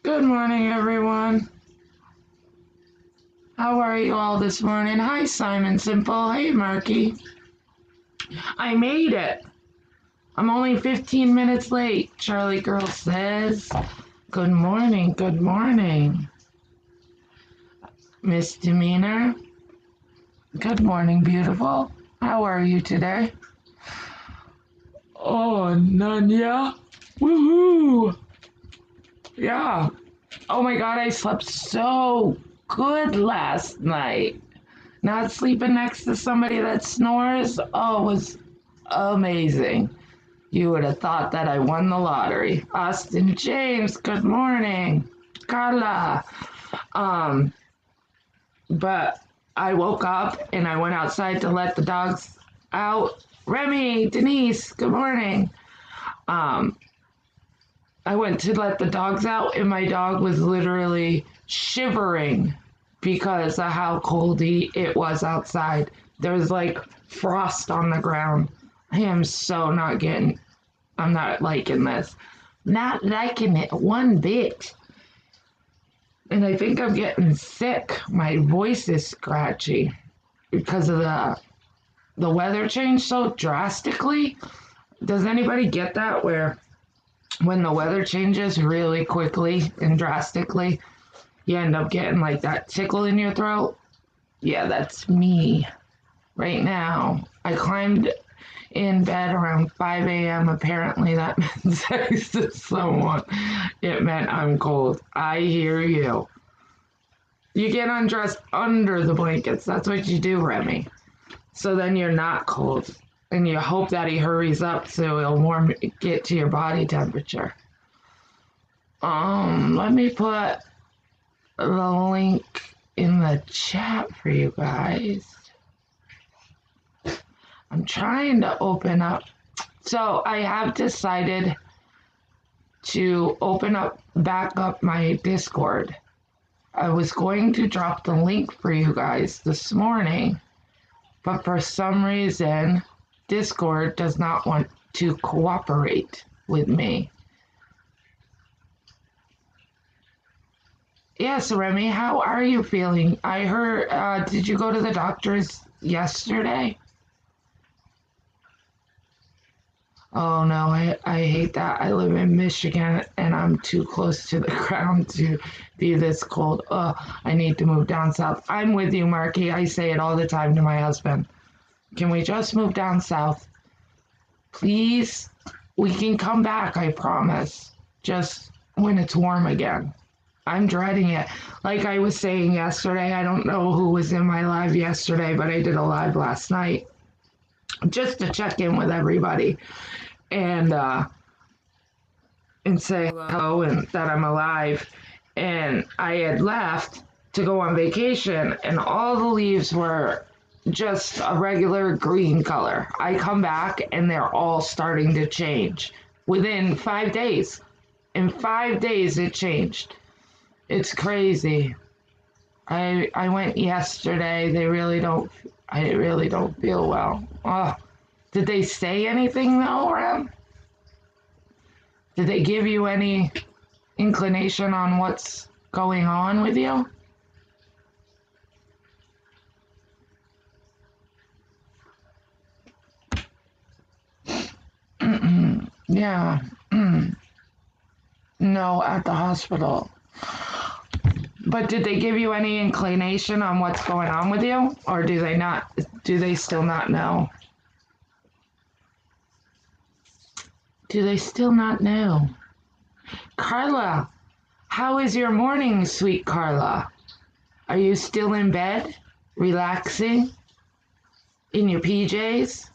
Good morning, everyone. How are you all this morning? Hi, Simon Simple. Hey, Marky. I made it. I'm only 15 minutes late, Charlie Girl says. Good morning, good morning. Misdemeanor. Good morning, beautiful. How are you today? Oh, Nanya. Woohoo. Yeah. Oh my God, I slept so good last night. Not sleeping next to somebody that snores, oh, it was amazing. You would have thought that I won the lottery. Austin James, good morning. Carla. Um, but I woke up and I went outside to let the dogs out. Remy, Denise, good morning. Um, I went to let the dogs out and my dog was literally shivering because of how coldy it was outside. There was like frost on the ground. I am so I'm not liking this. Not liking it one bit. And I think I'm getting sick. My voice is scratchy because of the weather changed so drastically. Does anybody get that where when the weather changes really quickly and drastically, you end up getting like that tickle in your throat? Yeah, that's me right now. I climbed in bed around 5 a.m. Apparently that meant sex to someone. It meant I'm cold. I hear you. You get undressed under the blankets. That's what you do, Remy. So then you're not cold. And you hope that he hurries up so it'll get to your body temperature. Let me put the link in the chat for you guys. I'm trying to open up. So I have decided to back up my Discord. I was going to drop the link for you guys this morning, but for some reason, Discord does not want to cooperate with me. Yes, Remy, how are you feeling? I heard, did you go to the doctor's yesterday? Oh no, I hate that. I live in Michigan and I'm too close to the ground to be this cold. I need to move down south. I'm with you, Marky. I say it all the time to my husband. Can we just move down south? Please? We can come back, I promise. Just when it's warm again. I'm dreading it. Like I was saying yesterday, I don't know who was in my live yesterday, but I did a live last night just to check in with everybody and say hello and that I'm alive. And I had left to go on vacation and all the leaves were just a regular green color. I come back and they're all starting to change within 5 days. In 5 days it changed. It's crazy. I went yesterday. I really don't feel well. Oh, did they say anything though, Rem? Did they give you any inclination on what's going on with you? Yeah. No, at the hospital. But did they give you any inclination on what's going on with you? Or do they still not know? Do they still not know? Carla, how is your morning, sweet Carla? Are you still in bed, relaxing, in your PJs?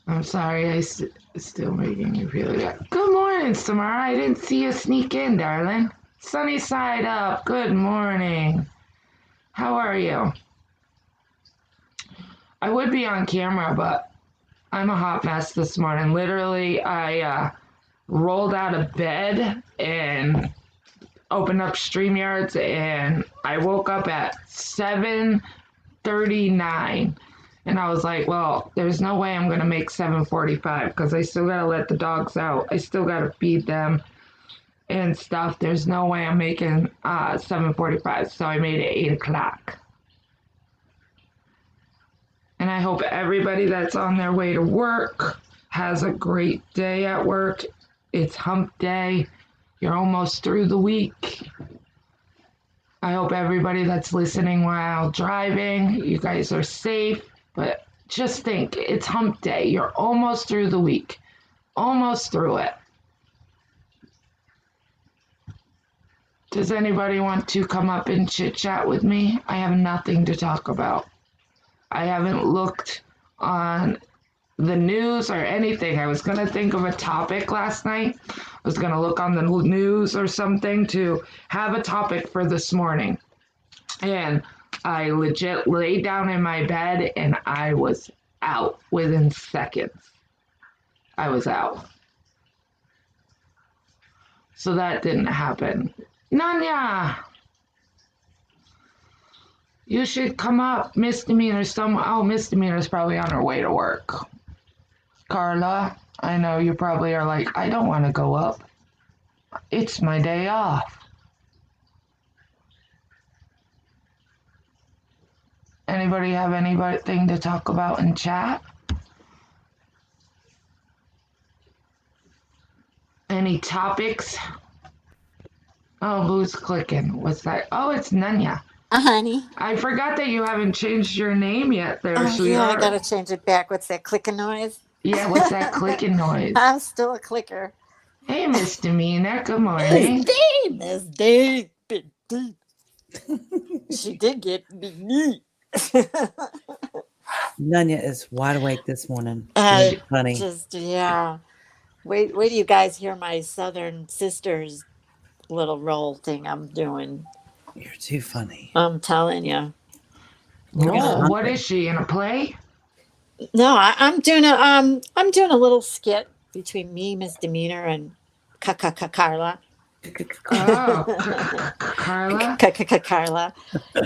I'm sorry, still making you feel that. Good morning, Samara. I didn't see you sneak in, darling. Sunny side up. Good morning. How are you? I would be on camera, but I'm a hot mess this morning. Literally, I rolled out of bed and opened up StreamYards, and I woke up at 7:39, And I was like, well, there's no way I'm going to make 7:45 because I still got to let the dogs out. I still got to feed them and stuff. There's no way I'm making 7:45. So I made it 8 o'clock. And I hope everybody that's on their way to work has a great day at work. It's hump day. You're almost through the week. I hope everybody that's listening while driving, you guys are safe. But just think, it's hump day. You're almost through the week. Almost through it. Does anybody want to come up and chit chat with me? I have nothing to talk about. I haven't looked on the news or anything. I was going to think of a topic last night. I was going to look on the news or something to have a topic for this morning. And I legit laid down in my bed and I was out within seconds. I was out. So that didn't happen. Nanya, you should come up. Misdemeanor's Misdemeanor's probably on her way to work. Carla, I know you probably are like, I don't want to go up. It's my day off. Anybody have anything to talk about in chat? Any topics? Oh, who's clicking? What's that? Oh, it's Nanya. Honey. I forgot that you haven't changed your name yet there, Oh, sweetheart. yeah, I gotta change it back. What's that clicking noise? Yeah, what's that clicking noise? I'm still a clicker. Hey, Misdemeanor, good morning. Miss D. Big D. She did get big D. Nunya is wide awake this morning. Funny. Just, yeah. Wait till you guys hear my Southern Sisters little role thing I'm doing. You're too funny. I'm telling you. Oh, what is she, in a play? No, I'm doing a little skit between me, Misdemeanor, and Carla. Oh, Carla? Carla.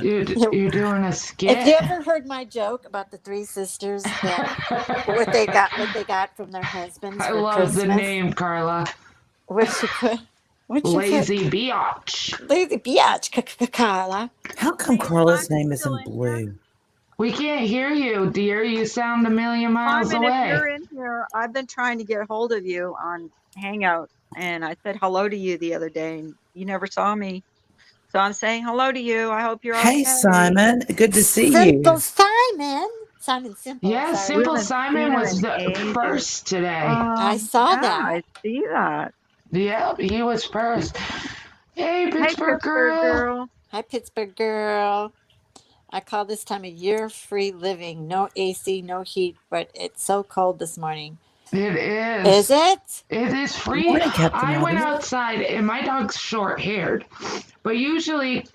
You're doing a skit? Have you ever heard my joke about the three sisters that what they got from their husbands? I for love Christmas? the name, Carla. What'd you put? Lazy Biatch. Lazy Biatch, Carla. How come Carla's name is in blue? We can't hear you, dear. You sound a million miles Carmen, away. if you're in here, I've been trying to get hold of you on Hangout, and I said hello to you the other day, and you never saw me. So I'm saying hello to you. I hope you're okay. Hey, Simon. Good to see Simple you. Simon. Simon Simple. Yeah, sorry. Simple Simon was the first today. I saw that. I see that. Yep, he was first. Hey, Pittsburgh girl. Hi, Pittsburgh girl. I call this time of year free living. No AC, no heat, but it's so cold this morning. It is. Is it? It is free. Good morning, Captain I went Obvious. outside, and my dog's short-haired, but usually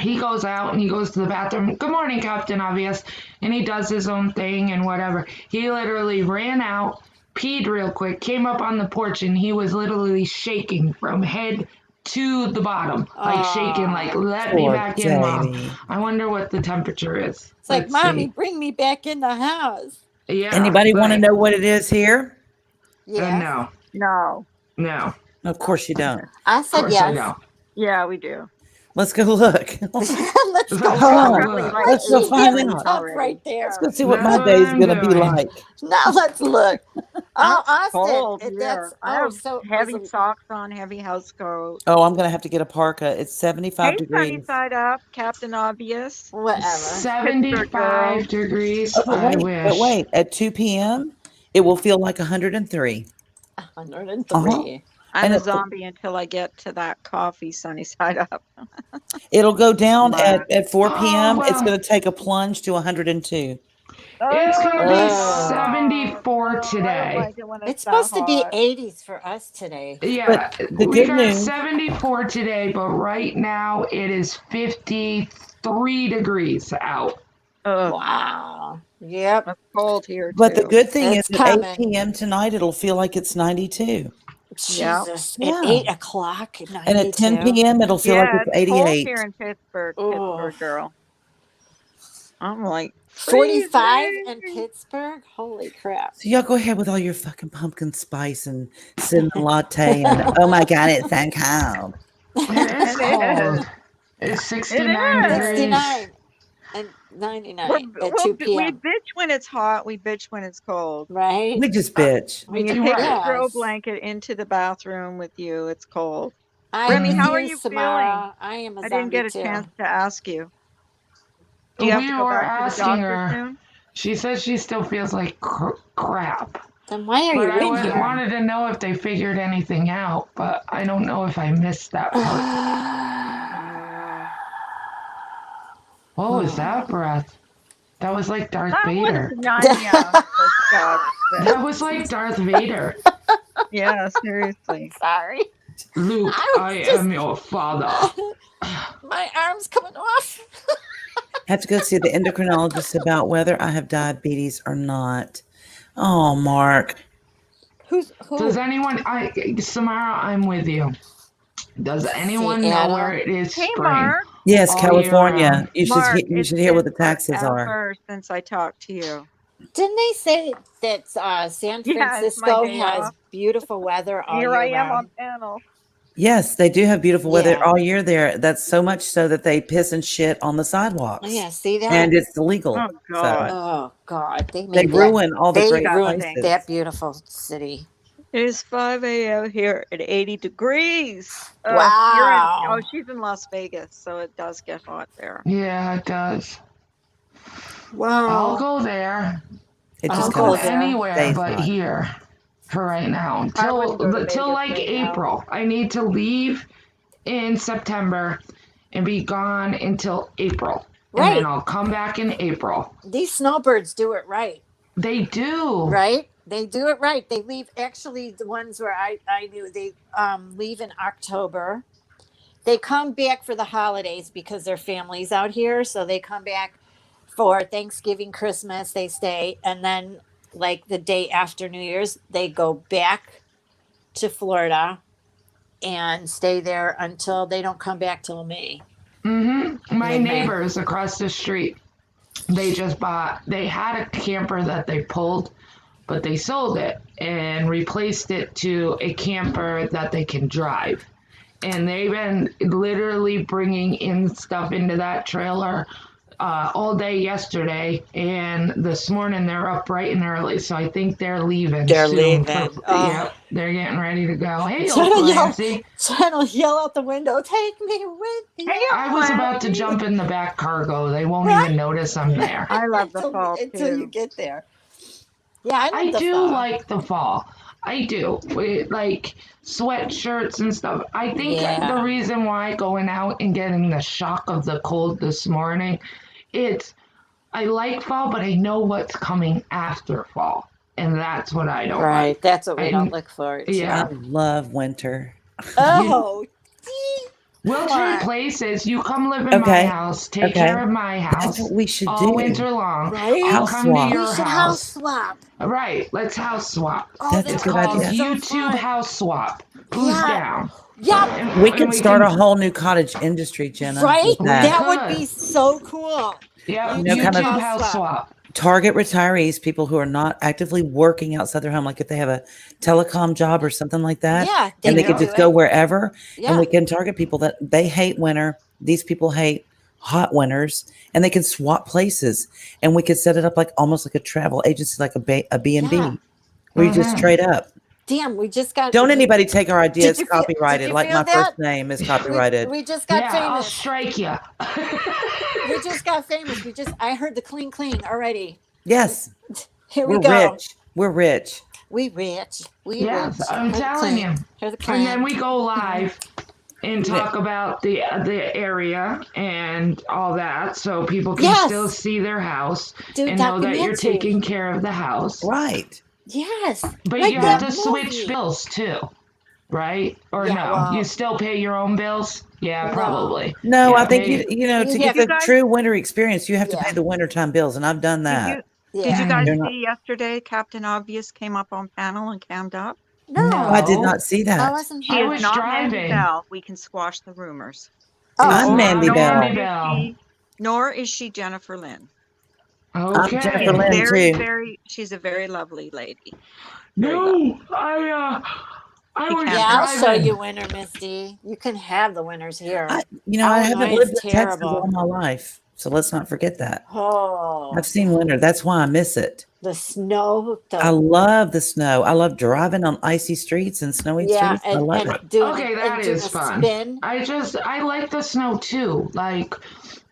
he goes out and he goes to the bathroom. Good morning, Captain Obvious, and he does his own thing and whatever. He literally ran out, peed real quick, came up on the porch, and he was literally shaking from head to the bottom, like shaking, like, let me Poor back in, Mom. baby. I wonder what the temperature is. It's like, Let's Mommy, see. bring me back in the house. Yeah. Anybody want to but- know what it is here? Yeah. No. Of course you don't. I Of said course I yes. don't. Yeah, we do. Let's go look. Let's go. Hold on. Look. Let's go She's find giving out. up right there. Let's go see what That's my day is what going I'm to be doing. like. Now let's look. Oh, Austin. Cold, That's I have so heavy is it- socks on, heavy house coat. Oh, I'm going to have to get a parka. It's 75 Hey, degrees. sunny side up, Captain Obvious. whatever. 75 degrees. Oh, but I wait, wish. but wait. At 2 p.m., it will feel like 103. 103. I'm And a it- zombie until I get to that coffee, sunny side up. It'll go down Wow. at 4 p.m. Oh, It's wow. going to take a plunge to 102. It's going to be Oh. 74 I don't today. like it when It's that supposed to be hot. 80s for us today. Yeah, the we good got news- 74 today, but right now it is 53 degrees out. Ugh, Wow. Yep. it's cold here, But too. the good thing It's is at 8 coming. p.m. tonight, it'll feel like it's 92. Yeah. Jesus. Yeah. At 8 o'clock at night. And at 10 p.m., it'll feel Yeah, like it's it's cold 88. here in Pittsburgh, Oh. Pittsburgh girl. I'm like 45 in freezing. Pittsburgh? Holy crap. So y'all go ahead with all your fucking pumpkin spice and cinnamon latte and oh my god, it's so cold. It is And it is. cold. It's 69 It is. degrees. 69 and 99 We're, at 2 we p.m. bitch when it's hot. We bitch when it's cold. Right? We just bitch. When We you do- take Right. the throw yes. blanket into the bathroom with you, it's cold. I Remy, am how with are you, you Samara. I am a I didn't zombie get a too. chance to ask you. Do you have We to go were back to the asking doctor her. soon? She says she still feels like crap. Then why are But you I in here? wanted to know if they figured anything out, but I don't know if I missed that part. What was that breath? That was like Darth That Vader. was Nanya, for God's sake. That was like Darth Vader. Yeah, seriously. Sorry. Luke, I am your father. My arm's coming off. Have to go see the endocrinologist about whether I have diabetes or not. Oh, Mark. Who? Does anyone, Samara, I'm with you. Does anyone know Seattle. where it is Hey, spring? Mark. Yes, All year California. round. You should Mark, you it's should hear what the been taxes are. forever since I talked to you. Didn't they say that San Yeah, it's my Francisco day has off. beautiful weather all Here year I am round? on panel. Yes, they do have beautiful weather Yeah. all year there. That's so much so that they piss and shit on the sidewalks. Yeah, see that? And it's illegal. Oh, God. Oh God, they They made that. ruin all the They great ruined places. that beautiful city. It is 5 a.m. here at 80 degrees. Wow. She's in Las Vegas, so it does get hot there. Yeah, it does. Wow. I'll go there. It I'll just go kind of there. Anywhere stays but hot. here for right now. I wouldn't go to Till Vegas like right now. April. I need to leave in September and be gone until April. And Right. then I'll come back in April. These snowbirds do it right. They do. Right? They do it right. They leave. Actually, the ones where I knew they leave in October. They come back for the holidays because their family's out here, so they come back for Thanksgiving, Christmas. They stay, and then like the day after New Year's, they go back to Florida and stay there until they don't come back till May. Mm-hmm. My Mid-May. neighbors across the street, they had a camper that they pulled, but they sold it and replaced it to a camper that they can drive. And they've been literally bringing in stuff into that trailer all day yesterday, and this morning they're up bright and early, so I think they're leaving. They're soon. leaving. Yep, they're getting ready to go. Hey, Trying to yell- Clancy. Trying to yell out the window, "Take me with you!" I was about to jump in the back cargo. They won't Right. even notice I'm there. I love the fall, until you too. get there. Yeah, I the do fall. like the fall. I do. Like sweatshirts and stuff. I think Yeah. the reason why going out and getting the shock of the cold this morning, I like fall, but I know what's coming after fall. And that's what I don't Right, like. that's what we I- don't look forward to. Yeah. I love winter. Oh, We'll Come on. trade places. You come live in Okay. my house, take Okay. care of my That's house what we should all do. winter long. right? I'll House come swap. to We your should house house. swap. Right, let's house swap. Oh, That's a It's good called idea. So YouTube fun. House Swap. Who's Yeah. down? Yep. And- We and could start a can- whole new cottage industry, Jenna. Right? with that. That would Could. be so cool. Yeah, You know, YouTube kind of- House Swap. Target retirees, people who are not actively working outside their home, like if they have a telecom job or something like that, Yeah, and they can could do just go wherever, Yeah. and we can target people that they hate winter. These people hate hot winters, and they can swap places, and we could set it up like almost like a travel agency, like a B&B, Yeah. where you just Mhm. trade up. Damn, we just got. Don't anybody take our idea. Did It's you feel- copyrighted. did you Like feel my that? first name is copyrighted. We just got Yeah, I'll famous. strike you. We just got famous. I heard the clean already. Yes, Here we we're go. rich. We're rich. We rich. We Yes, rich. I'm Here's the telling clean. you. Here's the And clean. then we go live and talk about the area and all that, so people can Yes. still see their house Do and know that you're documentary. taking care of the house. Right. Yes. But like you have that to switch movie. bills too, right? Or Yeah, no? well- You still pay your own bills? Yeah, No. probably. No, Yeah, I think pay- you know, You to get have- the You guys- true winter experience, you have to Yeah. pay the wintertime bills, and I've done that. Yeah. Did you guys They're not- see yesterday Captain Obvious came up on panel and cammed up? No. No. I did not see I that. wasn't She I here. was is not Mandy driving. Bell. We can squash the rumors. Oh, I'm Or Mandy Mandy Bell. Bell. Nor is she Jennifer Lynn. I'm Jennifer Okay. Lynn Very, too. very. She's a very lovely lady. Very lovely. No, I She was can Yeah, be. I'll show you driving. winter, Misty. You can have the winters here. I haven't Illinois is lived in Texas all terrible. my life, so let's not forget that. Oh, I've seen winter. That's why I miss it. the snow. I love the snow. I love driving on icy streets and snowy Yeah, streets. I love and it. doing Okay, that and doing is a fun. spin. I like the snow too. Like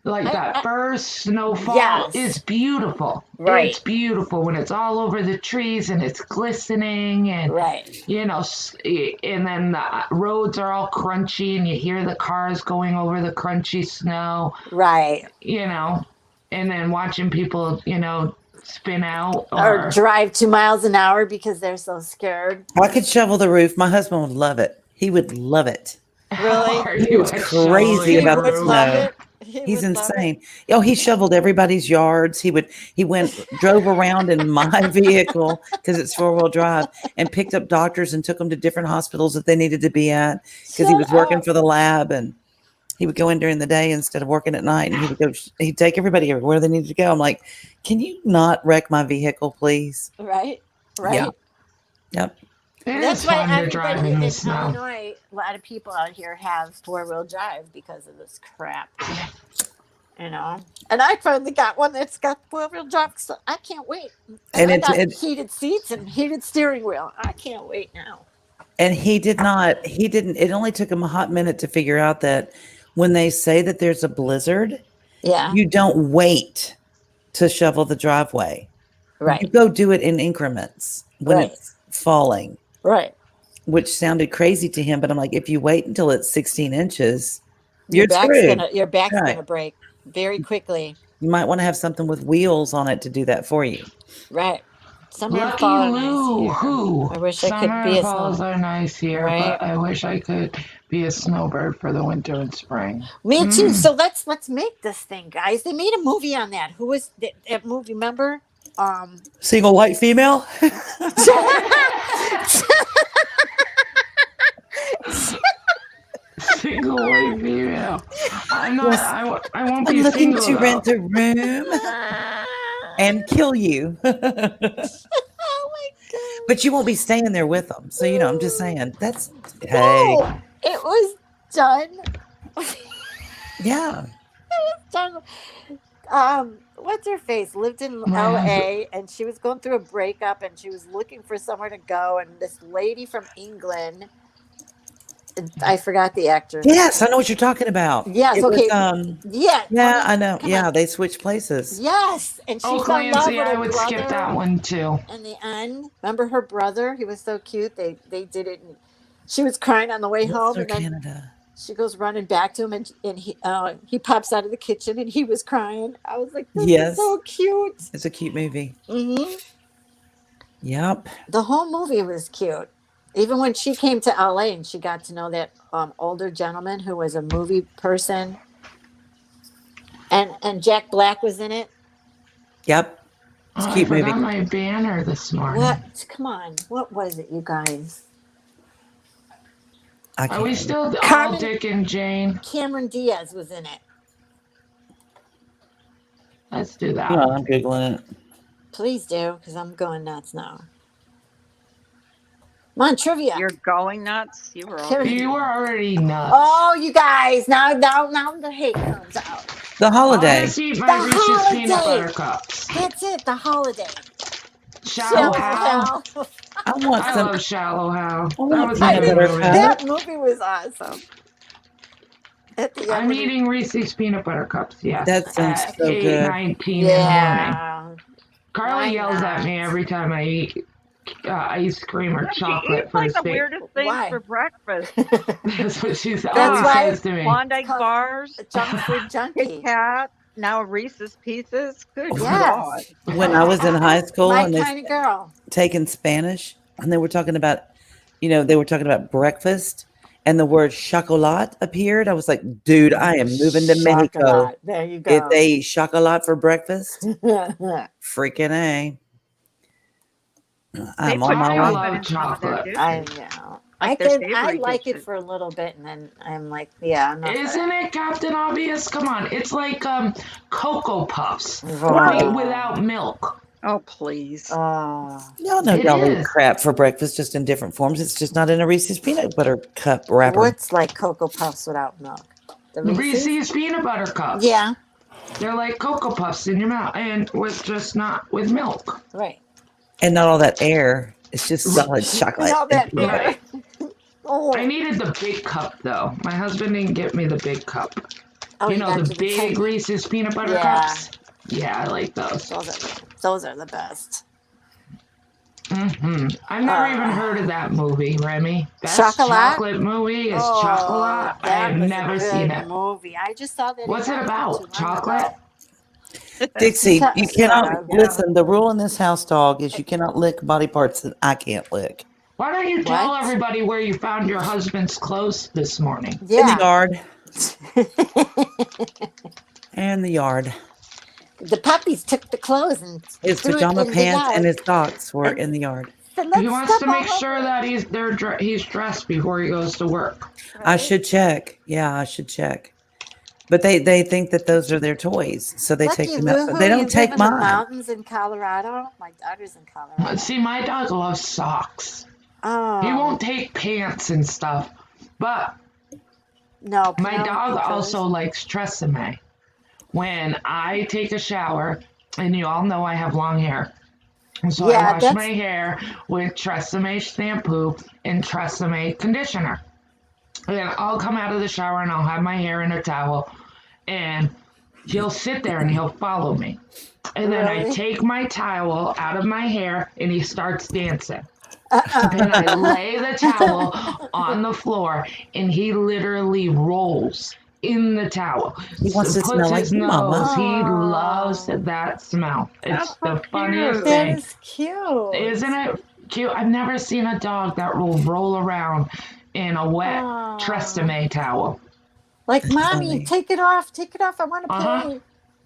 that I first snowfall yes, is beautiful. right, It's beautiful when it's all over the trees and it's glistening and right, and then the roads are all crunchy and you hear the cars going over the crunchy snow, right. and then watching people, spin out Or or drive 2 miles an hour because they're so scared. I could shovel the roof. My husband would love it. He would love it. Really? or He you was would crazy He shoveling about the the would love roof. snow. it. He He's would love it. insane. Oh, he shoveled everybody's yards. He drove around in my vehicle because it's 4-wheel drive and picked up doctors and took them to different hospitals that they needed to be at because he Shut was working up. for the lab, and he would go in during the day instead of working at night, and he'd take everybody everywhere they needed to go. I'm like, can you not wreck my vehicle, please? Right, right. Yeah. Yep. It That's is why fun to drive everybody in the in snow. Illinois, a lot of people out here have 4-wheel drive because of this crap. And I finally got one that's got 4-wheel drive. So I can't wait. And I got heated seats and heated steering wheel. I can't wait now. And he didn't, it only took him a hot minute to figure out that when they say that there's a blizzard, Yeah, you don't wait to shovel the driveway. You right, go do it in increments when Right. it's falling, right. which sounded crazy to him. But I'm like, if you wait until it's 16 inches, you're Your back's Right. gonna break very quickly. You might want to have something with wheels on it to do that for you. Right. Summer and Lucky fall are nice Lou, here. who? I wish I could Summer be and a falls snow. are nice here, Right. but I wish I could be a snowbird for the winter and spring. Me too. Mm. So let's make this thing, guys. They made a movie on that. Who was that movie? Remember? Single white female? Single white female. I'm not. Yes. I won't I'm be looking single. to though. rent a room and kill you. Oh my god! But you won't be staying there with them. So, I'm just saying that's, hey, No, it was done. yeah. Done. What's her face? Lived in My L.A. and she was going through a breakup and she was looking for somewhere to go. And this lady from England, I forgot the actor. Yes, I know what you're talking about. Yes, It was, okay. yeah, Yeah, I know. come Yeah, on. they switched places. Yes, and she Oh, fell in love Clancy, with I her would brother. skip that one too. In the end, remember her brother? He was so cute. They did it. And she was crying on the way home, Whistler, and then Canada. she goes running back to him, and he pops out of the kitchen, and he was crying. I was like, "This Yes. is so cute." It's a cute movie. Hmm. Yep. The whole movie was cute. Even when she came to LA and she got to know that older gentleman who was a movie person, and Jack Black was in it. Yep. It's a Oh, I cute movie. forgot my banner this morning. What? Come on, what was it, you guys? I Are can't we remember. still all Carmen- Dick and Jane? Cameron Diaz was in it. Let's do that. No, I'm Googling it. Please do, because I'm going nuts now. Come on, trivia. You're going nuts. You were all Carrie- You were already nuts. Oh, you guys! Now the hate comes out. The Holiday. Let's eat my The Reese's peanut holiday. butter cups. That's it. The holiday. Shallow Shallow Hal. Hal. I want I some. love Shallow Hal. I That want was peanut a good butter movie. cup. That movie was awesome. At the end, I'm when he- eating Reese's peanut butter cups. Yes. That sounds at so good. 8:19 in the morning. Yeah. Carly Why yells at not? me every time I eat ice cream or Yeah, she chocolate eats for like the steak. weirdest things Why? for breakfast. That's what she always why- says to me. Klondike called- bars, Junk food junkie. Kit Kat, now Reese's Pieces. Good Yes. God. When I was in high school My and they kind of girl. taking Spanish, and they were talking about, breakfast, and the word chocolat appeared. I was like, dude, I am moving to Mexico. Chocolate. There you go. If they eat chocolat for breakfast, freaking A. I'm They on put my I way. love in some of their chocolate. dishes. I know. Like their I savory like it dishes. for a little bit, and then I'm like, yeah, I'm not. Isn't it, Captain Obvious? Come on, it's like Cocoa Puffs, Oh. without milk. Oh, please. Oh. Y'all know It y'all eat is. crap for breakfast, just in different forms. It's just not in a Reese's peanut butter cup wrapper. What's like Cocoa Puffs without milk? The Reese's? Reese's peanut butter cups. Yeah, They're like Cocoa Puffs in your mouth, and with just not with milk. right. And not all that air. It's just solid chocolate. All that and peanut butter. Right. Oh, I needed the big cup though. My husband didn't get me the big cup. oh, You know got the you big tiny- Reese's peanut butter Yeah. cups. Yeah, I like those. Those are the best. I've never even heard of that movie, Remy. Best Chocolat? chocolate movie is Chocolat. I that have was never a good seen it. movie. I just saw that. What's it not about? too long Chocolate? ago. Dixie, So- you so- cannot yeah. listen. The rule in this house, dog, is you cannot lick body parts that I can't lick. Why don't you tell What? everybody where you found your husband's clothes this morning? In the Yeah. yard. In the yard. The puppies took the clothes and His threw it pajama in the pants and yard. his socks were in the yard. So let's He wants step to make all sure over that he's dressed before he goes to work. it, I right? should check. Yeah, I should check. But they think that those are their toys, so they take Lucky them out. Lou, But they you don't live take in the mine. mountains in Colorado. My daughter's in Colorado. See, my dog loves socks. Oh, He won't take pants and stuff, but No, my Penelope dog goes. also likes Tresemme. When I take a shower, and you all know I have long hair, so Yeah, I wash that's- my hair with Tresemme shampoo and Tresemme conditioner. And I'll come out of the shower and I'll have my hair in a towel, and he'll sit there and he'll follow me. And then I Really? take my towel out of my hair and he starts dancing. And I lay the towel on the floor and he literally rolls in the towel. He wants to Puts smell like his you, Mama. nose. He Aw. loves that smell. It's That's so the funniest cute. That thing. is cute. Isn't it cute? I've never seen a dog that will roll around in a wet Aw. Tresemme towel. Like, That's mommy, funny. take it off. Take it off. I want to Uh-huh. play.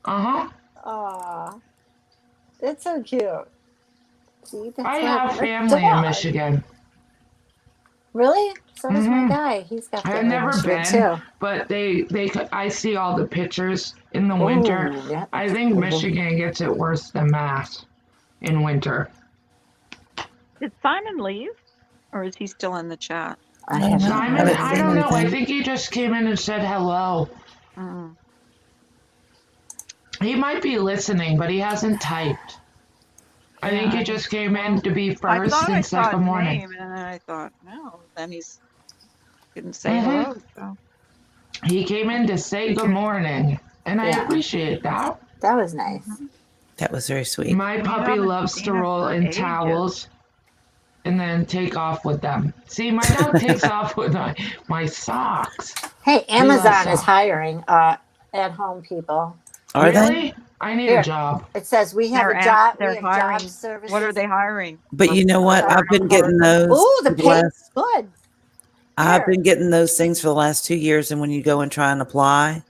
Uh-huh. Aw, that's so cute. See, that's I what- have that's family dog. in Michigan. Really? So does my Mhm. guy. He's got I've family in never Michigan, been, too. but I see all the pictures in the winter. Ooh, yeah. I think Michigan gets it worse than Mass in winter. Did Simon leave? Or is he still in the chat? I No, have no. Simon, haven't I seen don't know. I anything. think he just came in and said hello. Mm. He might be listening, but he hasn't typed. I think he just came in to be I first thought I and said saw good his morning. name, and then I thought, no. Then he's didn't say Mhm. hello. So. He came in to say good morning, and I Yeah. appreciate that. That was nice. That was very sweet. My puppy haven't loves seen to him roll for in ages. towels and then take off with them. See, my dog takes off with my socks. Hey, loves Amazon is that. hiring at-home people. Are they? Really? I need Here. a job. It says we have They're a job. they're We have hiring. job services. What are they hiring? But you know what? I've been getting those. Ooh, the for the pay last- good. I've Here. been getting those things for the last 2 years, and when you go and try and apply,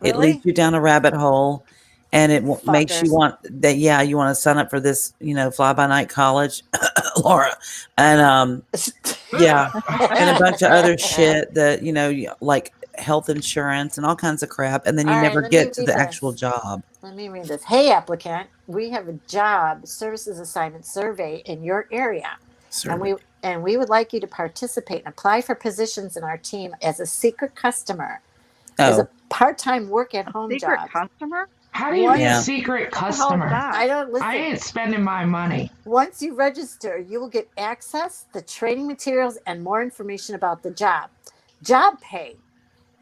it Really? leads you down a rabbit hole, and it makes you Fuckers. want that. Yeah, you want to sign up for this, fly by night college, Laura, and yeah, and a bunch of other shit that like health insurance and all kinds of crap, and then you All right, never let me get to read the actual this. job. Let me read this. Hey, applicant, we have a job services assignment survey in your area, and we would like you to participate and apply for positions in our team as a secret customer, as a part-time work-at-home Secret job. customer? How do you What? be Yeah. a secret What the hell is customer? that? I don't listen. I ain't spending my money. Once you register, you will get access, the training materials, and more information about the job. Job pay.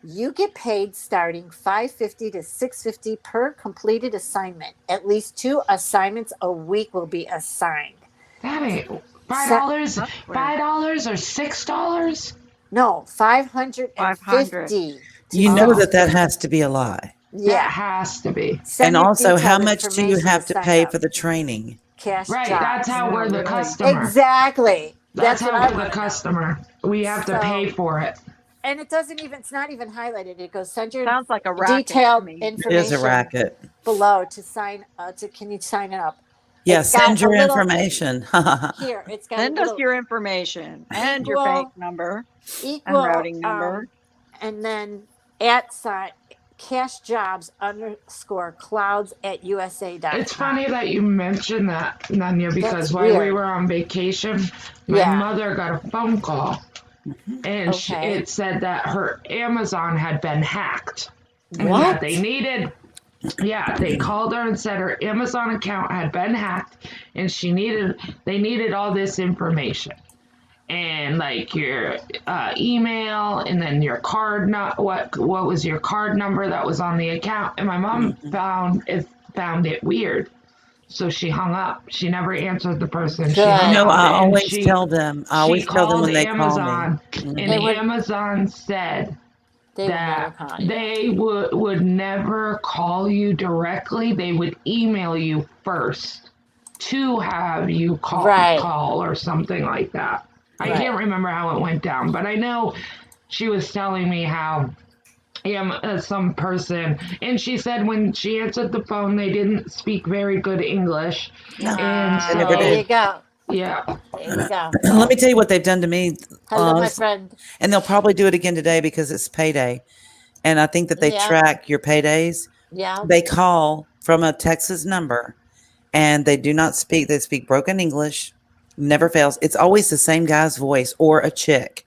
You get paid starting $5.50 to $6.50 per completed assignment. At least 2 assignments a week will be assigned. That ain't $5, That's weird. $5 or $6. No, 550. 500. You know that has to be a lie. That Yeah. has to be. Send And your also, how detailed much do you information have to sign pay up. for the training? Cash Right, jobs. that's how we're the Really? customer. Exactly. That's what how I we're the wanna know. customer. We have to So- pay for it. And it's not even highlighted. It goes, send your Sounds like a racket detailed to me. It is information a racket. below to can you sign it up? Yeah, It's got send your a little- information. Here, it's got Send a us little your information and your bank equal- number and equal, routing number. and then at sign cash jobs underscore clouds at USA.com. It's funny that you mentioned that, Nanya, because That's while we weird. were on vacation, my Yeah. mother got a phone call, and Okay. it said that her Amazon had been hacked. And What? that they needed, yeah, they called her and said her Amazon account had been hacked, and they needed all this information. And like your email, and then your card, what was your card number that was on the account. And my mom found it weird, so she hung up. She never answered the person. She Good. hung No, up, I and always tell them. I always tell them when they call me. Amazon, and They would- Amazon said They would never that call you. they would never call you directly. They would email you first to have you call or something like that. I Right. can't remember how it went down, but I know she was telling me how some person, and she said when she answered the phone, they didn't speak very good English. And They never so, There you go. yeah. There you go. Let me tell you what they've done to me. Hello, my friend. And they'll probably do it again today because it's payday. And I think that they Yeah. track your paydays. Yeah. They call from a Texas number and they do not speak. They speak broken English, never fails. It's always the same guy's voice or a chick.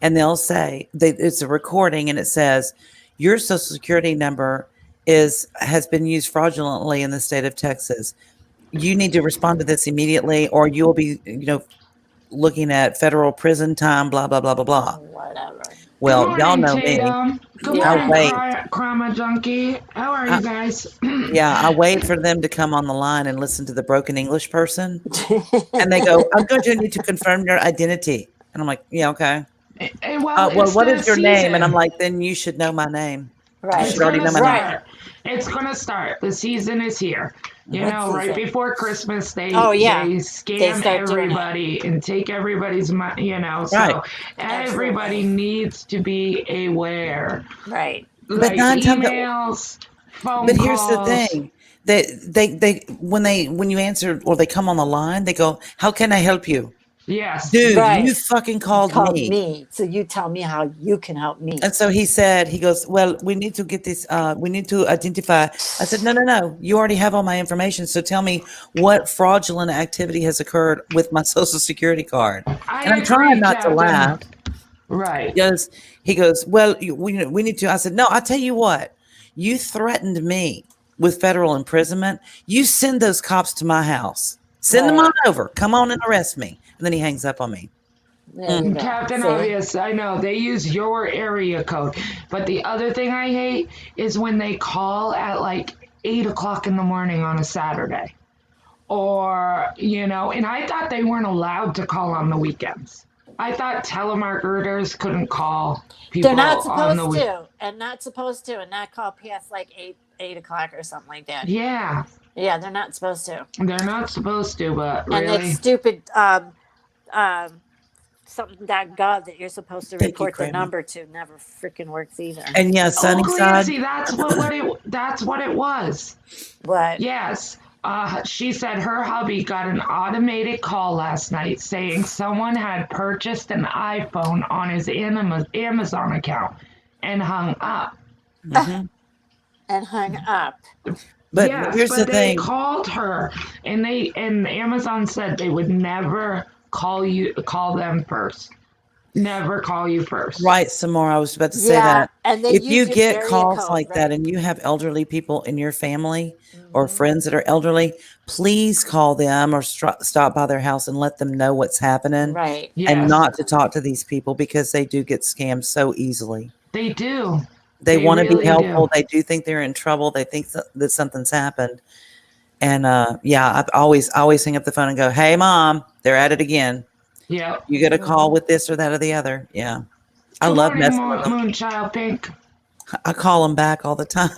And they'll say, it's a recording and it says, your social security number has been used fraudulently in the state of Texas. You need to respond to this immediately or you'll be, looking at federal prison time, blah, blah, blah, blah, blah. Whatever. Well, Good y'all morning, know me. Tatum. Good Yeah. morning, Wait. Crama Junkie. How are you guys? Yeah, I wait for them to come on the line and listen to the broken English person. And they go, I'm going to need to confirm your identity. And I'm like, yeah, okay. Well, Well, it's what the is your name? And I'm season. like, then you should know my name. Right. You should already know my name. Start. It's gonna start. The season is here. You What know, right season? before Christmas, they Oh, yeah. they They scam start doing it. everybody and take everybody's money. You know, so Right. everybody needs to be aware. Right. But Like nine times out- emails, phone But calls. here's the thing. They when you answer or they come on the line, they go, how can I help you? Yes. Dude, Right. you fucking called me. So you tell me how you can help me. And so he goes, well, we need to get this, we need to identify. I said, no. You already have all my information. So tell me what fraudulent activity has occurred with my social security card. And I'm trying not to laugh. Right. He goes, well, we need to. I said, no, I'll tell you what. You threatened me with federal imprisonment. You send those cops to my house. Send them on over. Come on and arrest me. And then he hangs up on me. There you go. Captain See? Obvious, I know they use your area code, but the other thing I hate is when they call at like 8 o'clock in the morning on a Saturday, or and I thought they weren't allowed to call on the weekends. I thought telemarketers couldn't call people. They're not on the supposed to, and not call past like 8 o'clock or something like that. Yeah, Yeah, they're not supposed to. they're not supposed to, but And that really, stupid something.gov that you're supposed to Thank you, report the Kramer. number to never freaking works either. And yeah, Sunnyside. Clancy, that's what it was. What? Yes. She said her hubby got an automated call last night saying someone had purchased an iPhone on his Amazon account and hung up. Mhm. And hung up. But Yes, here's but the they thing. called her and Amazon said they would never call them first. Never call you first. Right, Samora, I was about to say Yeah, that. and they If use you your get area calls code, like right? that and you have elderly people in your family or Mhm. friends that are elderly, please call them or stop by their house and let them know what's happening Right. Yes, and not to talk to these people because they do get scammed so easily. they do. They They want to really be helpful. do. They do think they're in trouble. They think that something's happened. And I always hang up the phone and go, hey, Mom, they're at it again. Yeah. You get a call with this or that or the other. Yeah. I Good love morning, messing with them. Moonchild Pink. I call them back all the time.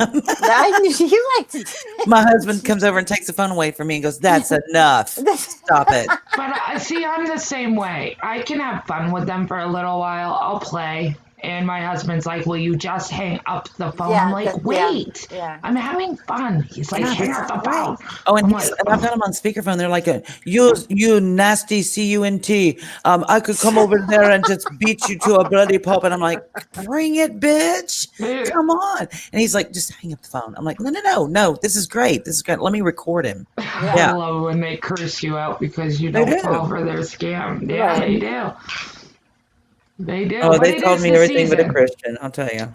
You like to My husband comes over and takes the phone away from me and goes, that's enough. Stop it. But I see, I'm the same way. I can have fun with them for a little while. I'll play And my husband's like, will you just hang up the phone? I'm Yeah, like, yeah, wait, yeah. I'm having fun. He's like, Yeah, hang this up is the great. phone. Oh, and I'm he's, like, and I've got him on speakerphone. They're like, you nasty cunt. I could come over there and just beat you to a bloody pulp. And I'm like, bring it, bitch. "Eh." Come on. And he's like, just hang up the phone. I'm like, no. This is great. This is great. Let me record him. I Yeah, love when they curse you out because you they don't do. fall for their scam. Yeah, Right. they do. They do. Oh, But they it called is me the everything but a season. Christian. I'll tell you.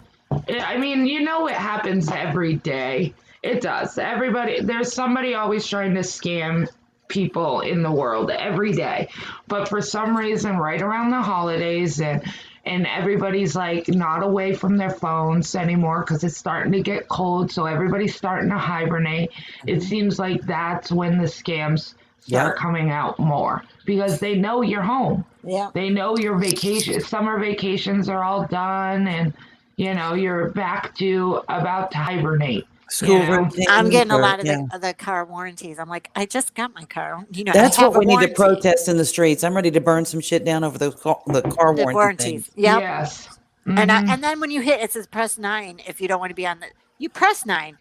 I mean, you know, it happens every day. It does. Everybody, there's somebody always trying to scam people in the world every day. But for some reason, right around the holidays and everybody's like not away from their phones anymore because it's starting to get cold. So everybody's starting to hibernate. It seems like that's when the scams Yeah. start coming out more because they know you're home. Yeah. They know your vacation, summer vacations are all done and you know, you're back to about to hibernate. School You know? routines. I'm getting a lot of Yeah. the car warranties. I'm like, I just got my car. You know, That's I have what a we need to warranty. protest in the streets. I'm ready to burn some shit down over the car The warranty warranties. things. Yep. Yes. And Mhm. and then when you hit, it says press 9 if you don't want to be on the. You press 9,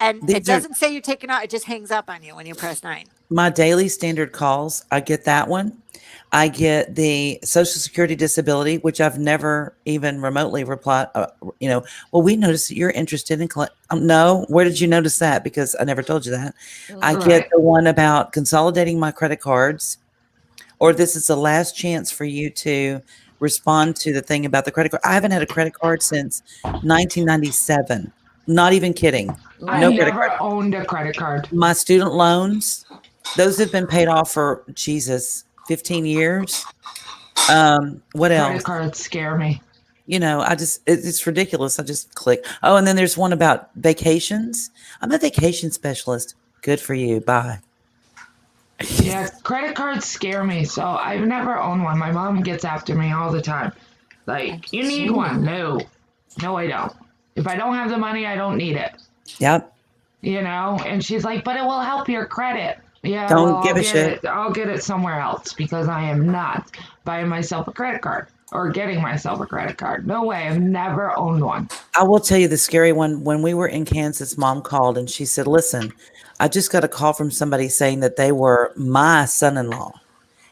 and it These are doesn't say you're taking out. It just hangs up on you when you press 9. my daily standard calls. I get that one. I get the Social Security disability, which I've never even remotely replied. Well, we noticed that you're interested in. No, where did you notice that? Because I never told you that. I get Right. the one about consolidating my credit cards, or this is the last chance for you to respond to the thing about the credit card. I haven't had a credit card since 1997. Not even kidding. I No credit never card. owned a credit card. My student loans, those have been paid off for Jesus, 15 years. What Credit else? cards scare me. It's ridiculous. I just click. Oh, and then there's one about vacations. I'm a vacation specialist. Good for you. Bye. Yeah, credit cards scare me, so I've never owned one. My mom gets after me all the time. Like, you need one. No. No, I don't. If I don't have the money, I don't need it. Yep. You know? And she's like, but it will help your credit. Yeah, Don't well, give a shit. I'll get it somewhere else because I am not buying myself a credit card or getting myself a credit card. No way. I've never owned one. I will tell you the scary one. When we were in Kansas, Mom called and she said, listen, I just got a call from somebody saying that they were my son-in-law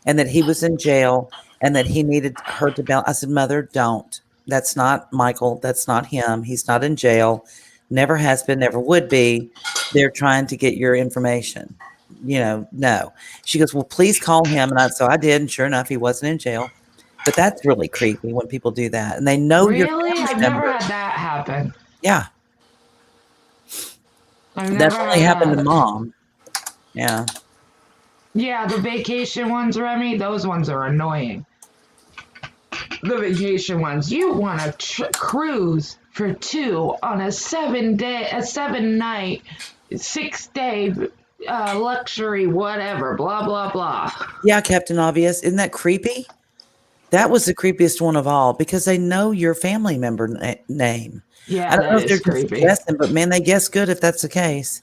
and that he was in jail and that he needed her to bail. I said, Mother, don't. That's not Michael. That's not him. He's not in jail. Never has been, never would be. They're trying to get your information. No. She goes, well, please call him. So I did. And sure enough, he wasn't in jail. But that's really creepy when people do that. And they know your Really? family I've never member. had that happen. Yeah. I've That's never only had happened to that. Mom. Yeah. Yeah, the vacation ones, Remy, those ones are annoying. The vacation ones. You want to cruise for 2 on a 7-night, 6-day luxury, whatever, blah, blah, blah. Yeah, Captain Obvious. Isn't that creepy? That was the creepiest one of all because they know your family member name. Yeah, I don't know that if they're is just creepy. guessing, but man, they guess good if that's the case.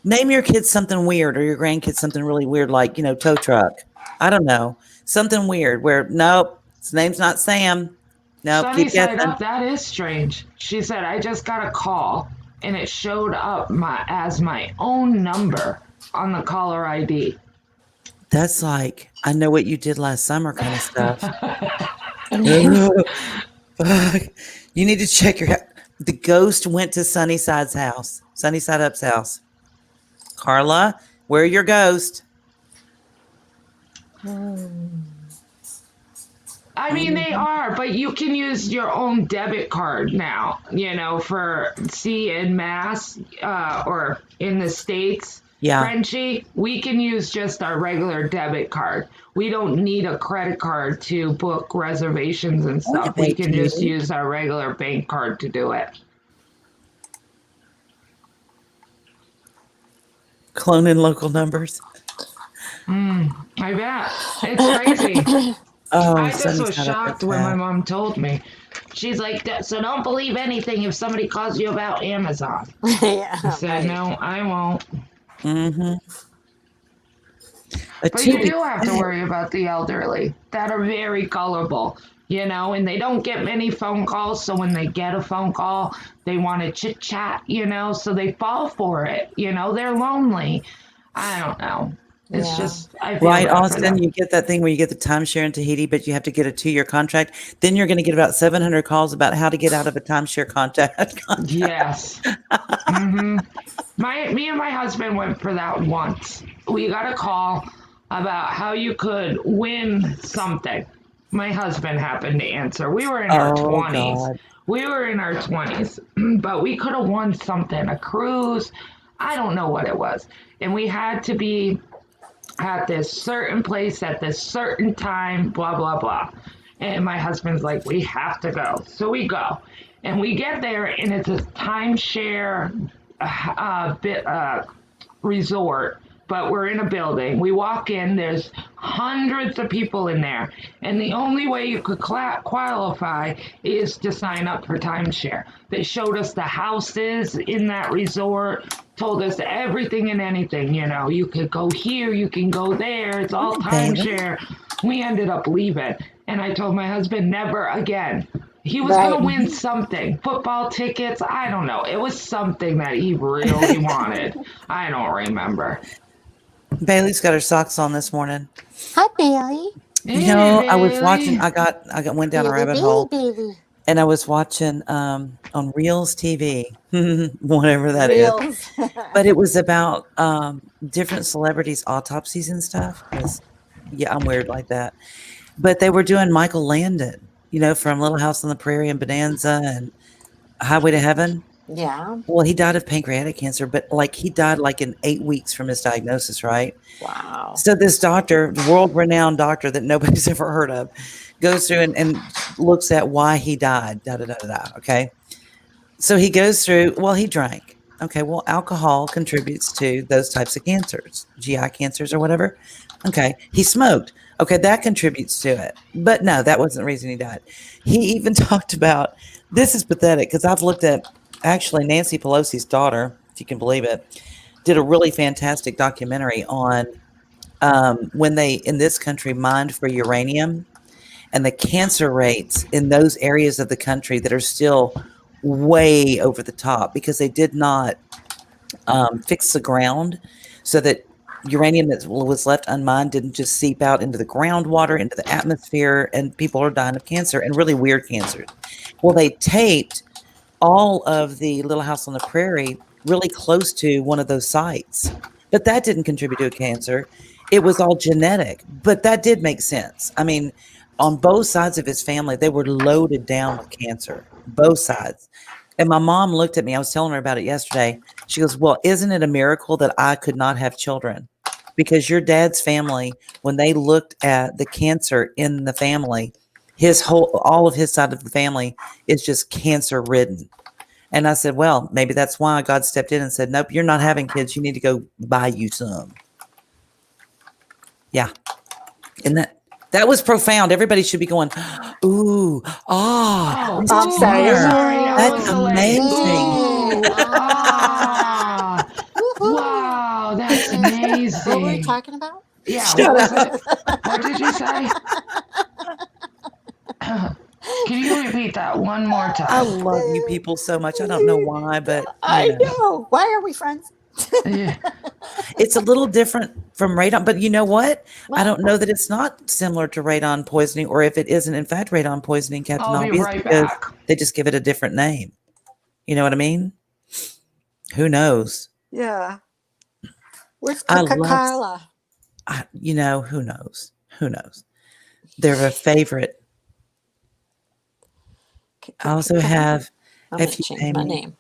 Name your kids something weird or your grandkids something really weird like, tow truck. I don't know. Something weird where, nope, his name's not Sam. Nope, Sunny keep side guessing. up, that is strange. She said, I just got a call and it showed up as my own number on the caller ID. That's like, I know what you did last summer kind of stuff. Fuck. You need to check the ghost went to Sunnyside's house. Sunnyside Up's house. Carla, where your ghost? I mean, they are, but you can use your own debit card now, for in Mass or in the States. Yeah. Frenchie, we can use just our regular debit card. We don't need a credit card to book reservations and stuff. We can just use our regular bank card to do it. Cloning local numbers. I bet. It's crazy. Oh, I just was Sunnyside Up, shocked that's when my bad. mom told me. She's like, so don't believe anything if somebody calls you about Amazon. Yeah. I said, no, I won't. Mm-hmm. But you do have to worry about the elderly that are very gullible. you know, and they don't get many phone calls. So when they get a phone call, they want to chit chat, you know, so they fall for it. You know, they're lonely. I don't know. It's Yeah. just, I feel Right, bad for Austin, them. you get that thing where you get the timeshare in Tahiti, but you have to get a 2-year contract. Then you're going to get about 700 calls about how to get out of a timeshare contract. Yes. Me and my husband went for that once. We got a call about how you could win something. My husband happened to answer. We were in our Oh, 20s. God. We were in our 20s, but we could have won something, a cruise. I don't know what it was. And we had to be at this certain place at this certain time, blah, blah, blah. And my husband's like, we have to go. So we go. And we get there, and it's a timeshare resort, but we're in a building. We walk in, there's hundreds of people in there. And the only way you could qualify is to sign up for timeshare. They showed us the houses in that resort, told us everything and anything. You know, you could go here, you can go there, it's all timeshare. We ended up leaving. And I told my husband, never again. He was going to win something, football tickets. I don't know. It was something that he really wanted. I don't remember. Bailey's got her socks on this morning. Hi, Bailey. You know, I was Bailey. watching. Went down a rabbit hole, and I was watching on Reels TV, whatever that is. But it was about different celebrities' autopsies and stuff. 'Cause, yeah, I'm weird like that. But they were doing Michael Landon, you know, from Little House on the Prairie and Bonanza and Highway to Heaven. Yeah. Well, he died of pancreatic cancer, but like he died like in 8 weeks from his diagnosis, right? Wow. So this doctor, world-renowned doctor that nobody's ever heard of, goes through and looks at why he died. Okay. So he goes through, well, he drank. Okay, well, alcohol contributes to those types of cancers, GI cancers or whatever. Okay, he smoked. Okay, that contributes to it. But no, that wasn't the reason he died. He even talked about, this is pathetic because I've looked at, actually, Nancy Pelosi's daughter, if you can believe it, did a really fantastic documentary on when they, in this country, mined for uranium and the cancer rates in those areas of the country that are still way over the top because they did not fix the ground so that uranium that was left unmined didn't just seep out into the groundwater, into the atmosphere, and people are dying of cancer and really weird cancers. Well, they taped all of the Little House on the Prairie really close to one of those sites, but that didn't contribute to a cancer. It was all genetic, but that did make sense. I mean, on both sides of his family, they were loaded down with cancer, both sides. And my mom looked at me. I was telling her about it yesterday. She goes, well, isn't it a miracle that I could not have children? Because your dad's family, when they looked at the cancer in the family, all of his side of the family is just cancer ridden. And I said, well, maybe that's why God stepped in and said, nope, you're not having kids. You need to go buy you some. Yeah. And that was profound. Everybody should be going, ooh, I'm sorry. That's amazing. Wow, that's amazing. What were we talking about? Yeah, what was it? What did you say? Can you repeat that one more time? I love you people so much. I don't know why, but I know. Why are we friends? Yeah. It's a little different from radon, but you know what? I don't know that it's not similar to radon poisoning, or if it isn't, in fact, radon poisoning, Captain I'll be Obvious, right because back. they just give it a different name. You know what I mean? Who knows? Yeah. Where's I love- Carla? You know, who knows? Who knows? They're a favorite. I also have. I'm going if to you change my name- name.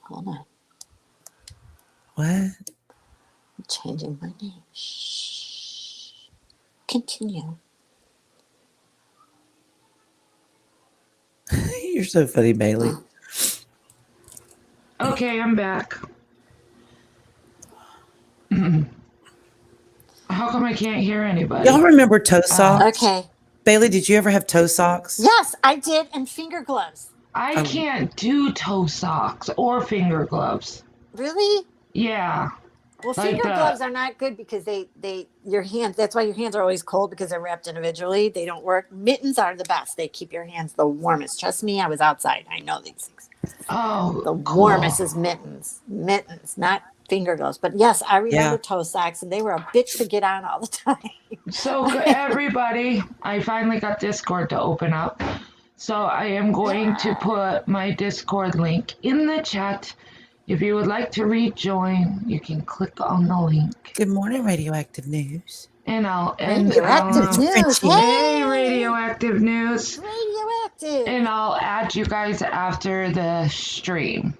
Hold on. What? I'm changing my name. Shh. Continue. You're so funny, Bailey. Okay, I'm back. How come I can't hear anybody? Y'all remember toe socks? Okay. Bailey, did you ever have toe socks? Yes, I did, and finger gloves. I can't do toe socks or finger gloves. Really? Yeah. Well, Like finger the gloves are not good because your hands. That's why your hands are always cold because they're wrapped individually. They don't work. Mittens are the best. They keep your hands the warmest. Trust me, I was outside. I know these things. The warmest cool. is mittens, not finger gloves. But yes, I remember Yeah. toe socks, and they were a bitch to get on all the time. So everybody, I finally got Discord to open up. So I am going to put my Discord link in the chat. If you would like to rejoin, you can click on the link, Good morning, Radioactive News. and Radioactive news. Frenchie. hey, Hey, radioactive news, radioactive. and I'll add you guys after the stream.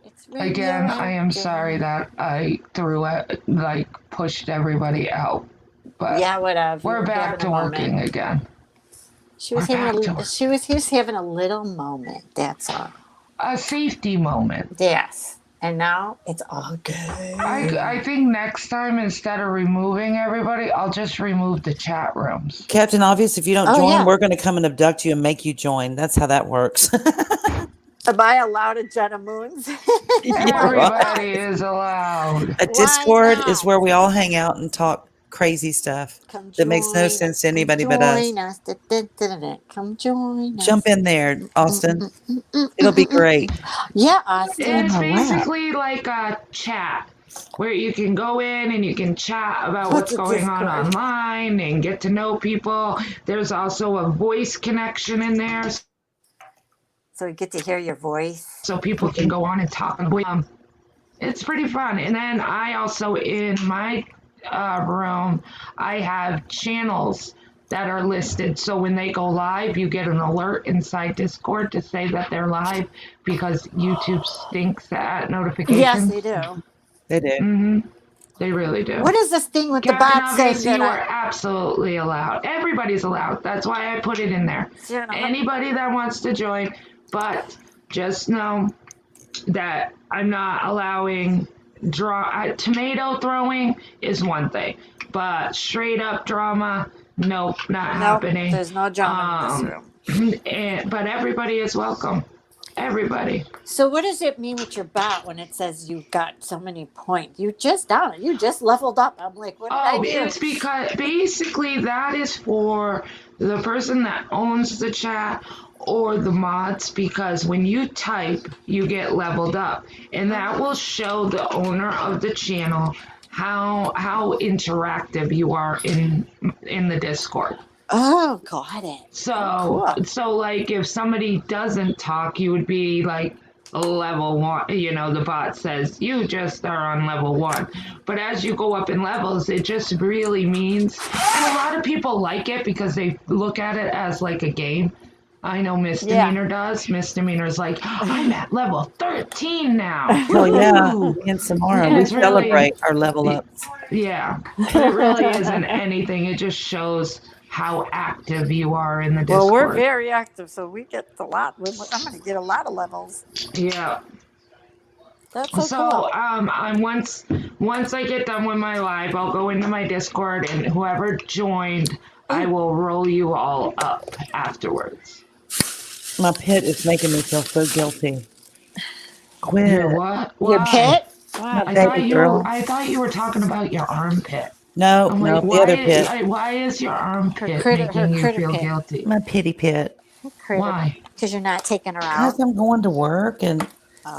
It's Again, I am radioactive. sorry that I pushed everybody out, but Yeah, whatever. we're back to working again. She was We're having back to a work. she was having a little moment. That's all. A safety moment. Yes. And now it's all good. I think next time, instead of removing everybody, I'll just remove the chat rooms. Captain Obvious, if you don't Oh, join, yeah. we're going to come and abduct you and make you join. That's how that works. Am I allowed a Jenna Moons? Everybody is allowed. A Discord not? is where we all hang out and talk crazy stuff Come that makes no join sense to us. anybody Come but us. join us. Da, da, da, da, da. Come join us. Jump in there, Austin. It'll be great. Yeah, Austin. It's Oh, wow. basically like a chat where you can go in and you can chat about what's What's a going on Discord? online and get to know people. There's also a voice connection in there, So we get to hear your voice. so people can go on and talk. It's pretty fun. And then I also, in my room, I have channels that are listed. So when they go live, you get an alert inside Discord to say that they're live, because YouTube stinks at notifications. Yes, they do. They do. Mm-hmm. They really do. What is this thing with the Captain bot saying Obvious, you that are absolutely allowed. Everybody's allowed. That's why I put it in there. Jenna, Anybody that wants to join, but just know that I'm not allowing tomato throwing is one thing, but straight up drama, nope, not happening. There's no drama in this room. But everybody is welcome. Everybody. So what does it mean with your bot when it says you got so many points? You just done it. You just leveled up. I'm like, what did I do? It's because basically that is for the person that owns the chat or the mods, because when you type, you get leveled up, and that will show the owner of the channel how interactive you are in the Discord. Oh, got it. So, cool. So like if somebody doesn't talk, you would be like level 1. You know, the bot says you just are on level 1. But as you go up in levels, it just really means, and a lot of people like it because they look at it as like a game. I know Misdemeanor does. Misdemeanor's like, I'm at level 13 now. Oh, yeah. Woo! Me and Samara, Yeah, we it's really- celebrate our level ups. Yeah, but it really isn't anything. It just shows how active you are in the Discord. Well, we're very active, so we get a lot. I'm going to get a lot of levels. Yeah. That's So cool. I'm once I get done with my live, I'll go into my Discord, and whoever joined, I will roll you all up afterwards. My pit is making me feel so guilty. Quit. Your what? Your Why? pit? My I baby girl. thought you were talking about your armpit. No, I'm no, like, the other pit. why is your armpit her making you critter feel pit. guilty? My pity pit. Why? Because you're not taking her out. Because I'm going to work and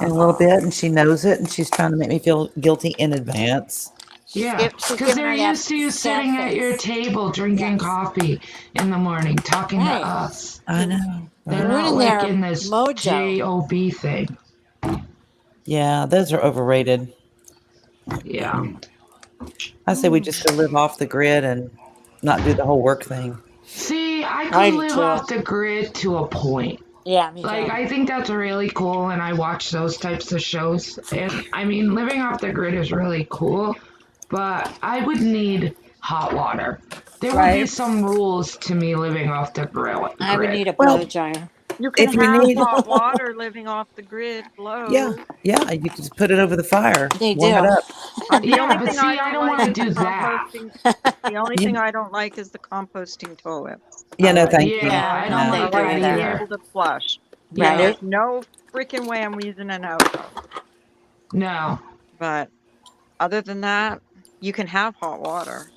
in a little bit, and she knows it, and she's trying to make me feel guilty in advance. Yeah, because they're used to you sitting at your table drinking coffee in the morning, talking to us. I know. They're right? not like in this mojo. JOB thing. Yeah, those are overrated. Yeah. I say we just go live off the grid and not do the whole work thing. See, I I could do live too. off the grid to a point. Yeah, me too. Like, I think that's really cool, and I watch those types of shows. And I mean, living off the grid is really cool, but I would need hot water. There would be some rules to me living off the grid. I would need a blow dryer. You can If you have need- hot water living off the grid, blow. Yeah, you can just put it over the fire. They warm do. it up. The Yeah, only but thing see, I don't like want is to do the that. composting- The only thing I don't like is the composting toilet. Yeah, no, thank Yeah, you. I don't No, like they I do like that to be either. either. able to flush. Yeah. There's no freaking way I'm using an outhouse. No. But other than that, you can have hot water.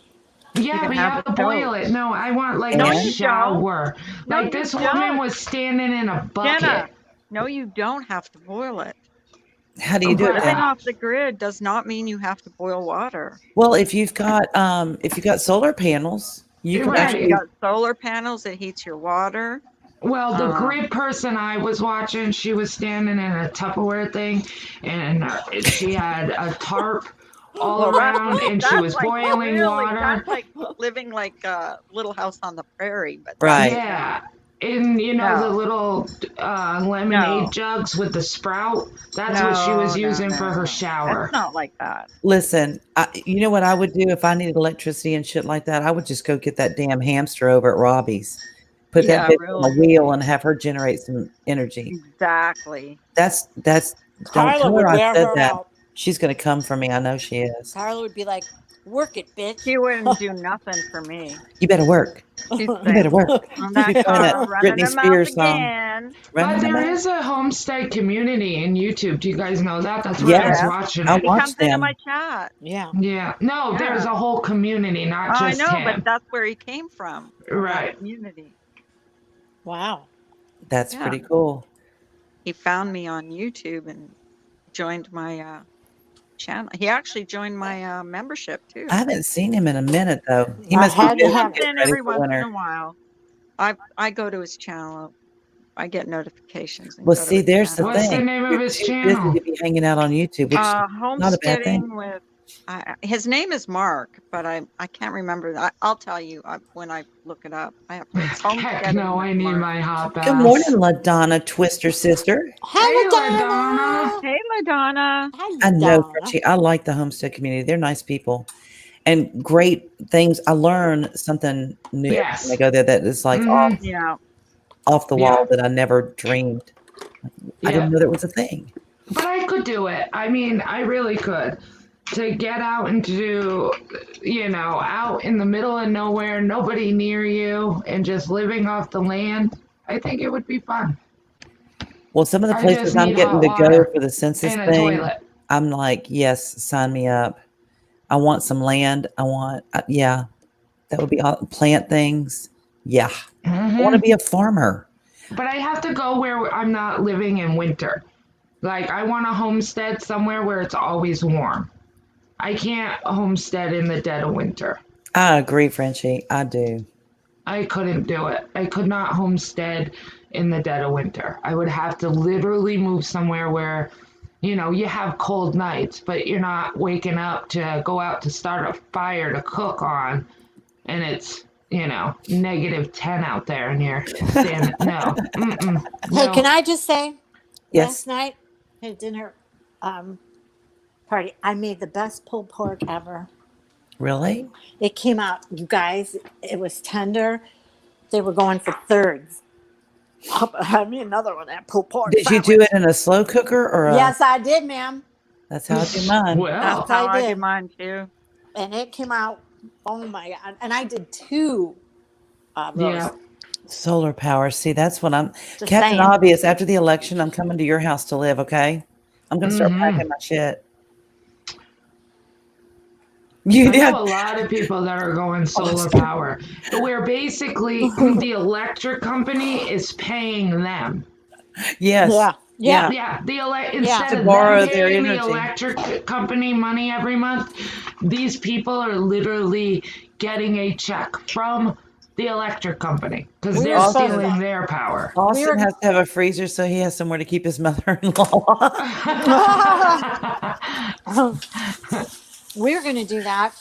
Yeah, can but you have have the to boil soap. it. No, I want like No, a Yeah. you don't. shower. No, Like you this woman don't. was standing in a bucket. Jenna, no, you don't have to boil it. How do you do it But Living then? off the grid does not mean you have to boil water. Well, if you've got solar panels, you can Right. Yeah, you actually. got solar panels, it heats your water. Well, the Um, grid person I was watching, she was standing in a Tupperware thing, and she had a tarp all well, around, and she that's was like boiling water. that's like living like a little house on the prairie, but that's Right. Yeah. And you know the no, little lemonade no, jugs with the sprout? That's what she was using for her no. It's shower. not like that. Listen, you know what I would do if I needed electricity and shit like that? I would just go get that damn hamster over at Robbie's, put that Yeah, bitch on a really. wheel, and have her generate some energy. Exactly. That's don't Carla tell would her I wear said her that. out. She's gonna come for me. I know she is. Carla would be like, "Work it, bitch." She wouldn't do nothing for me. You better work. She'd You say, better work. on You'd be that playing that car, running Britney her mouth Spears song. again. Running But her there mouth. is a homestead community in YouTube. Do you guys know that? That's where I Yes, was watching I it. He watch comes into them. my chat. Yeah. Yeah. No, Yeah. there's a whole community, not I just know, but him. that's where he came from that Right. community. Wow. That's Yeah. pretty cool. He found me on YouTube and joined my channel. He actually joined my membership too. I haven't seen him in a minute though. He I must be had to busy have- getting In ready every for once in winter. a while. I go to his channel. I get notifications. And Well, go to see, his there's the channel. What's the thing. name of his Too busy channel? to be hanging out on YouTube, which is not a bad thing. Homesteading with. His name is Mark, but I can't remember. I'll tell you when I look it up. I have to. It's Heck homesteading no, with I need Mark. my hot bath. Good morning, LaDonna Twister sister. Hello, LaDonna. Hey, LaDonna. Hello, I know, Donna. Frenchie. I like the homestead community. They're nice people and great things. I learn something new every Yes. time I go there that is like Mhm. Yeah. off the Yeah. wall that I never dreamed. I Yeah. didn't know that was a thing. But I could do it. I mean, I really could. To get out and do, out in the middle of nowhere, nobody near you, and just living off the land, I think it would be fun. Well, some of the I places just I'm need getting hot to go water for the census and a thing, toilet. I'm like, yes, sign me up. I want some land. I want, yeah, that would be all. Plant things. Yeah. I want to Mhm. be a farmer. But I have to go where I'm not living in winter. Like, I want to homestead somewhere where it's always warm. I can't homestead in the dead of winter. I agree, Frenchie. I do. I couldn't do it. I could not homestead in the dead of winter. I would have to literally move somewhere where, you have cold nights, but you're not waking up to go out to start a fire to cook on, and it's, -10 out there, and you're standing. No. Mm-mm. Hey, No. can I just say, Yes. last night at dinner party, I made the best pulled pork ever. Really? It came out, you guys, it was tender. They were going for thirds. Have me another one, that pulled pork. Did you do it in a slow cooker or a? Yes, I did, ma'am. That's how I do mine. Well, That's how I did. do mine too. And it came out, oh my God. And I did 2 roasts. yeah. Solar power. See, that's what I'm. Just Captain saying. Obvious. After the election, I'm coming to your house to live. Okay, I'm gonna start Mhm. packing my shit. You I did. know a lot of people that are going solar power, where basically the electric company is paying them. Yes. Yeah. Yeah. Yeah, instead To of borrow them their paying the energy. electric company money every month, these people are literally getting a check from the electric company because We they're were supposed stealing to- their power. Austin were- has to have a freezer so he has somewhere to keep his mother-in-law. We were going to do that.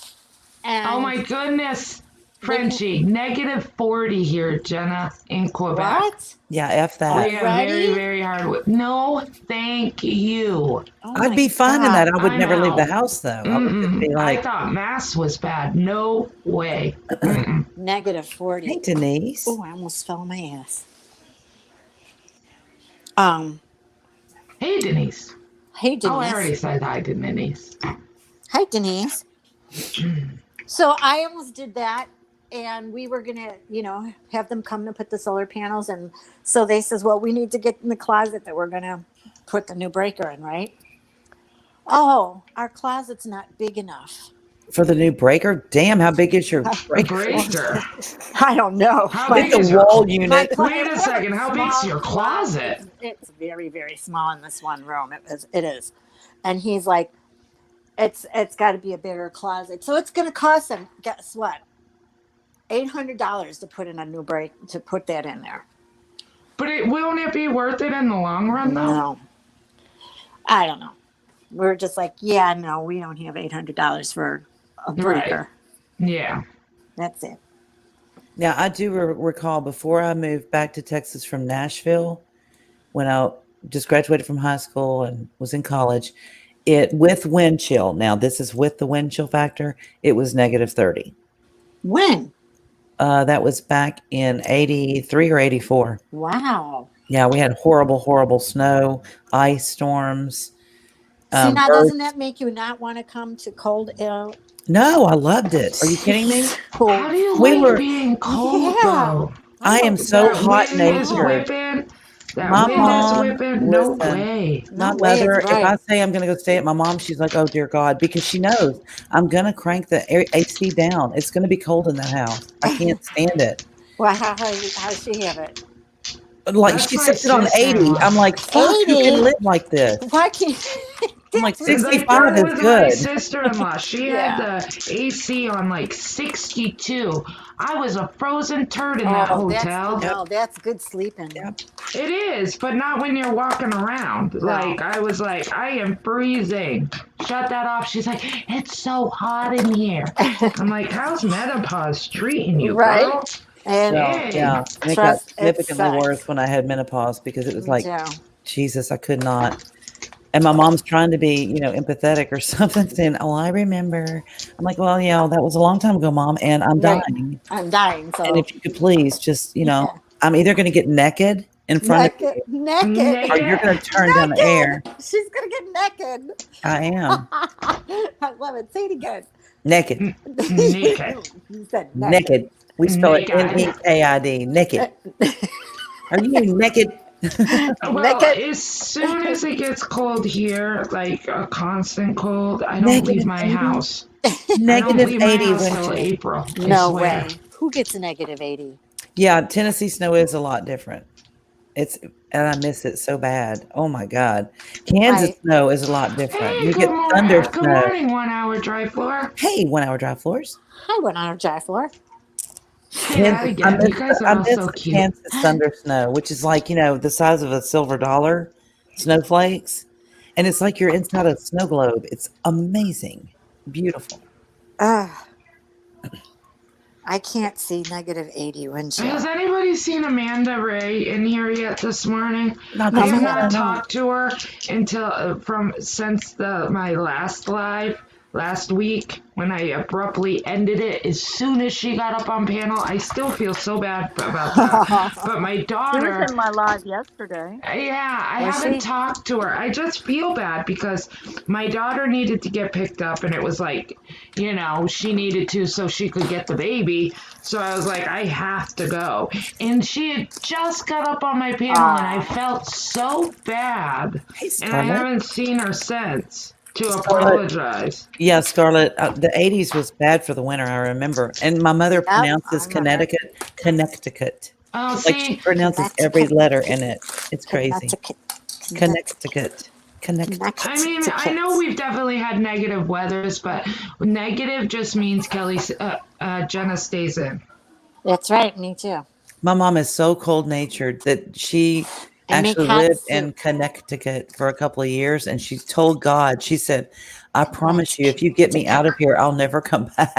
And Oh my goodness, Frenchie, -40 here, Jenna, in Quebec. What? Yeah, F that. Yeah, Already? very, very hard. No, thank you. Oh I'd my be fine in that. I would I never leave the know. house though. I would just be I like, thought Mass was bad. No way. Mm-mm. -40. hey Denise. Oh, I almost fell on my ass. Hey, Denise. Hey, Denise. Oh, I already said hi to Denise. Hi, Denise. So I almost did that, and we were gonna, have them come to put the solar panels, and so they says, well, we need to get in the closet that we're gonna put the new breaker in, right? Oh, our closet's not big enough. For the new breaker? Damn, how big is your breaker? Breaker. I don't know. How but big It's a is your wall my unit. Wait a it's second, how big's small your closet. closet? It's very, very small in this one room. It is. And he's like, it's got to be a bigger closet. So it's going to cost him, guess what? $800 to put in a new to put that in there. But won't it be worth it in the long run, though? No, I don't know. We're just like, yeah, no, we don't have $800 for a breaker. Right. Yeah. That's it. Now, I do recall before I moved back to Texas from Nashville, when I just graduated from high school and was in college, it with wind chill. Now, this is with the wind chill factor. It was negative 30. When? That was back in 83 or 84. Wow. Yeah, we had horrible, horrible snow, ice storms. See, now birds. doesn't that make you not want to come to cold air? No, I loved it. Are you kidding me? How do you We like were- being cold, Yeah. though? I am so That hot wind is natured. whipping. That My wind mom, is whipping. No listen, way. My No way, mother, it's if I right. say I'm going to go stay at my mom, she's like, oh, dear God, because she knows I'm going to crank the AC down. It's going to be cold in that house. I can't stand it. Well, how does she have it? Like, That's she my sets it on 80. sister-in-law. I'm like, fuck, who 80? can live like this? Why can't I'm like, That's 65 that is was my good. sister-in-law. She Yeah. had the AC on like 62. I was a frozen turd in that hotel. That's good sleeping. Yep. It is, but not when you're walking around. No. Like, I was like, I am freezing. Shut that off. She's like, it's so hot in here. I'm like, how's menopause treating you, Right? girl? And Yeah. And it got Trust- it significantly sucks. worse when I had menopause because it was like, yeah. Jesus, I could not. And my mom's trying to be, empathetic or something, saying, oh, I remember. I'm like, well, yeah, that was a long time ago, Mom, and I'm Right. dying. I'm dying. So And if you could please just, Yeah. I'm either going to get naked in front of you naked. or you're going to turn down the air. She's gonna get naked. I am. I love it. Say it again. Naked. Naked. You said Naked. We spell Naked. it Nekid. Naked. Are you naked? Well, Naked. as soon as it gets cold here, like a constant cold, I don't Negative leave my 80? house. I don't Negative leave my 80 house wind till chill. April. I No swear. way. Who gets a negative 80? Yeah, Tennessee snow is a lot different. And I miss it so bad. Oh my God. Kansas Right. snow is a lot different. Hey, You good get thunder morning. Good snow. morning, 1 hour dry floor. Hey, 1 hour dry floors. I went on a dry floor. Say that again. You guys are all so the cute. Kansas thunder snow, which is like, the size of a silver dollar snowflakes. And it's like you're inside a snow globe. It's amazing. Beautiful. I can't see negative 80 wind chill. Has anybody seen Amanda Ray in here yet this morning? Not I this have one, not no. talked to her until since my last live last week when I abruptly ended it as soon as she got up on panel. I still feel so bad about that. But my She daughter, was in my live yesterday. yeah, I Was haven't she? talked to her. I just feel bad because my daughter needed to get picked up, and it was like, she needed to so she could get the baby. So I was like, I have to go. And she had just got up on my panel, and I felt so bad. Hey, And I Scarlett. haven't seen her since to Scarlett. apologize. Yeah, Scarlett, the 80s was bad for the winter, I remember. And my mother pronounces I remember. Connecticut. Oh, Like she see, pronounces every letter in it. It's crazy. Connecticut. I mean, I know we've definitely had negative weathers, but negative just means Jenna stays in. That's right. Me too. My mom is so cold natured that she And make actually hot lived soup. in Connecticut for a couple of years. And she told God, she said, I promise you, if you get me out of here, I'll never come back.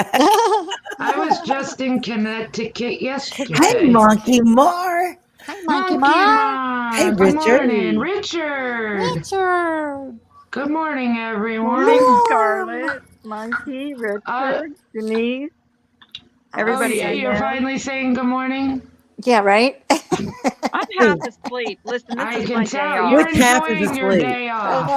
I was just in Connecticut yesterday. Hey, Monkey Mar. Hi, Monkey Monkey Mom. Mom. Hey, Good Richard. morning, Richard. Richard. Good morning, everyone. Morning, Scarlett, Monkey, Richard, Denise, everybody. Oh, in you're there. finally saying good morning? Yeah, right? I'm half asleep. Listen, this I is can my day tell off. you're Which half is enjoying your asleep? day I off.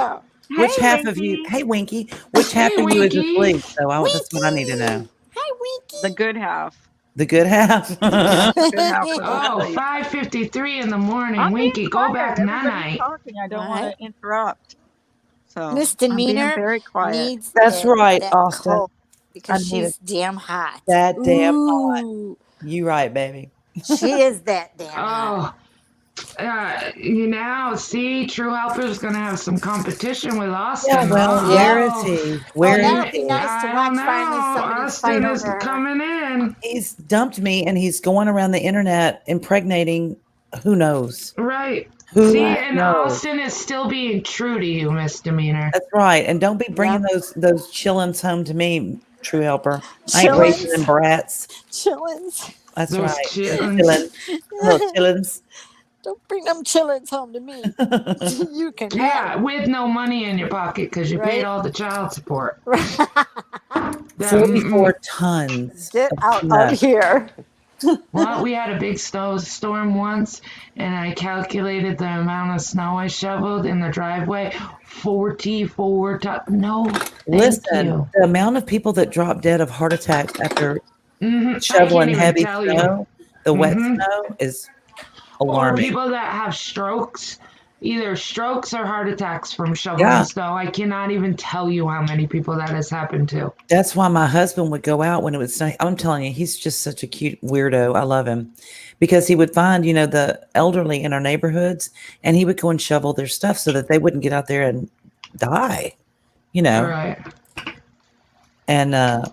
know. Which Hey, half of you? Winky. Hey, Winky. Which half Hey, of you is Winky. asleep? So that's what I need to know. Hi, Winky. The good half. The good half. Yeah, the good half is Oh, asleep. 5:53 in the morning. I'm being Winky, go quiet. back Everybody's night. talking. I don't want Right. to interrupt. So I'm being Misdemeanor very quiet. needs That's right, that Austin. coat because I need she's damn hot. that damn hot. Ooh, You right, baby. she is that damn hot. Now, see, True Helper's going to have some competition with Austin. Yeah, well, Yeah. where is he? Where that'll is be he? nice to I watch don't know. finally somebody Austin fight is over her. coming in. He's dumped me and he's going around the internet impregnating who knows. Right. Who See, and knows? Austin is still being true to you, Misdemeanor. That's right. And don't be bringing Yep. those chillins home to me, True Helper. I ain't raising them brats. Chillins. That's Those right. chillins. Chillins. Little chillins. Don't bring them chillins home to me. You can Yeah, have with no money in your pocket because you paid Right. all the child support. them. That- 44 tons. Get of out snow. of here. Well, we had a big snowstorm once, and I calculated the amount of snow I shoveled in the driveway. 44 tons. No, thank Listen, you. the amount of people that drop dead of heart attacks after I shoveling can't even heavy tell snow, the wet Mhm. snow is Or alarming. people that have strokes, either strokes or heart attacks from shoveling Yeah. snow. I cannot even tell you how many people that has happened to. That's why my husband would go out when it was snow. I'm telling you, he's just such a cute weirdo. I love him because he would find, the elderly in our neighborhoods and he would go and shovel their stuff so that they wouldn't get out there and die, Right. And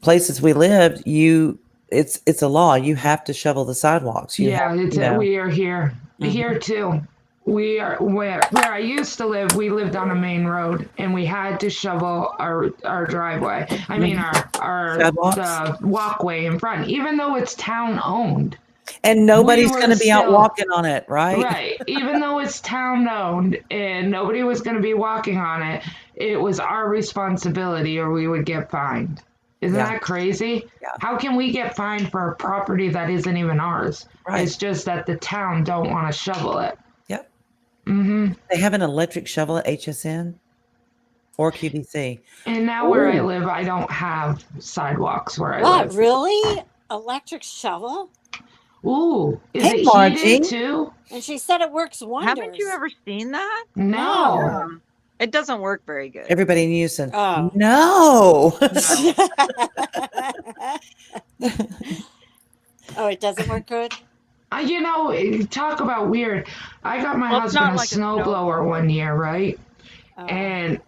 places we lived, it's a law. You have to shovel the sidewalks. You Yeah, have, we are here. Mhm. Here too. We are where I used to live. We lived on a main road, and we had to shovel our driveway. I mean, our Sidewalks. the walkway in front, even though it's town owned. and nobody's were going to be out still- walking on it, right? Right. Even though it's town owned and nobody was going to be walking on it, it was our responsibility, or we would get fined. Isn't Yeah. that crazy? Yeah. How can we get fined for a property that isn't even ours? Right. It's just that the town don't want to shovel it. Yep. Mm-hmm. They have an electric shovel at HSN or QVC. And now where I Ooh. live, I don't have sidewalks where I What, live. really? Electric shovel? Ooh, is Hey, it Margie. heated too? And she said it works wonders. Haven't you ever seen that? No. It doesn't work very good. Everybody in Houston. Oh. No. Oh, it doesn't work good? Talk about weird. I got my Well, it's not husband a like a snowblower snowblower. one year, right? Oh. And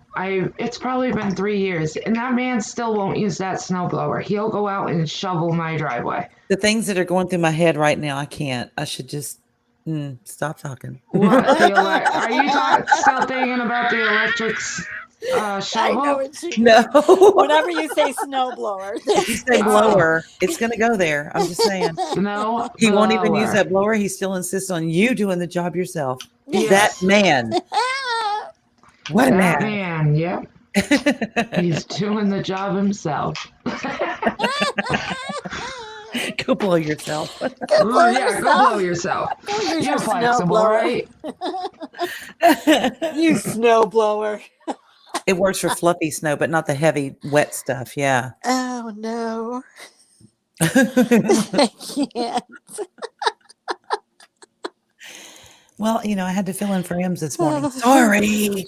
it's probably been 3 years, and that man still won't use that snowblower. He'll go out and shovel my driveway. The things that are going through my head right now, I can't. I should just stop talking. What? Are you still thinking about the electric I know shovel? what you No. Whenever you say snowblower. You say blower, it's going to go there. I'm just saying. No, He won't even use blower. that blower. He still insists on you doing the job yourself. Yes. That man. What a That man. man, yep. He's doing the job himself. Go blow yourself. Go blow yourself. Use You're your flexible, snowblower. right? You snowblower. It works for fluffy snow, but not the heavy, wet stuff. Yeah. Oh, no. I can't. Well, I had to fill in for Ems this morning. Sorry.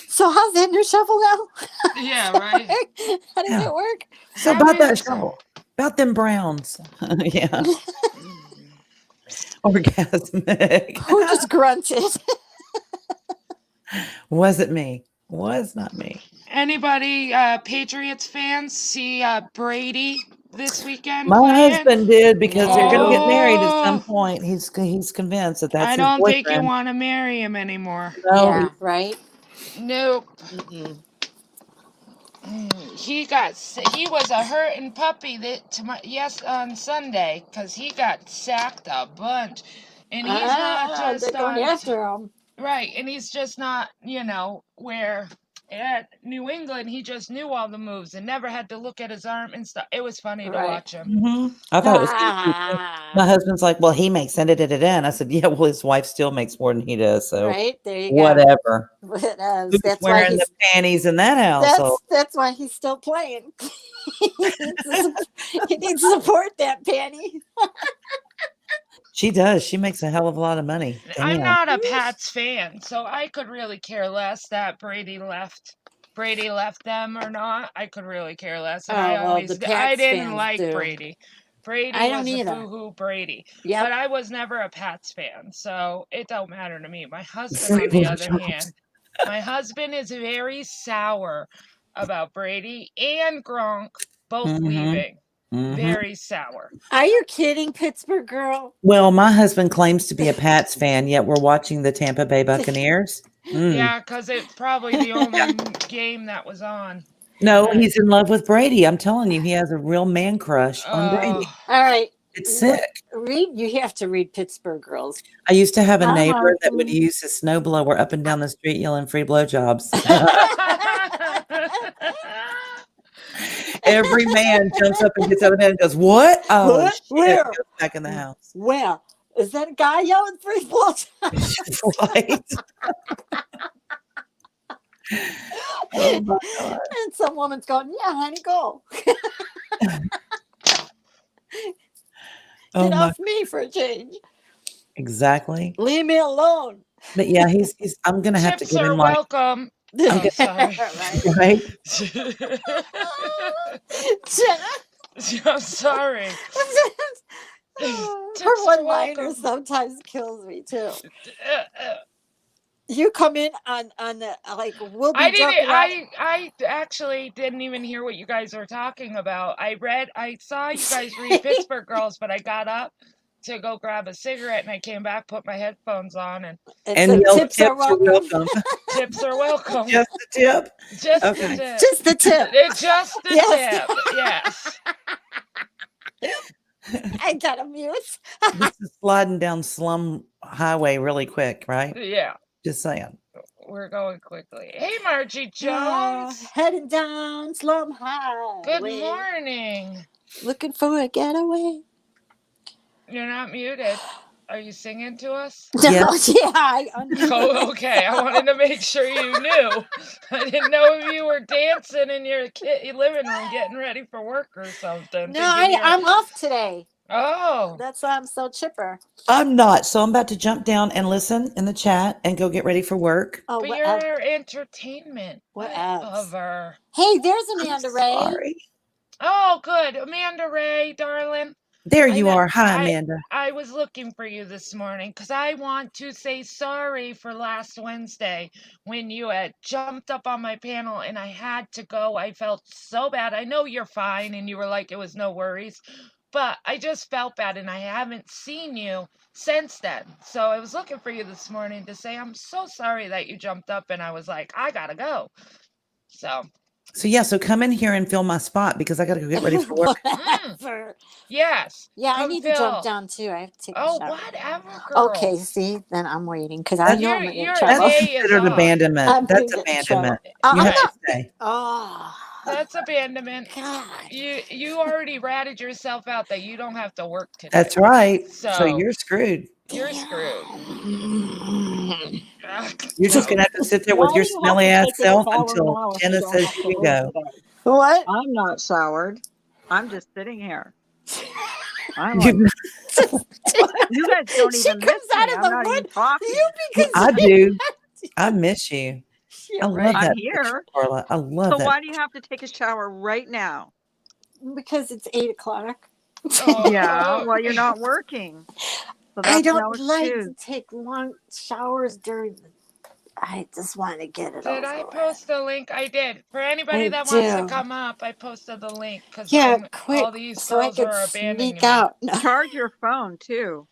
So how's that new shovel now? Yeah, right. How does it work? So about that shovel, about them browns. Yeah. Orgasmic. Who just grunted? Was it me? Was not me. Anybody Patriots fans see Brady this weekend? My playing? husband did because they're going to get married at Oh. some point. He's convinced that that's I his don't think you boyfriend. want to marry him anymore. No, Yeah, right? Nope. Mm-mm. He was a hurting puppy on Sunday because he got sacked a bunch, and he's not just they're going after him. right, and he's just not where at New England he just knew all the moves and never had to look at his arm and stuff. It was funny to Right. watch him. Mhm. I thought it was cute. My husband's like, well, he makes and I said, yeah, well, his wife still makes more than he does. So Right, there you go. whatever. But, Who's that's why wearing he's the panties in that household? that's why he's still playing. He needs to support that panty. She does. She makes a hell of a lot of money. I'm Damn. not a Pats fan, so I could really care less that Brady left. Brady left them or not. I could really care less. And Oh, well, the I Pats didn't fans like do. Brady. Brady I don't was a either. boo-hoo Brady. Yep. But I was never a Pats fan, so it don't matter to me. My husband, Free on the blowjobs. other hand, my husband is very sour about Brady and Gronk both Mhm. leaving. Mhm. Very sour. Are you kidding, Pittsburgh girl? Well, my husband claims to be a Pats fan, yet we're watching the Tampa Bay Buccaneers. Yeah, because it's probably the only game that was on. No, he's in love with Brady. I'm telling you, he has a real man crush on Brady. Oh, All right. It's sick. You have to read Pittsburgh Girls. I used to have a Uh-huh. neighbor that would use his snowblower up and down the street yelling free blowjobs. Every man jumps up and gets out of bed and goes, "What? Oh, What? shit." Where? Goes back in the house. Well, is that a guy yelling free blows? Right? Oh my God. And some woman's going, yeah, honey, go. Oh Get my, off me for a change. exactly. Leave me alone. But yeah, he's I'm gonna have to chips get are him like welcome. I'm Oh, sorry. right. I'm sorry. Her Chips are one-liner welcome. sometimes kills me too. You come in on the like we'll be I didn't. joking around. I actually didn't even hear what you guys were talking about. I saw you guys read Pittsburgh Girls, but I got up to go grab a cigarette and I came back, put my headphones on, and And so yell, tips are welcome. tips are welcome. Just the tip. Just Okay. the tip. Just the tip. It's just the Yes. tip. Yes. I got a mute. This is sliding down Slum Highway really quick, right? Yeah. Just saying. We're going quickly. Hey, Margie Jones. Heading down Slum Highway. Good morning. Looking for a getaway. You're not muted. Are you singing to us? Yes. Yeah, I Oh, okay. I wanted to make sure you knew. I didn't know if you were dancing in your living room getting ready for work or something. No, I'm off today. Oh. That's why I'm so chipper. I'm not. So I'm about to jump down and listen in the chat and go get ready for work. Oh, But what you're else? our entertainment. What else? Whatever. Hey, there's Amanda Ray. Sorry. Oh, good. Amanda Ray, darling. There you are. Hi, I- Amanda. I was looking for you this morning because I want to say sorry for last Wednesday when you had jumped up on my panel and I had to go. I felt so bad. I know you're fine and you were like, it was no worries, but I just felt bad and I haven't seen you since then. So I was looking for you this morning to say, I'm so sorry that you jumped up and I was like, I gotta go. So yeah, so come in here and fill my spot because I got to go get ready for work. Whatever. Yes. Yeah, I come need fill. to jump down too. I have to take a Oh, shower. whatever, girl. Okay, see, then I'm waiting because I know I'm gonna get in Your trouble. That's day is considered off. abandonment. I'm That's gonna get in trouble. abandonment. You I'm have to not. stay. Oh, That's abandonment. God. You already ratted yourself out that you don't have to work today. That's right. So So you're screwed. you're screwed. You're just gonna have to sit there with Why your do you have smelly to ass take a self shower until now if Jenna you don't says have you to can work go. today? What? I'm not showered. I'm just sitting here. I'm You- like, you guys don't She even miss comes out me. of I'm the not even wood. talking. You because I do. I miss you. Yeah, I love right. that I'm picture, here. Carla. I love So that. why do you have to take a shower right now? Because it's 8:00. Oh, Yeah, well, you're not working. So I that's no don't like excuse. to take long showers during the. I just want to get it Did over I with. post the link? I did. For anybody I that wants to do. come up, I posted the link because Yeah, all quick, these so I girls could are abandoning sneak me. out. No. Charge your phone too.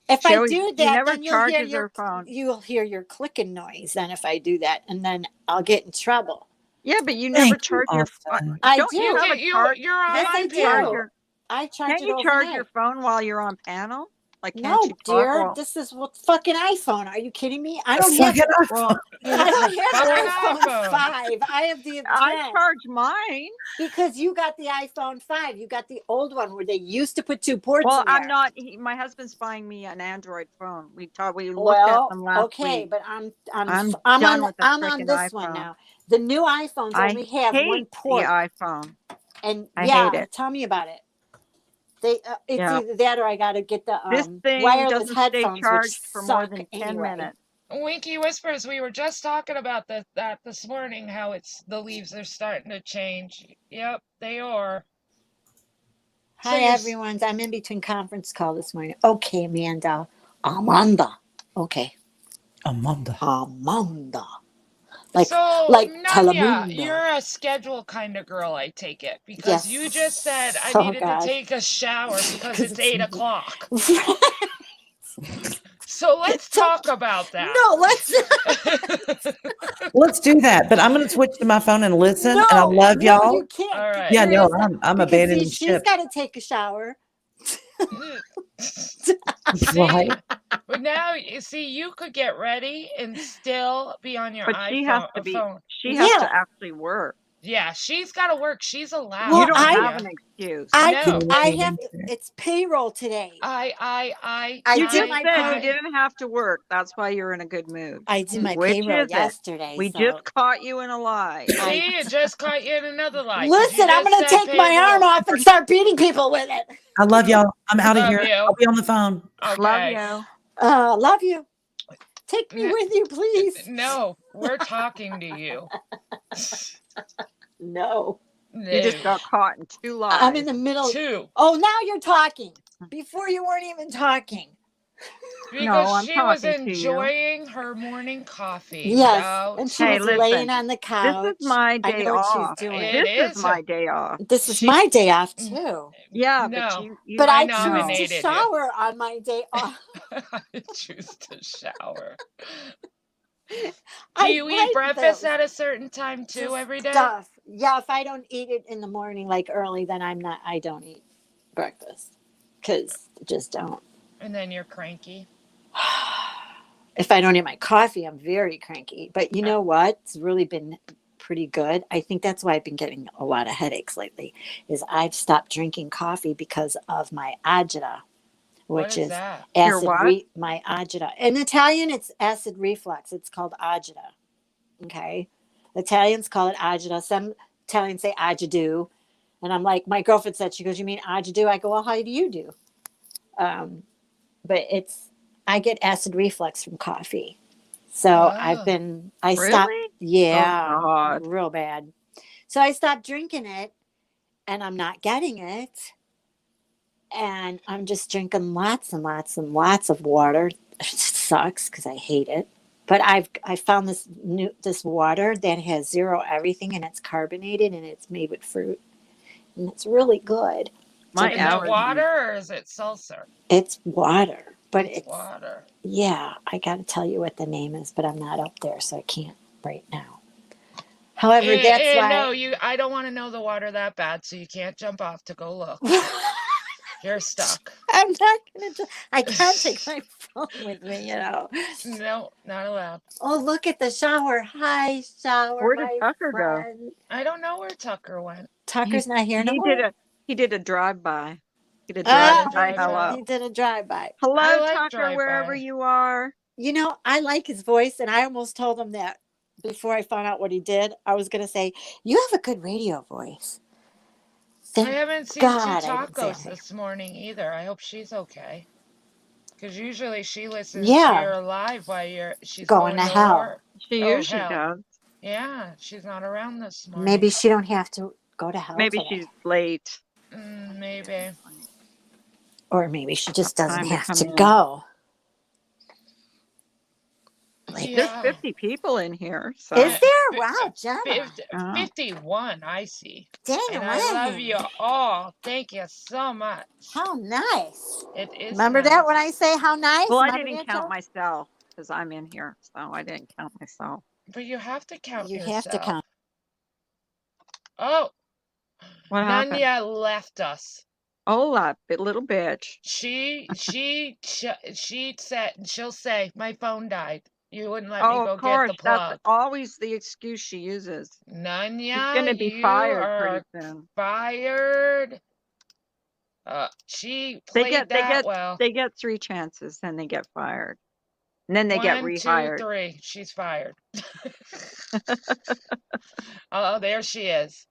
If I Joey, do he that, never then you'll hear charges her phone. you'll hear your clicking noise. Then if I do that, and then I'll get in trouble. Yeah, but you never Thank you, charge your phone. Austin. I Don't do. you have a charge? You're on Yes, my I panel. do. I charge Can't it you charge overnight. your phone while you're on panel? Like, can't No, you talk dear. while- This is what fucking iPhone. Are you kidding me? I A don't have. fucking Well, I don't have Fucking an iPhone iPhone. 5. I have the I 10 charge mine. because you got the iPhone 5. You got the old one where they used to put 2 ports Well, in there. I'm not. My husband's buying me an Android phone. We looked Well, at them last okay, week. but I'm done on with the I'm on frickin' this one iPhone. now. The new iPhones I only have one hate port. the iPhone. And I yeah, hate it. tell me about it. It's Yeah. either that or I got to get the This thing wireless doesn't stay headphones, which charged for more suck than 10 anyway. minutes. Winky Whispers, we were just talking about that this morning, how the leaves are starting to change. Yep, they are. So Hi, you're everyone. I'm in between conference call this morning. Okay, Amanda. Okay, Amanda. like so like Nanya, Telemundo. you're a schedule kind of girl, I take it, because you just said I Oh, needed to God. take a shower because 'Cause it's it's 8 o'clock. So let's talk about that. No, let's Let's do that. But I'm going to switch to my phone and listen. And I love no, y'all. you can't. All right. Yeah, no, Because I'm see, abandoning she's ship. got to take a shower. Right. But now, you see, you could get ready and still be on your But she has to be. phone. She has Yeah. to actually work. Yeah, she's got to work. She's allowed. Well, You don't I- have an excuse. No. I have to. It's payroll today. I You did just my said pay- you didn't have to work. That's why you're in a good mood. I did my Which payroll is it? yesterday. We so. just caught you in a lie. See, it just caught you in another lie. 'cause Listen, you I'm just going to said take my payroll. arm off and start beating people with it. I love y'all. I'm out of Love here. you. I'll be on the phone. Okay. Love you. Love you. Take me No. with you, please. No, we're talking to you. No. You just got caught in 2 lies. I'm in the middle. 2. Oh, now you're talking. Before you weren't even talking. Because I'm she was talking to you. enjoying her morning coffee. Yes. Without And she Hey, was listen, laying on the couch. This is my I day know what off. she's doing. It This is is my day off. This is She- my day off too. Yeah, No. but you But I know. choose to nominated you. shower on my day off. I choose to shower. Do I you eat like breakfast those. at a certain time too Just every day? Stuff. Yeah, if I don't eat it in the morning like early, then I don't eat breakfast. Cause I just don't. And then you're cranky. If I don't eat my coffee, I'm very cranky. But you know what? It's really been pretty good. I think that's why I've been getting a lot of headaches lately. Is I've stopped drinking coffee because of my agita, What which is is that? Your acid. what? My agita. In Italian, it's acid reflux. It's called agita. Okay, Italians call it agita. Some Italians say agidu, and I'm like, my girlfriend said, she goes, "You mean agidu?" I go, "Well, how do you do?" But I get acid reflux from coffee. So Oh. I stopped. Really? Yeah, Oh, God. real bad. So I stopped drinking it and I'm not getting it. And I'm just drinking lots and lots and lots of water. It sucks because I hate it. But I found this water that has zero everything and it's carbonated and it's made with fruit. And it's really good. My Is that allergies. water or is it seltzer? It's water. But It's water. Yeah, I got to tell you what the name is, but I'm not up there, so I can't right now. However, that's why. No, I don't want to know the water that bad, so you can't jump off to go look. You're stuck. I'm not going to. I can't take my phone with me, No, not allowed. Oh, look at the shower. Hi, shower. Where did my Tucker go? friend. I don't know where Tucker went. Tucker's not here no He more. did a drive-by. He did a Oh, drive-by. Hello. he did a drive-by. Hello, I like Tucker, drive-by. wherever you are. I like his voice, and I almost told him that before I found out what he did. I was going to say, you have a good radio voice. I haven't seen God I Two didn't say Tacos anything. this morning either. I hope she's okay. Because usually she listens Yeah. to your live while she's Going to hell. work. She Oh, usually hell. does. Yeah, she's not around this morning. Maybe she don't have to go to hell Maybe today. she's late. Maybe. Or maybe she just doesn't Time to have come to in. go. Yeah. There's 50 people in here. So. Is there? Wow, Jenna. 51, I see. Dang, And I love you all. Thank you so much. How nice. It is Remember nice. that when I say how nice? Well, I Remember didn't that, count Joe? myself because I'm in here. So I didn't count myself. But you have to count You yourself. have to count. Oh, What happened? Nanya left us. Oh, that little bitch. She said, she'll say, my phone died. You wouldn't let me Oh, go of course. get the plug. That's always the excuse she uses. Nanya, She's going to be you fired are pretty soon. fired. She played that well. They get 3 chances, then they get fired. And then they get 1, 2, rehired. 3. She's fired. Oh, there she is.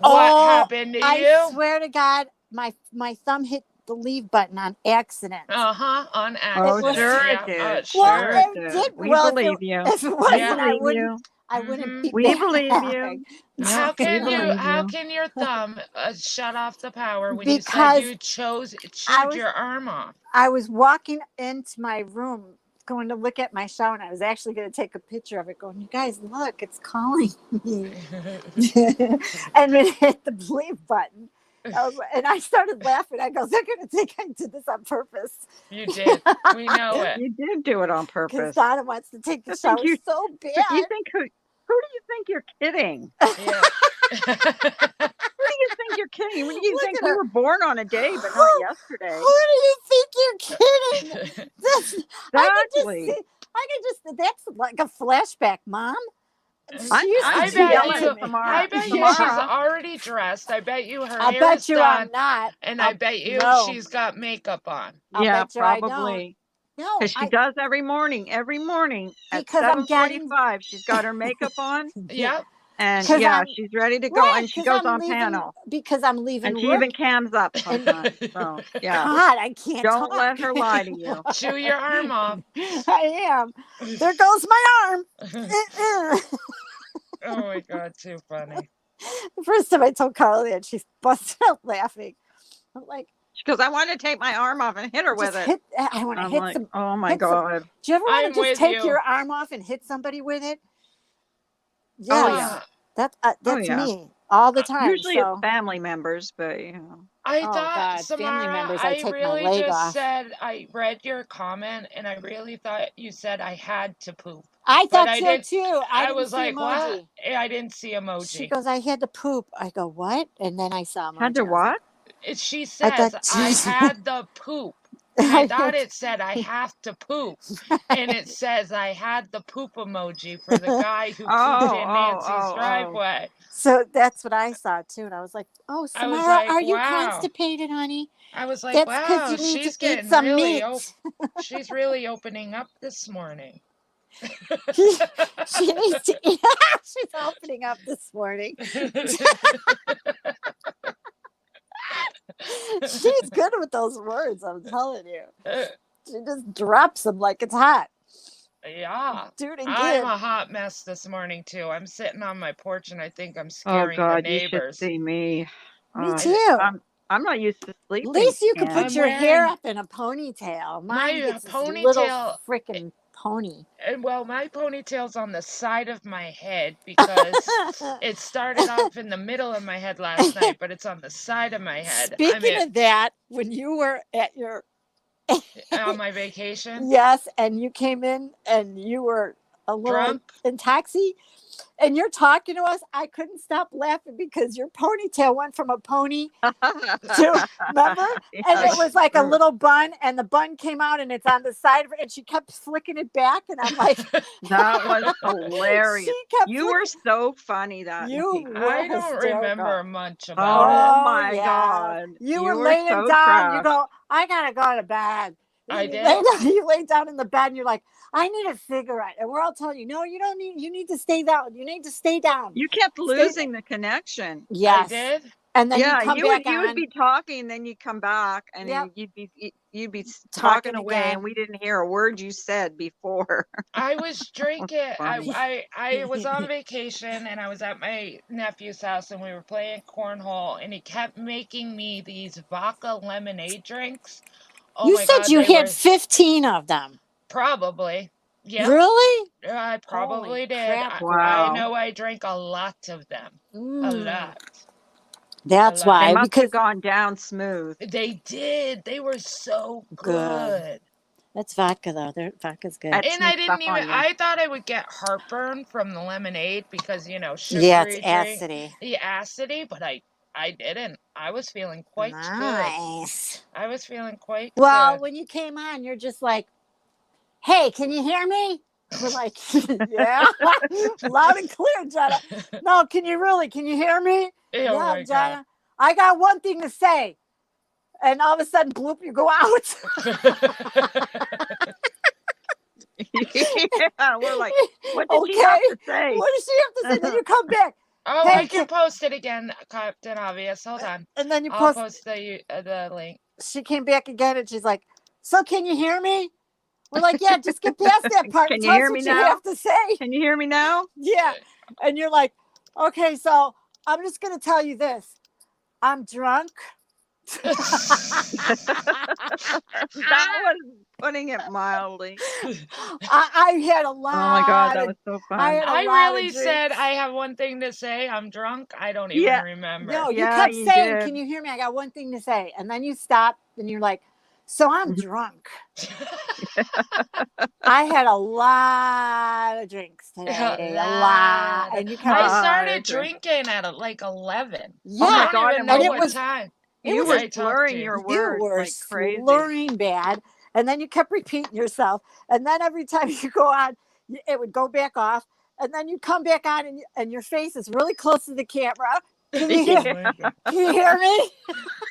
What happened to you? I swear to God, my thumb hit the leave button on accident. On Oh, accident. sure Yeah, it did. Well, sure. Sure it it did. did. We Well, believe you. if it wasn't, Yeah. I Believe you. wouldn't be We back. believe you. How We can you? believe How you. can your thumb shut off the power when you said Because you I chewed was your arm off? I was walking into my room going to look at my shower, and I was actually going to take a picture of it going, you guys, look, it's calling me. And when it hit the leave button, and I started laughing. I go, they're going to think I did this on purpose. You did. We know it. You did do it on Because purpose. Donna wants to take the I think shower you- so But bad. you think who do you think you're kidding? Yeah. Who do you think you're kidding? What do you Look think at we her. were born on a day, but not yesterday? Who do you think you're kidding? Exactly. I could just, that's like a flashback, Mom. I- used I to bet yell you. at me. I bet you Tomorrow. she's already dressed. I bet you her I hair bet is you done, I'm not. and I bet you no. she's got makeup on. I'll Yeah, bet you I don't. probably. No, Because she does every morning. Every morning at Because I'm getting- 7:45, she's got her makeup on, Yep. and 'Cause yeah, I'm- she's ready to go. Right, And she 'cause goes I'm on leaving- panel, because I'm leaving and she work. even cams up sometimes. So yeah, God, I can't don't talk. let her lie to you. Chew your arm off. I am. There goes my arm. Oh my God, too funny. The first time I told Carly that, she busted out laughing. I'm like, She goes, I want to take my arm off and hit her with just it. I want to I'm hit like, some. oh my hit some- God. Do you ever want I'm to just with take you. your arm off and hit somebody with it? Yes. Oh, yeah. That's yeah. me all the time. Usually so. it's family members, but you know. I Oh, thought, God, family Samara, members, I I take my really leg just off. said, I read your comment, and I really thought you said I had to poop. I But thought I so didn't- too. I didn't was see like, emoji. what? I didn't see emoji. She goes, I had to poop. I go, what? And then I saw emoji. Had to I was like, what? She says, I had the poop. And I thought it said, I have to poop. And it says, I had the poop emoji for the guy who pooped in Nancy's driveway. So that's what I saw too. And I was like, oh, I was Samara, like, are you wow. constipated, honey? I was like, That's 'cause wow, you need she's to eat getting some really meat. she's really opening up this morning. She needs to eat. She's opening up this morning. She's good with those words, I'm telling you. She just drops them like it's hot. Yeah. Do it I'm again. a hot mess this morning too. I'm sitting on my porch and I think I'm Oh scaring the God, you should neighbors. see me. Me too. I'm not used to sleeping. At least you could and- put your hair up in a ponytail. Mine My gets this ponytail- little freaking pony. And well, my ponytail's on the side of my head because it started off in the middle of my head last night, but it's on the side of my head. Speaking of that, when you were at your on my vacation. yes, and you came in and you were a little Drunk? in taxi, and you're talking to us, I couldn't stop laughing because your ponytail went from a pony to remember, and it was like a little bun, and the bun came out, and it's on the side of it, and she kept flicking it back, and I'm like, That was hilarious. She kept You were so funny that You night. were I don't hysterical. remember much Oh about my yeah. God. You were were laying so down. You trash. go, I gotta go to bed. I You did. You lay down in the bed and you're like, I need a cigarette. And we're all telling you, no, you don't need, you need to stay down. You need to stay down. You kept losing the connection. it. Yes. I did. And then Yeah, you come you back would on. be talking, then you'd come back, and Yep. you'd be Talking talking away, again. and we didn't hear a word you said before. I was drinking. Funny. I was on vacation and I was at my nephew's house and we were playing cornhole and he kept making me these vodka lemonade drinks. Oh You my said God, you they had were 15 of them. probably. Yeah, Really? I probably Holy did. crap, I Wow. know I drank a lot of them. A Mm. lot. That's I love why. They must Because have gone down smooth. They did. They were so Good. good. that's vodka, though. Vodka's good. That And I sneaks didn't up on even, you. I thought I would get heartburn from the lemonade because, you know, sugary Yeah, it's drink. acidy. The acidity, but I didn't. I was feeling quite good. Nice. I was feeling quite Well, good. when you came on, you're just like, hey, can you hear me? We're like, yeah, loud and clear, Jenna. No, can you hear me? Oh Yeah, my God. Jenna. I got one thing to say. And all of a sudden, bloop, you go out. Yeah, we're like, what did she have to say? What does she have to say? Then you come back. Oh, Hey, I can post it again, Captain Obvious. Hold on. and then you I'll post. post the link. She came back again, and she's like, "So can you hear me?" We're like, "Yeah, just get past that part and Can you tell us hear what me you now? have to say." Can you hear me now? Yeah, and you're like, "Okay, so I'm just gonna tell you this. I'm drunk." That was putting it mildly. I had a Oh my God, lot that of was so I fun. had a I lot of really said drinks. I have one thing to say. I'm drunk. I don't even Yeah, remember. No, you yeah, kept you saying, did. "Can you hear me? I got one thing to say." And then you stopped and you're like, "So I'm drunk." I had a lot of drinks today. A lot. And you kept I going, started Drink. drinking at like 11. Oh I my yeah. don't God, even and know And it what was time you was were I talked to slurring you. your you words were like crazy. slurring bad. And then you kept repeating yourself. And then every time you go on, it would go back off. And then you come back on and your face is really close to the camera. Can you hear, Oh my God. can you hear me?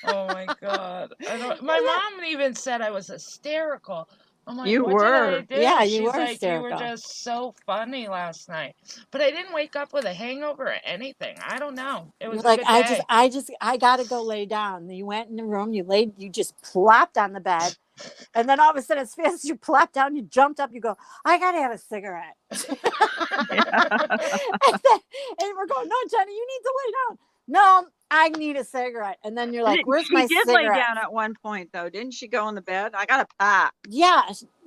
Oh my God. I don't, my mom even said I was hysterical. I'm like, You what did I were. do? Yeah, you She's were like, you were hysterical. just so funny last night. But I didn't wake up with a hangover or anything. I don't know. It You're was a like, good day. I gotta go lay down. You went in the room, you just plopped on the bed. And then all of a sudden, as fast as you plopped down, you jumped up, you go, "I gotta have a cigarette." Yeah. And we're going, "No, Jenny, you need to lay down." "No, I need a cigarette." And then you're like, "Where's She my did lay cigarette?" down at one point though, didn't she? Go in the bed. I gotta pack. Yeah,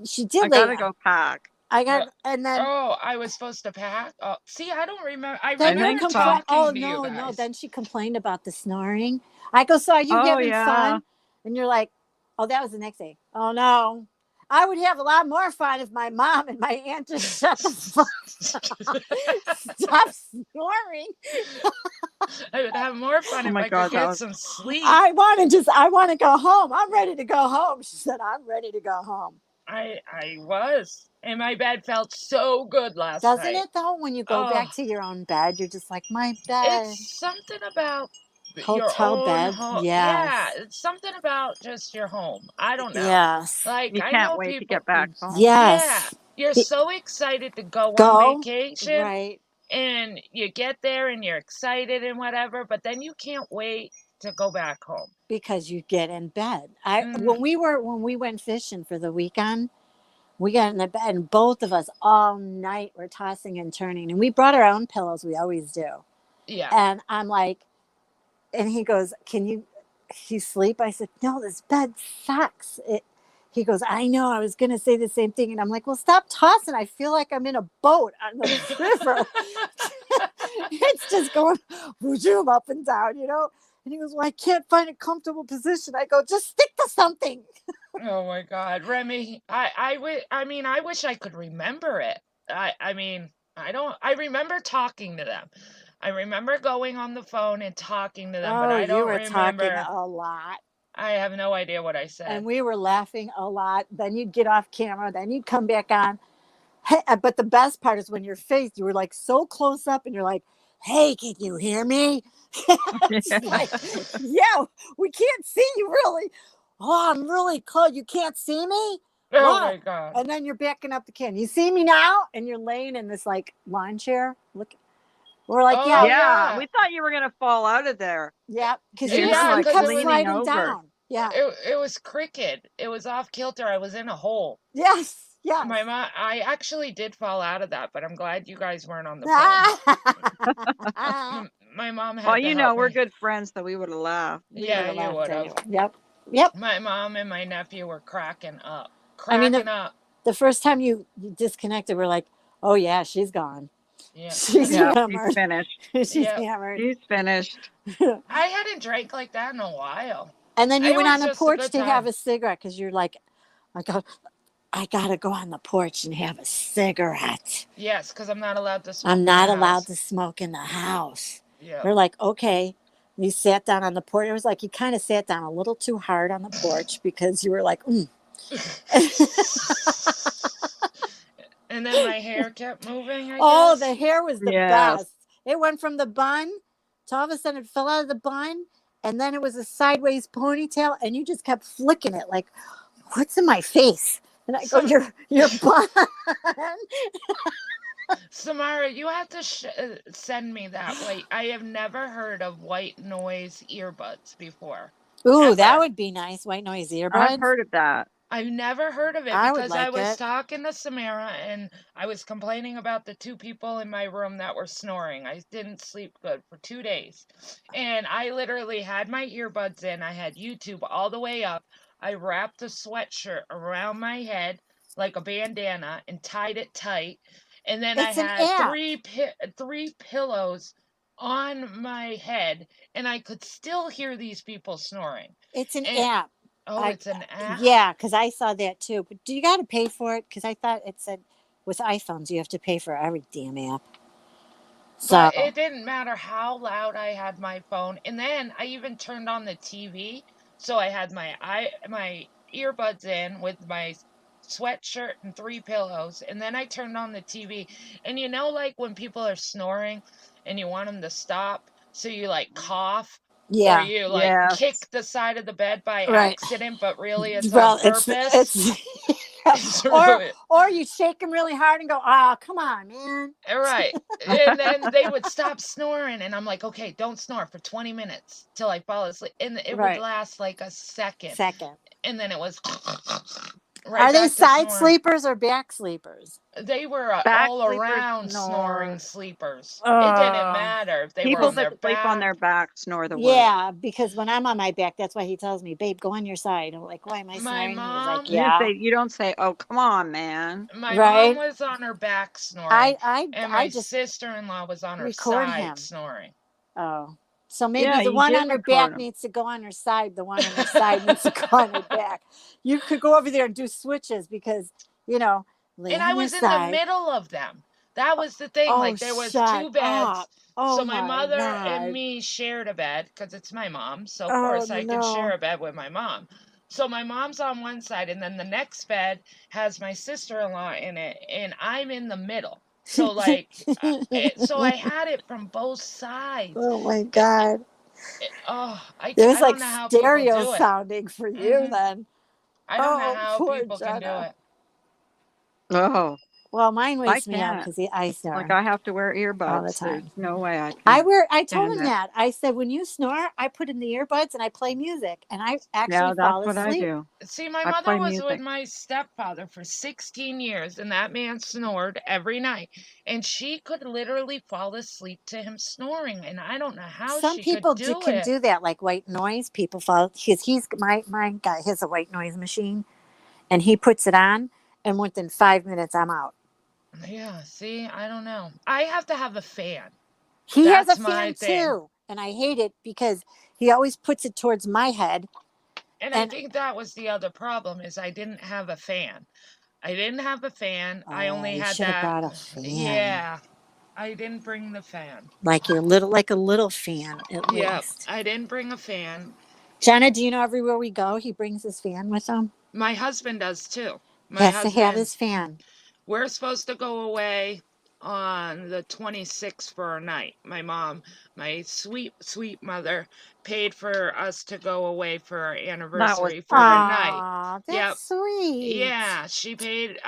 she I did lay gotta down. go pack. I Uh, got, and then oh, I was supposed to pack? Oh, see, I don't remember. I then you remember think so. complain. Oh talking to you no, no. guys. Then she complained about the snoring. I go, "So are you Oh having yeah. fun?" And you're like, "Oh, that was the next day." "Oh no, I would have a lot more fun if my mom and my aunt just shut the fuck stop snoring." I would have more fun Oh if my I could God, that get was some sleep. I want to go home. I'm ready to go home. She said, "I'm ready to go home." I was. And my bed felt so good last Doesn't night. it though? When you go Oh, back to your own bed, you're just like, "My bed." it's something about your Hotel own beds. home. Yeah, Yes. it's something about just your home. I don't know. Yes. Like, you I can't know wait to people. get back home. Yeah, Yes. you're so excited to go on Go. vacation Right. and you get there and you're excited and whatever, but then you can't wait to go back home. Because you get in bed. I Mm, when we went fishing for the weekend, we got in the bed and both of us all night were tossing and turning. And we brought our own pillows. We always do. yeah. And I'm like, and he goes, "Can you sleep?" I said, "No, this bed sucks." He goes, "I know, I was gonna say the same thing." And I'm like, "Well, stop tossing. I feel like I'm in a boat on the river." It's just going zoom up and down, you know. And he goes, "Well, I can't find a comfortable position." I go, "Just stick to something." Oh my God, Remy, I mean, I wish I could remember it. I mean, I don't, I remember talking to them. I remember going on the phone and talking to them, but Oh, I you don't were talking remember. a lot. I have no idea what I And said. we were laughing a lot. Then you'd get off camera. Then you'd come back on. Hey, but the best part is when you're faced, you were like so close up and you're like, "Hey, can you hear me?" It's like, "Yeah, we can't see you really." "Oh, I'm really close. You can't see me?" Oh my "What?" God. And then you're backing up the can. "You see me now?" And you're laying in this like lawn chair. Look, we're like, Oh "Yeah, Yeah, yeah. we thought you were gonna fall out of there. yeah," because You were Yeah, you like because kept it was leaning sliding over. down. Yeah. it was cricket. It was off kilter. I was in a hole. Yes. Yes. My mom, I actually did fall out of that, but I'm glad you guys weren't on the phone. My mom Well, had to you know, help we're me. good friends, so we would have laughed. We would Yeah, have you laughed would have. anyway. Yep. Yep. My mom and my nephew were cracking up. I mean, Cracking up. the first time you disconnected, we're like, "Oh yeah, she's gone. Yeah. She's Yeah, she's hammered. finished. She's Yeah. hammered." She's finished. I hadn't drank like that in a while. And then you It went on was the just a porch good to have time. a cigarette because you're like, I gotta go on the porch and have a cigarette. Yes, because I'm not allowed to I'm smoke in the not allowed house. to smoke in the house." Yeah. We're like, "Okay." You sat down on the porch. It was like you kind of sat down a little too hard on the porch because you were like, mm. And then my hair kept moving, I Oh, the guess. hair was the Yes. best. It went from the bun to all of a sudden it fell out of the bun, and then it was a sideways ponytail, and you just kept flicking it like, "What's in my face?" And I go, Some Your bun." Samara, you have to send me that white. I have never heard of white noise earbuds before. Ooh, that Ever. would be nice. White noise I've earbuds. heard of that. I've never heard of it I would because I like was it. talking to Samara and I was complaining about the two people in my room that were snoring. I didn't sleep good for 2 days. And I literally had my earbuds in. I had YouTube all the way up. I wrapped a sweatshirt around my head like a bandana and tied it tight. And then I It's an had app. three pillows on my head and I could still hear these people snoring. It's an And app. oh, I it's an app? Yeah, because I saw that too. But do you got to pay for it? Because I thought it said with iPhones you have to pay for every damn app. But So it didn't matter how loud I had my phone. And then I even turned on the TV. So I had my earbuds in with my sweatshirt and three pillows. And then I turned on the TV. And you know, like when people are snoring and you want them to stop, so you like cough or yeah, you like Yes. kick the side of the bed by right. accident, but really it's on Well, purpose. it's It's or really or you shake them really hard and go, "Oh, come on, man." right. And then they would stop snoring, and I'm like, okay, don't snore for 20 minutes till I fall asleep. And it would Right. last like a second. Second. And then it was right Are they back to side snoring. sleepers or back sleepers? They were Back all sleepers around snoring snore. sleepers. It didn't Oh. matter if they were People on that their sleep on their back. back snore the worst. Yeah, because when I'm on my back, that's why he tells me, "Babe, go on your side." I'm like, "Why am I My snoring?" He's like, mom, "Yeah." You don't say, "Oh, come on, man." my mom Right? was on her back I snoring, I and I my just sister-in-law was on her record side him. snoring. Oh. So maybe Yeah, the you one did on her record back them. needs to go on her side. The one on her side needs to go on her back. You could go over there and do switches because, lay And I on your was in the side. middle of them. That was the thing. Oh, Like there was shut two beds. up. Oh So my my mother and God. me shared a bed because it's my mom. So of Oh course I can share no. a bed with my mom. So my mom's on one side and then the next bed has my sister-in-law in it and I'm in the middle. So like so I had it from both sides. Oh my It, God. It was I don't like know how people stereo do it. sounding for you Hmm then. I don't know Oh, how poor people can do Jenna. it. Oh, Well, mine I wakes me up can't. because I Like, snore I have to wear all the earbuds. There's time. no way I can I told stand him it. that. I said, when you snore, I put in the earbuds and I play music and I actually Yeah, that's fall what I asleep. do. See, my I mother play was with music. my stepfather for 16 years, and that man snored every night. And she could literally fall asleep to him snoring, and I don't know how Some she could people do can it. do that, like white noise. People fall. He's my guy has a white noise machine, and he puts it on, and within 5 minutes, I'm out. Yeah, see, I don't know. I have to have a fan. He has a That's my fan thing. too, and I hate it because he always puts it towards my head. And I And think that was the other problem is I didn't have a fan. I didn't have a fan. I oh, only you had should have that. brought a fan, Yeah, I didn't bring the fan. like a little fan at Yep, least. I didn't bring a fan. Jenna, do you know everywhere we go, he brings his fan with him? My husband does too. My Has to have husband, his fan. we're supposed to go away on the 26th for a night. My mom, my sweet, sweet mother, paid for us to go away for our That was anniversary for the sweet. night. Aw, that's Yep. sweet. Yeah, she paid.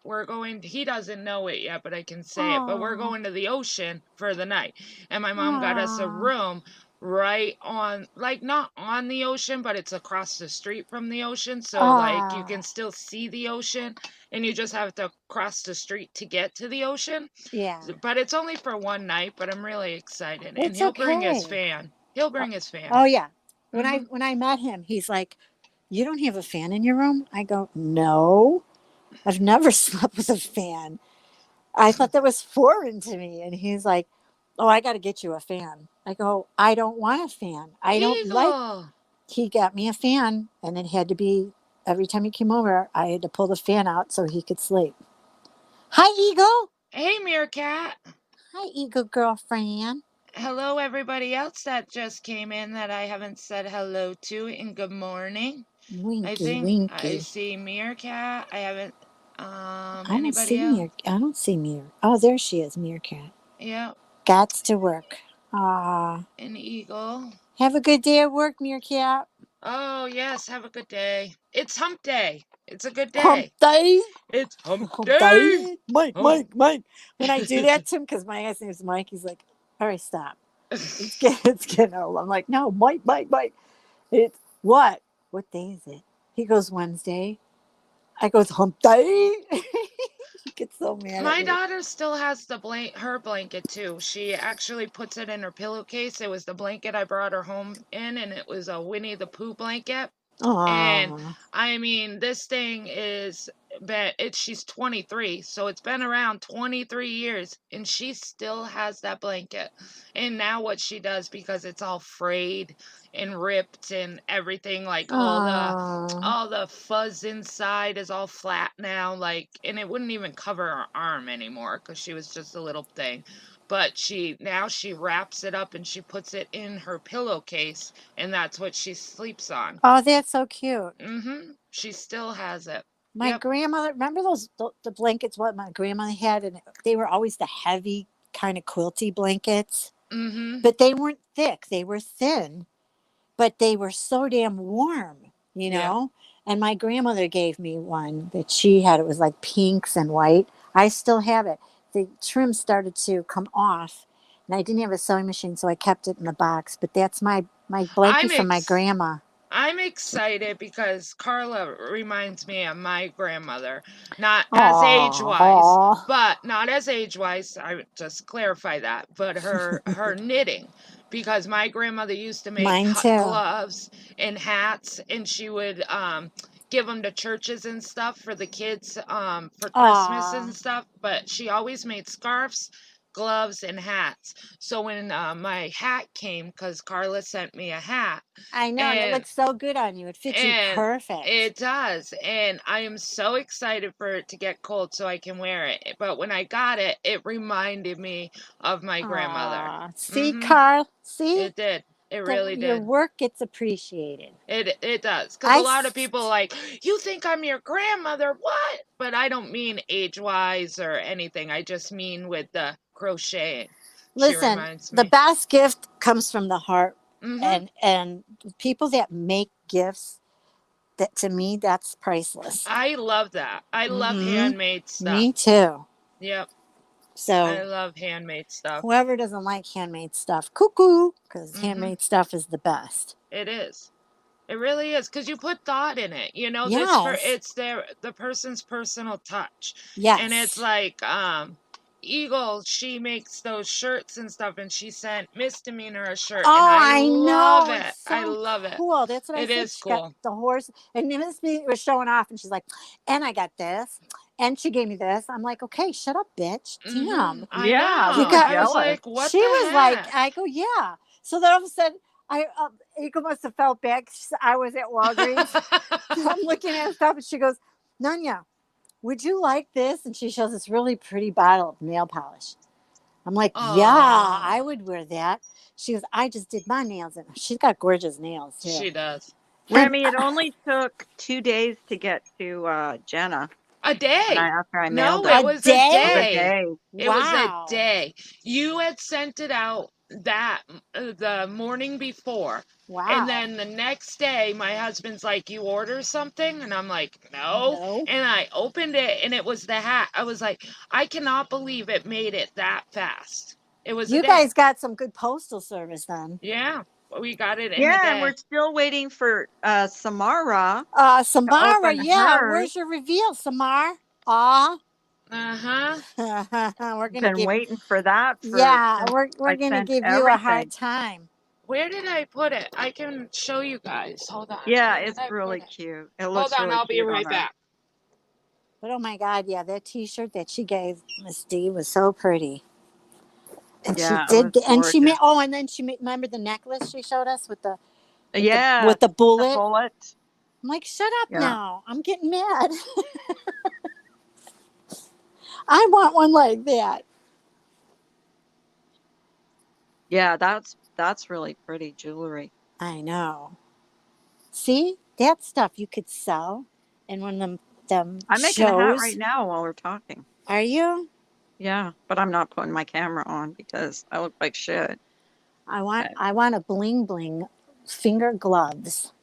We're going, he doesn't know it yet, but I can say it. But we're Aw, going to the ocean for the night. And my mom got us a aw. room right on, like not on the ocean, but it's across the street from the ocean. So, like, you can Ah, still see the ocean and you just have to cross the street to get to the ocean. yeah. But it's only for one night, but I'm really excited. And It's he'll bring his okay. fan. He'll Oh, bring his fan. oh yeah. Hmm When I met him, he's like, "You don't have a fan in your room?" I go, "No, I've never slept with a fan. I thought that was foreign to me." And he's like, "Oh, I got to get you a fan." I go, "I don't want a fan. I don't like." Eagle. He got me a fan, and it had to be every time he came over, I had to pull the fan out so he could sleep. Hi, Eagle. Hey, Meerkat. Hi, Eagle girlfriend. Hello, everybody else that just came in that I haven't said hello to, and good morning. I Winky, think I winky. see Meerkat. I haven't, I don't anybody see else? I don't see Oh, there she is, Meerkat. Yep, Gots to work. Ah, an eagle. have a good day at work, Meerkat. Oh, yes. Have a good day. It's hump day. It's a good Hump day. day. It's hump Hump day. day. Mike, Hump. Mike, Mike. When I do that to him, because my guy's name is Mike, he's like, all right, stop. It's getting old. I'm like, no, Mike, Mike, Mike. It's what? What day is it? He goes, Wednesday. I goes, hump day. He gets so mad at My me. daughter still has her blanket too. She actually puts it in her pillowcase. It was the blanket I brought her home in, and it was a Winnie the Pooh blanket. And Aw. I mean, this thing she's 23, so it's been around 23 years, and she still has that blanket. And now what she does, because it's all frayed and ripped and everything, like Aw. all the fuzz inside is all flat now, like, and it wouldn't even cover her arm anymore because she was just a little thing. But she wraps it up and she puts it in her pillowcase, and that's what she sleeps on. Oh, that's so cute. She still has it. My Yep. grandmother, remember the blankets what my grandmother had, and they were always the heavy kind of quilty blankets, Mm-hmm. but they weren't thick. They were thin, but they were so damn warm, Yeah. And my grandmother gave me one that she had. It was like pinks and white. I still have it. The trim started to come off, and I didn't have a sewing machine, so I kept it in the box. But that's my blanket I'm from my ex grandma. I'm excited because Carla reminds me of my grandmother, not as age-wise, Oh, but not as age-wise. I just clarify that, but her knitting, because my grandmother used to make mine too. gloves and hats, and she would give them to churches and stuff for the kids for Christmas Oh, and stuff. But she always made scarves, gloves, and hats. So when my hat came, because Carla sent me a hat, I know, and it and looks so good on you. It fits you and perfect. it does. And I am so excited for it to get cold so I can wear it. But when I got it, it reminded me of my grandmother. Aw, see, Mm-hmm. Carl, see It did. It that really your did. work gets appreciated. It does. Because a I lot of people like, you think I'm your grandmother? What? But I don't mean age-wise or anything. I just mean with the crocheting. She listen. reminds The me. best gift comes from the heart, Mm-hmm. and people that make gifts. That to me, that's priceless. I love that. I love Mm-hmm. handmade stuff. Me too. Yep. I So love handmade stuff. whoever doesn't like handmade stuff, cuckoo, because Mm-hmm. handmade stuff is the best. It is. It really is because you put thought in it. You know, Yes. it's the person's personal touch. And it's Yes. like Eagle, she makes those shirts and stuff, and she sent Misdemeanor a shirt, and Oh, I I love know. it. It's I so love it. cool. That's what I It said. is She got cool. the horse, and Miss Me was showing off, and she's like, and I got this, and she gave me this. I'm like, okay, shut up, bitch. Mm-hmm. Damn. I Yeah, I You was know. got, I was jealous. like, what she the was like, heck? I go, yeah. So then all of a sudden, Eagle must have felt bad. I was at Walgreens. I'm looking at stuff, and she goes, Nanya, would you like this? And she shows this really pretty bottle of nail polish. I'm like, yeah, Oh, I would wear that. She goes, I just did my nails, and she's got gorgeous nails too. she does. And Remy, it only took 2 days to get to Jenna A day. after I mailed No, it. it a was a It was a day? day. day. It was a Wow. day. You had sent it out the morning before. And Wow. then the next day, my husband's like, you order something? And I'm like, no. No. And I opened it, and it was the hat. I was like, I cannot believe it made it that fast. It was a You day. guys got some good postal service then. Yeah, we got it in a Yeah, and we're day. still waiting for Samara to Samara, open yeah. hers. Where's your reveal, Samar? Aw. Uh-huh. We're gonna Been give waiting for that yeah, since we're I gonna sent give you a hard everything. time. Where did I put it? I can show you guys. Hold on. Yeah, Where did it's I put really it? cute. It Hold looks on, really I'll be cute on right her. back. But oh my god, yeah, that t-shirt that she gave Miss D was so pretty. And she Yeah, it was did and she made gorgeous. and then she made, remember the necklace she showed us with the Yeah, with the the bullet? bullet. I'm like, shut up Yeah. now. I'm getting mad. I want one like that. Yeah, that's really pretty jewelry. I know. See? That stuff you could sell in one of them I'm making a hat right shows. now while we're talking. Are you? Yeah, but I'm not putting my camera on because I look like shit. I want Okay. I want a bling bling finger gloves.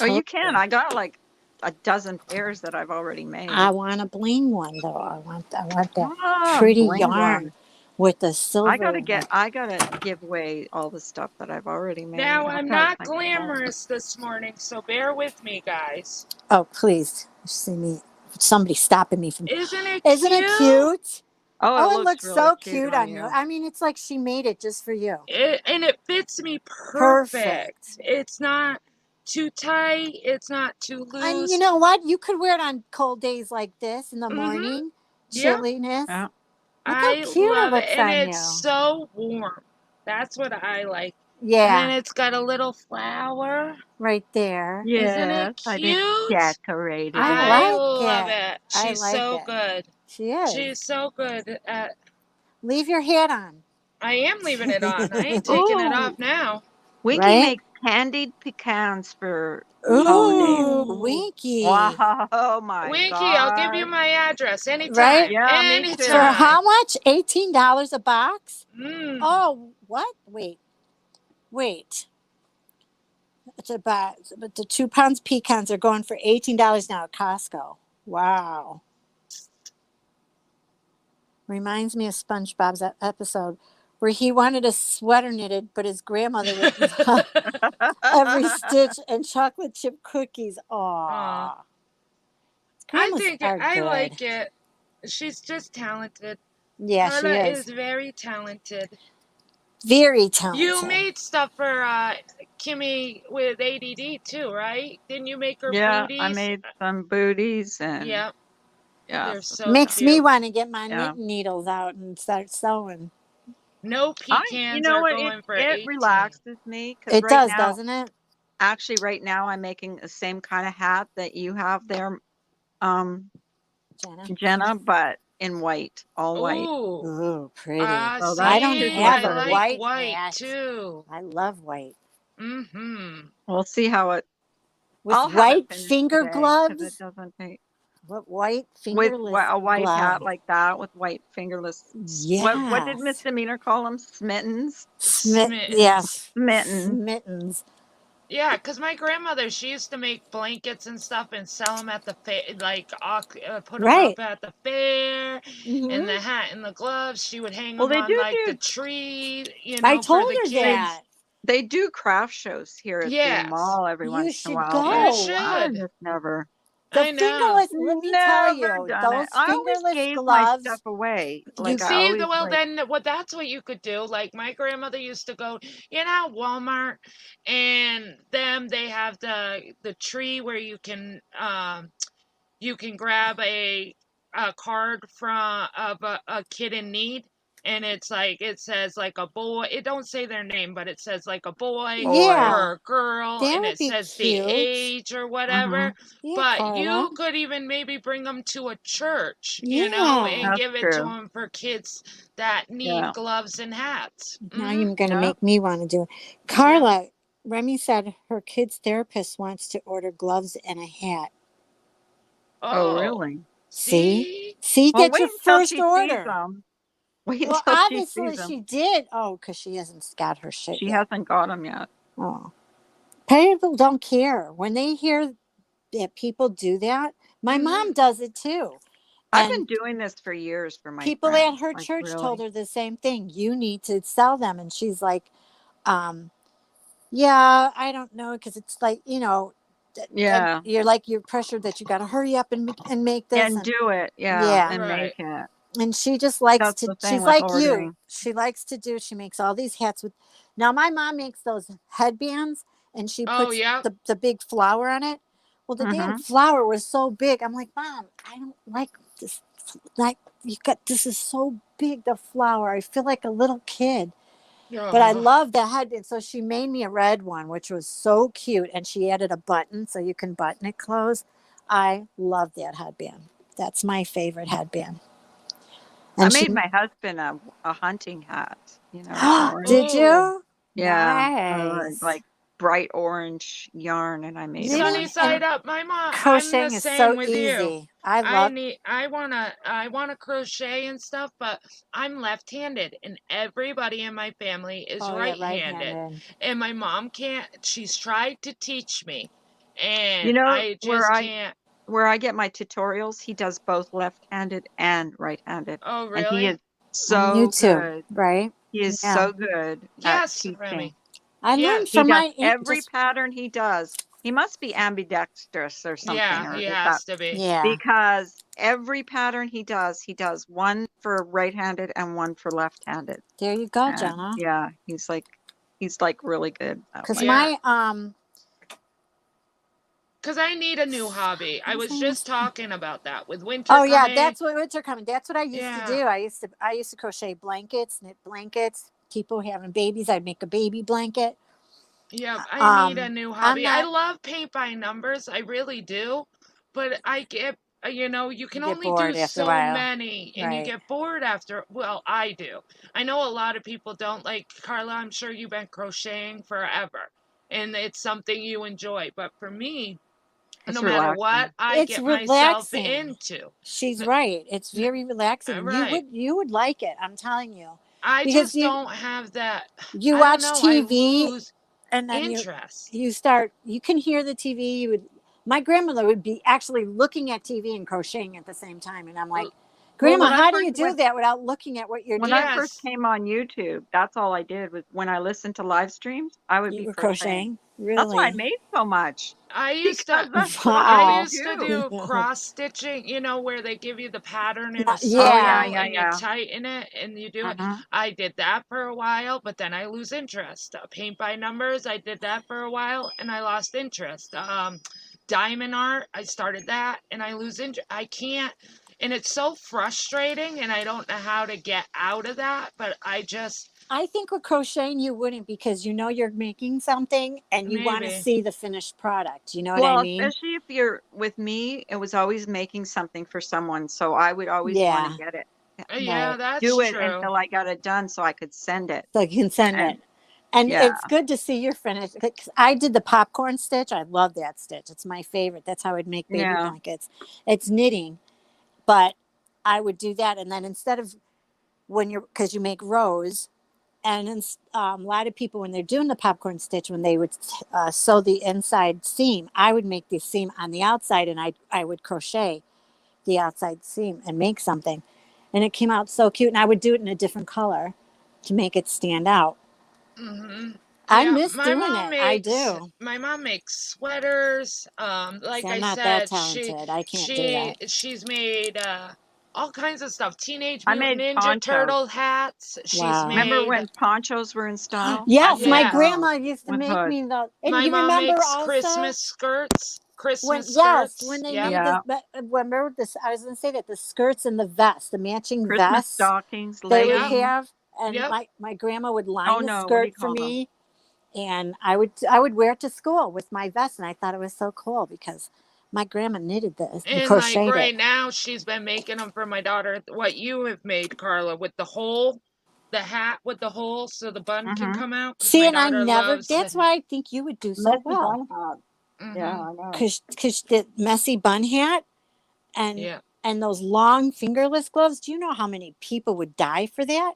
Oh, you can. Totally. I got like a dozen pairs that I've already I made. want a bling one though. I want that Ah, pretty bling yarn one. with the silver. Like, I gotta give away all the stuff that I've already made. Now, I'll I'm try to not think of that. glamorous this morning, so bear with me, guys. oh, please see me. Somebody stopping me from. Isn't it Isn't it cute? cute? Oh, it Oh, it looks looks really so cute cute on on you. you. I mean, it's like she made it just for you. And it fits me perfect. Perfect. It's not too tight. It's not too And you loose. know what? You could wear it on cold days like this in the Mm-hmm. morning, Yeah, chilliness. Yeah. Look how I cute it love it. looks And on it's you. so warm. That's what I like. And then Yeah, it's got a little flower. right there. Isn't it Yes, I did cute? decorate I it. I like love it. it. I She's like so it. good. She is. She's so good at. Leave your hat on. I am leaving it on. I ain't taking it Ooh, off now. Winky Right? makes candied pecans for holidays. Ooh, Ooh. Winky. Wow, oh my Winky, I'll give you God. my address Right? anytime. Yeah, me For too. Anytime. how much? $18 a box? Mm. Oh, what? Wait. It's about but the 2 pounds pecans are going for $18 now at Costco. Wow. Reminds me of SpongeBob's episode where he wanted a sweater knitted, but his grandmother would every stitch and chocolate chip cookies. Aw. Aw. I Grandmas think are I good. like it. She's just talented. Yeah, she Carla is. is very talented. Very You talented. made stuff for Kimmy with ADD too, right? Didn't you make her Yeah, I booties? made some booties and Yep, yeah, they're so so Makes me cute. want to get my yeah. knitting needles out and start sewing. No You pecans know are what? going for It 18. relaxes me because It does, doesn't it? actually, right now, I'm making the same kind of hat that you have there, um, Jenna? Jenna, but in white, all white. Ooh, Ooh, pretty. So that I don't see, should be have I a pretty. like white white hat. too. I love white. Mm-hmm. We'll see how it. With I'll have it white finished finger today because it gloves? doesn't take What white with fingerless a white hat glove? like that with white fingerless. What did Yes. Misdemeanor call them? Smittens. Yes. Mittens. Smittens. Yeah, because my grandmother, she used to make blankets and stuff and sell them at the fair, like put them Right. up at the fair, Hmm. and the hat and the gloves. She would hang Well, them they on do like the do tree, I for told the her they that. kids. they do craft shows here at the Yes, mall every You once in a should while, you but go. I should. just never The I know. fingerless, let me tell never you, done it. those I always fingerless gave my stuff gloves, away. you Like I See, always well, like then, well, that's what you could do. Like my grandmother used to go, Walmart, and they have the tree where you can grab a card from of a kid in need, and it's like it says like a boy. It don't say their name, but it says like a boy boy. yeah, or a girl, that and would it be says the cute. age or Hmm. whatever. Yeah, But Carla. you could even maybe bring them to a church, Yeah. and That's give it to true. them for kids that need Yeah. gloves and hats. Now Hmm. you're going to Yeah. make me want to do it. Yeah. Carla, Remy said her kid's therapist wants to order gloves and a hat. Oh, Oh, really? See? see? See, Well, that's wait your until first she sees order. them. Wait Well, until she sees obviously them. she did. Oh, because she hasn't got her shit She yet. hasn't got them yet. Oh. People don't care. When they hear that people do that, my Hmm. mom does it too. I've been And doing this for years for my people at friends. her Like church told really. her the same thing. You need to sell them. And she's like, um, yeah, I don't know. Because it's like, Yeah. you're like, you're pressured that you got to hurry up and make this. And And do it. Yeah. yeah. And make Right. it. And she just likes That's to, the thing she's with like you. ordering. She likes to do, she makes all these hats with, now my mom makes those headbands and she Oh, puts yeah. the big flower on it. Well, the damn Mm-hmm. flower was so big. I'm like, Mom, I don't like this. Like, this is so big, the flower. I feel like a little kid. But I Oh, love the headband. So she made me a red one, which was so cute. And she added a button so you can button it closed. I love that headband. That's my favorite headband. I And she, made my husband a hunting hat, orange. did oh. you? Yeah. Nice. Like bright orange yarn and I made him Sunny Knitting one. and side up. My mom, I'm the crocheting is same so with you. easy. I I wanna crochet and stuff, but I'm left-handed and everybody in my family is oh yeah, right-handed. right-handed. And my mom can't, she's tried to teach me and You know I just can't. where I get my tutorials, he does both left-handed and right-handed, Oh, and he is really? On so YouTube, good. right? He is Yeah. so good at Yes, teaching. Remy. I learned Yes. He from does my every just pattern he does. He must be ambidextrous or something, Yeah, or he is that has to be. yeah. because every pattern he does one for right-handed and one for left-handed. There you go, And Jenna. yeah, he's like really good that Because way. Yeah. my Because I need a new hobby. I what was was I gonna just say? talking about that with winter Oh yeah, coming. that's what winter coming. That's what I used to Yeah. do. I used to crochet blankets, knit blankets. People having babies, I'd make a baby blanket. Yep, I need a new I'm hobby. I not love paint by numbers, I really do, but I get, you you can get only do bored after a so while. many and you Right. get bored after, well, I do. I know a lot of people don't like, Carla, I'm sure you've been crocheting forever and it's something you enjoy, but for me, It's no matter what relaxing. I It's get myself relaxing. into, She's n- right. It's very relaxing. You right, would like it, I'm telling you. I Because just you don't have that, you I don't watch know, I TV lose and then interest. you can hear the TV. My grandmother would be actually looking at TV and crocheting at the same time, and I'm like, Well, Grandma, how do you do that without looking at what you're when I doing? first Yes, came on YouTube, that's all I did was when I listened to live streams, I would You be were crocheting. crocheting, That's why I really? made so much I used because to that's what I I Wow. used to do. do cross stitching, where they give you the pattern in a Oh yeah, Yeah. circle yeah, and you yeah. tighten it and you do it. Uh-huh. I did that for a while, but then I lose interest. Paint by numbers, I did that for a while and I lost interest. Diamond art, I started that and I lose interest. I can't, and it's so frustrating and I don't know how to get out of that, but I just, I think with crocheting you wouldn't because you know you're making something and you want to maybe. see the finished product. You know what I Well, mean? especially if you're with me, it was always making something for someone, so I would always want to Yeah. get it, Yeah, Right. that's do it true. until I got it done so I could send it. So you can send And it. And yeah, it's good to see your finished. 'Cause I did the popcorn stitch. I love that stitch. It's my favorite. That's how I'd make baby yeah. blankets. It's knitting, but I would do that. And then instead of because you make rows, and a lot of people, when they're doing the popcorn stitch, when they would sew the inside seam, I would make the seam on the outside and I would crochet the outside seam and make something. And it came out so cute. And I would do it in a different color to make it stand out. Hmm. I Yeah, miss doing it. I do. my mom makes sweaters. See, Like I'm I not that said, talented. I can't do that. she's made all kinds of stuff. Teenage I Mutant made Ninja ponchos. Turtle hats. She's Wow. Remember made when ponchos were in style? I Yes, my made yes. those grandma used to with make hoods. me the. And My you mom remember makes also Christmas skirts. when Christmas yes, when skirts. they Yep. made Yeah, this. But remember this? I was going to say that the skirts and the vest, the matching Christmas vests stockings, they would Yep. leggings. have, and Yep. my grandma would Oh line the no, what do you skirt for call them? me, and I would wear it to school with my vest, and I thought it was so cool because my grandma knitted this and And like crocheted it. right now, she's been making them for my daughter. What you have made, Carla, with the hole, the hat with the hole, so the bun can Mm-hmm. come out. Because See, my and I daughter never. loves the. That's why I think you would do so Messy well bun hat. Yeah, Hmm. I know. because the messy bun hat and Yeah. and those long fingerless gloves. Do you know how many people would die for that?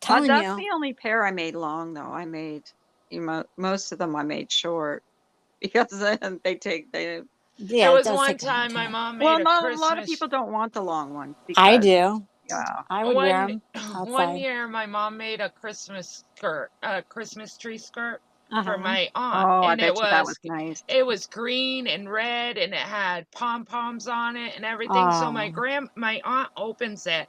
Telling That's you, the only pair I made long though. I made most of them I made short because then they It yeah, it was does one take a long time my time. mom well made a not a lot of Christmas. people don't want the long ones I because do. yeah. I would wear One them one outside. year, my mom made a Christmas skirt, a Christmas tree skirt Uh for huh. my aunt, Oh, I and bet you that was nice. it was green and red, and it had pom poms on it and everything. So Oh my aunt opens it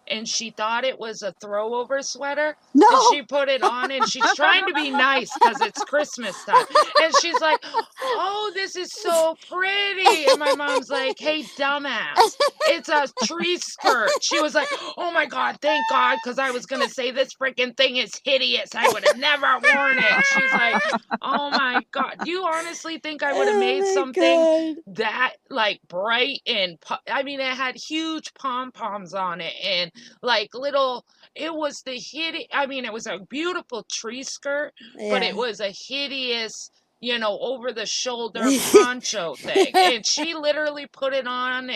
and she thought it was a throwover sweater and no! she put it on and she's trying to be nice because it's Christmas time and she's like, oh, this is so pretty, and my mom's like, hey, dumbass, it's a tree skirt. She was like, oh my god, thank god, because I was gonna say this freaking thing is hideous, I would have never worn it. She's like, oh my god, do you honestly think I would have Oh made my something god! that like bright and I mean it had huge pom poms on it and like little, it was the hideous, I mean it was a beautiful tree skirt, but it Yeah. was a hideous over the shoulder poncho thing. And she literally put it on,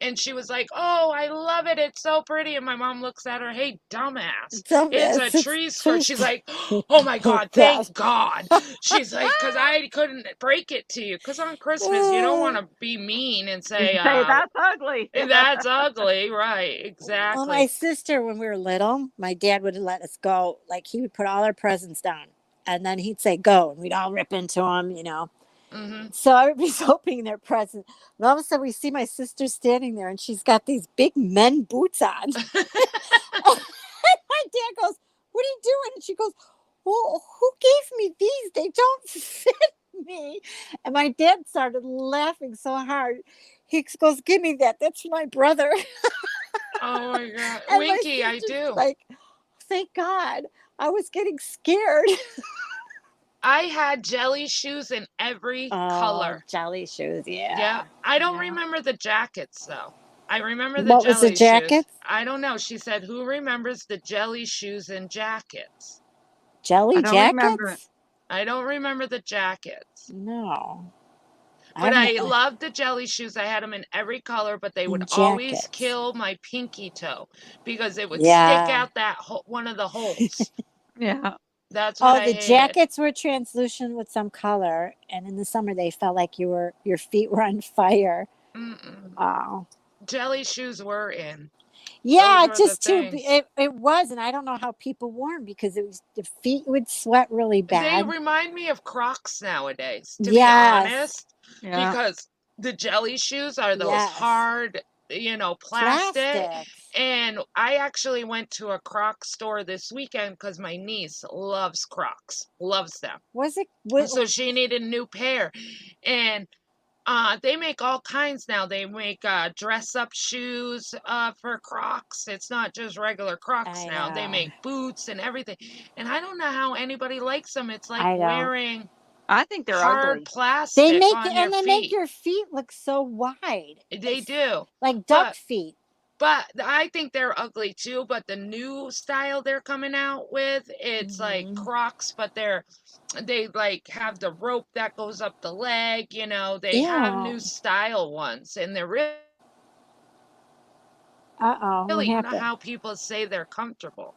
and she was like, "Oh, I love it. It's so pretty." And my mom looks at her, "Hey, dumbass. It's a tree skirt." She's like, "Oh my God, thank God." She's like, "Cause I couldn't break it to you. Cause on Christmas, you don't want to be mean and say, That's ugly. that's ugly." Right. Exactly. Well, my sister, when we were little, my dad would let us go. Like, he would put all our presents down, and then he'd say, "Go," and we'd all rip into them, Mm-hmm. So everybody's opening their presents. And all of a sudden, we see my sister standing there, and she's got these big men boots on. And my dad goes, "What are you doing?" And she goes, "Well, who gave me these? They don't fit me." And my dad started laughing so hard. He goes, "Give me that. That's my brother." Oh my God. And Winky, I do. Like, thank God. I was getting scared. I had jelly shoes in every color. Jelly shoes, yeah. Yeah. I don't Yeah. remember the jackets though. I remember the What was the jelly shoes. jackets? I don't know. She said, "Who remembers the jelly shoes and jackets?" Jelly I don't jackets? remember. I don't remember the jackets. No. But I loved the jelly shoes. I had them in every color, but they would And always jackets. kill my pinky toe because it would Yeah. stick out that one of the holes. Yeah. That's what I the hated. jackets were translucent with some color, and in the summer they felt like your feet were on fire. Mm-mm. Oh. Jelly shoes were in. Yeah, Those were just the too. things. It was, and I don't know how people wore them because the feet would sweat really They bad. remind me of Crocs nowadays, to be Yes. honest, Yeah. because the jelly shoes are those Yes. hard, plastic. Plastics. And I actually went to a Croc store this weekend because my niece loves Crocs, loves them. Was it? So she needed a new pair, and they make all kinds now. They make dress up shoes for Crocs. It's not just regular Crocs I now. They know. make boots and everything. And I don't know how anybody likes them. It's like I know. wearing I think they're hard ugly. plastic They make on your they feet. make your feet look so wide. They do. Like duck feet. But I think they're ugly too. But the new style they're coming out with, it's like Crocs, but they like have the rope that goes up the leg. They have new style ones, and they're really What happened? how people say they're comfortable.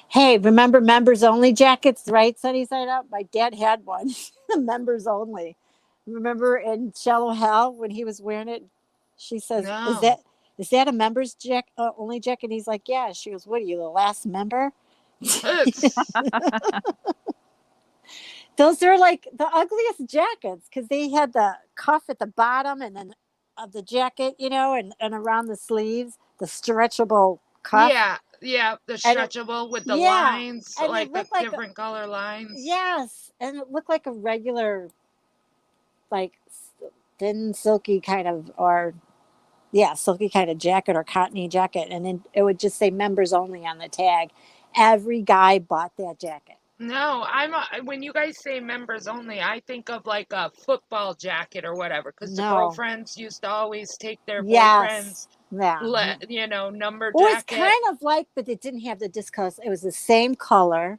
Hey, remember members only jackets, right? Sunny side up. My dad had one. Members only. Remember in Shallow Hell when he was wearing it? She says, No. Is that a members only jacket? He's like, yeah. She goes, what are you, the last member? Those are like the ugliest jackets because they had the cuff at the bottom and then of the jacket, and around the sleeves, the stretchable cuff. Yeah, the stretchable with the lines, and like the different color lines. Yes, and it looked like a regular, like thin, silky kind of, silky kind of jacket or cottony jacket, and then it would just say members only on the tag. Every guy bought that jacket. No, when you guys say members only, I think of like a football jacket or whatever, because the girlfriends used to always take their boyfriends. Number jacket. Well, it's kind of like, but it didn't have the discos. It was the same color.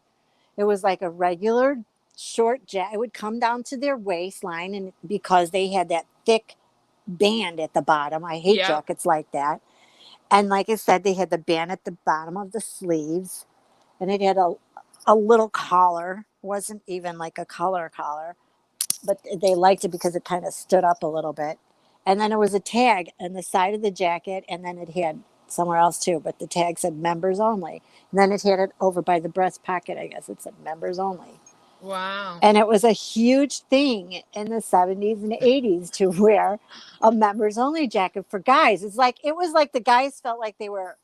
It was like a regular short jacket. It would come down to their waistline, and because they had that thick band at the bottom. I hate jackets like that. And like I said, they had the band at the bottom of the sleeves, and it had a little collar. It wasn't even like a collar, but they liked it because it kind of stood up a little bit. And then it was a tag on the side of the jacket, and then it had somewhere else too, but the tag said members only. And then it had it over by the breast pocket, I guess it said members only. Wow. And it was a huge thing in the 70s and 80s to wear a members only jacket for guys. It was like the guys felt like they were,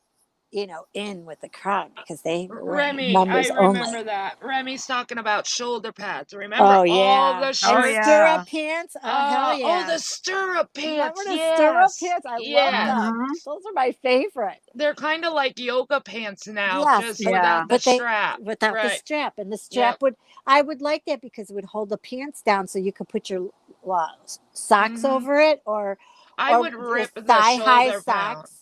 in with the crowd because they were members I remember only. that. Remy's talking about shoulder pads. Remember all the shirts? Stirrup pants. Hell yeah. Oh, the stirrup pants. Remember the stirrup pants? I love them. Those are my favorite. They're kind of like yoga pants now, just without the strap. Without the strap. And the strap I would like that because it would hold the pants down so you could put your socks over it, or I would rip the thigh-high shoulder socks.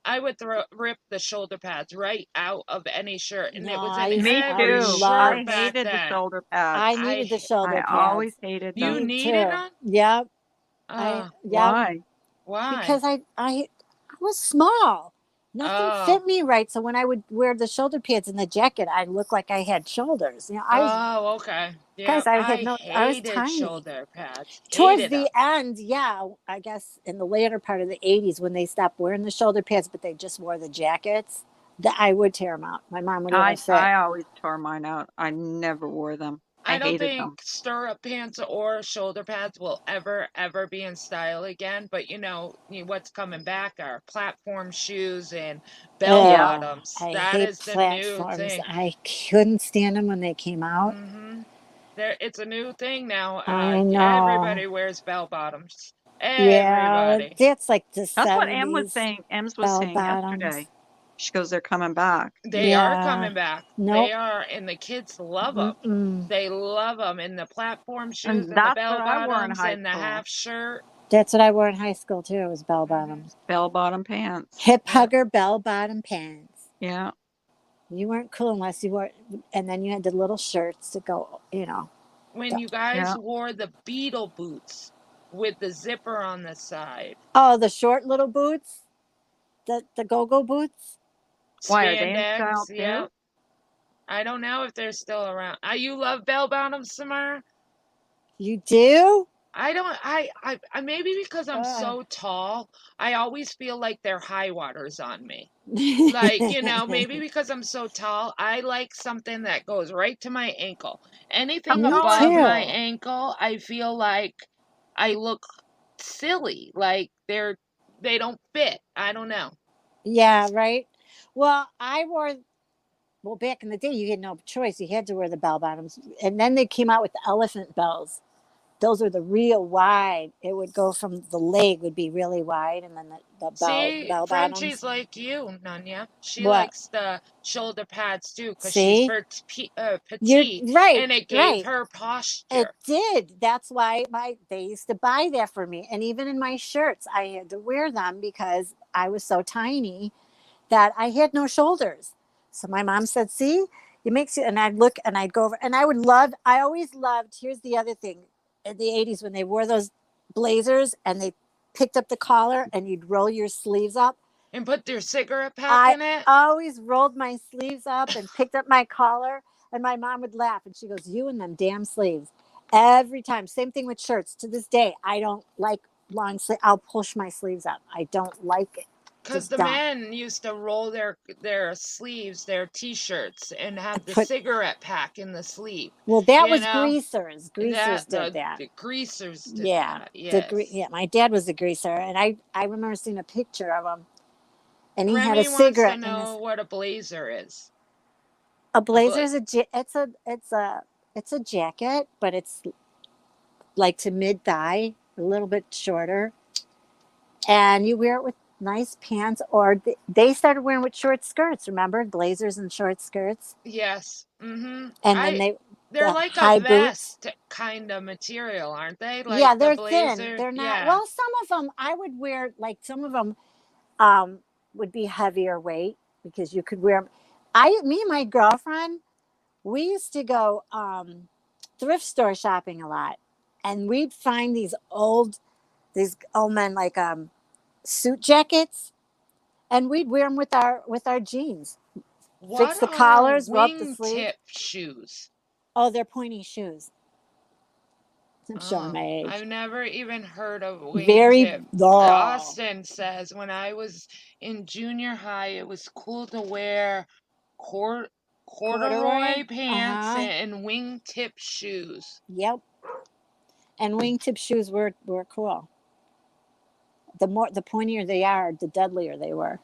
I would rip the shoulder pads right out of any shirt, and No, it was I in used, Me I every too. shirt I loved, back hated the then. shoulder pads. I I needed the h- shoulder I always pads. hated you Me them. needed too. them. Yep. Uh, Yep. Why? Because why? I was small. Nothing Oh, fit me right. So when I would wear the shoulder pads and the jacket, I looked like I had shoulders. oh, okay. Yeah, Guys, I had I no, I was hated tiny. shoulder pads. Towards Hated them. the end, yeah, I guess in the later part of the 80s when they stopped wearing the shoulder pads, but they just wore the jackets, that I would tear them out. My mom would let me fit. I always tore mine out. I never wore them. I I don't hated them. think stirrup pants or shoulder pads will ever be in style again. But what's coming back are platform shoes and bell Yeah. Oh, bottoms. I That hate is the new platforms. thing. I couldn't stand them when they came out. It's a new thing now. I know. Everybody wears bell bottoms. Yeah, Everybody. that's like the That's what Em was 70s saying. Ems was bell saying bottoms. yesterday. She goes, they're coming back. They are Yeah. coming back. They Nope. are, and the kids love them. Mm-mm. They love them, and the platform shoes And and the that's bell what I wore in bottoms high and the school. half shirt. That's what I wore in high school too, was bell bottoms. Bell bottom pants. Hip Yeah. hugger bell bottom pants. Yeah. You weren't cool unless you wore, and then you had the little shirts to go, When you guys Yeah. wore the beetle boots with the zipper on the side, Oh, the short little boots, the go-go boots. Why are they in style spandex, too? yep. I don't know if they're still around. You love bell bottoms, Samara? You do? I don't. I maybe because I'm Uh. so tall, I always feel like they're high waters on me. Like, maybe because I'm so tall, I like something that goes right to my ankle. Anything How Me tall are above you? my too. ankle, I feel like I look silly. Like they don't fit. I don't know. Yeah, right. Well, back in the day, you had no choice. You had to wear the bell bottoms, and then they came out with the elephant bells. Those are the real wide. It would go from the leg would be really wide, and then the See, bell Frenchie's bottoms. like you, Nanya. She What? likes the shoulder pads too because she's See, you're petite, right, and it gave right. her It posture. did. That's why they used to buy that for me, and even in my shirts, I had to wear them because I was so tiny that I had no shoulders. So my mom said, "See, it makes you." And I'd look, and I'd go over, and I would love. I always loved. Here's the other thing: in the '80s, when they wore those blazers and they picked up the collar, and you'd roll your sleeves up. And put your cigarette pack I in it. always rolled my sleeves up and picked up my collar, and my mom would laugh, and she goes, "You and them damn sleeves." Every time. Same thing with shirts. To this day, I don't like long sleeve. I'll push my sleeves up. I don't like it. Because Just the don't. men used to roll their sleeves, their t-shirts, and have the Put cigarette pack in the sleeve. Well, that You was know greasers. Greasers that did the, that. the greasers did Yeah, that. Yes. yeah. My dad was a greaser, and I remember seeing a picture of him, and he had a Remy wants to cigarette in know his. what a blazer is. A A bla- blazer is it's a jacket, but it's like to mid thigh, a little bit shorter, and you wear it with nice pants, or they started wearing with short skirts. Remember, blazers and short skirts, yes. and then They're the like a high boots. vest kind of material, aren't they? Yeah, Like the they're thin. blazer. They're not. Yeah. Well, some of them I would wear. Like some of them would be heavier weight because you could wear. Me and my girlfriend, we used to go thrift store shopping a lot, and we'd find these old men like suit jackets, and we'd wear them with our jeans. Fix What the are collars, rub the sleeves. wingtip shoes? Oh, they're pointy shoes. I'm showing Oh, my age. I've never even heard of Very wingtip. oh, Austin says when I was in junior high, it was cool to wear cord- corduroy. corduroy Uh pants huh. and wingtip shoes. Yep. And wingtip shoes were cool. The pointier they are, the deadlier they were.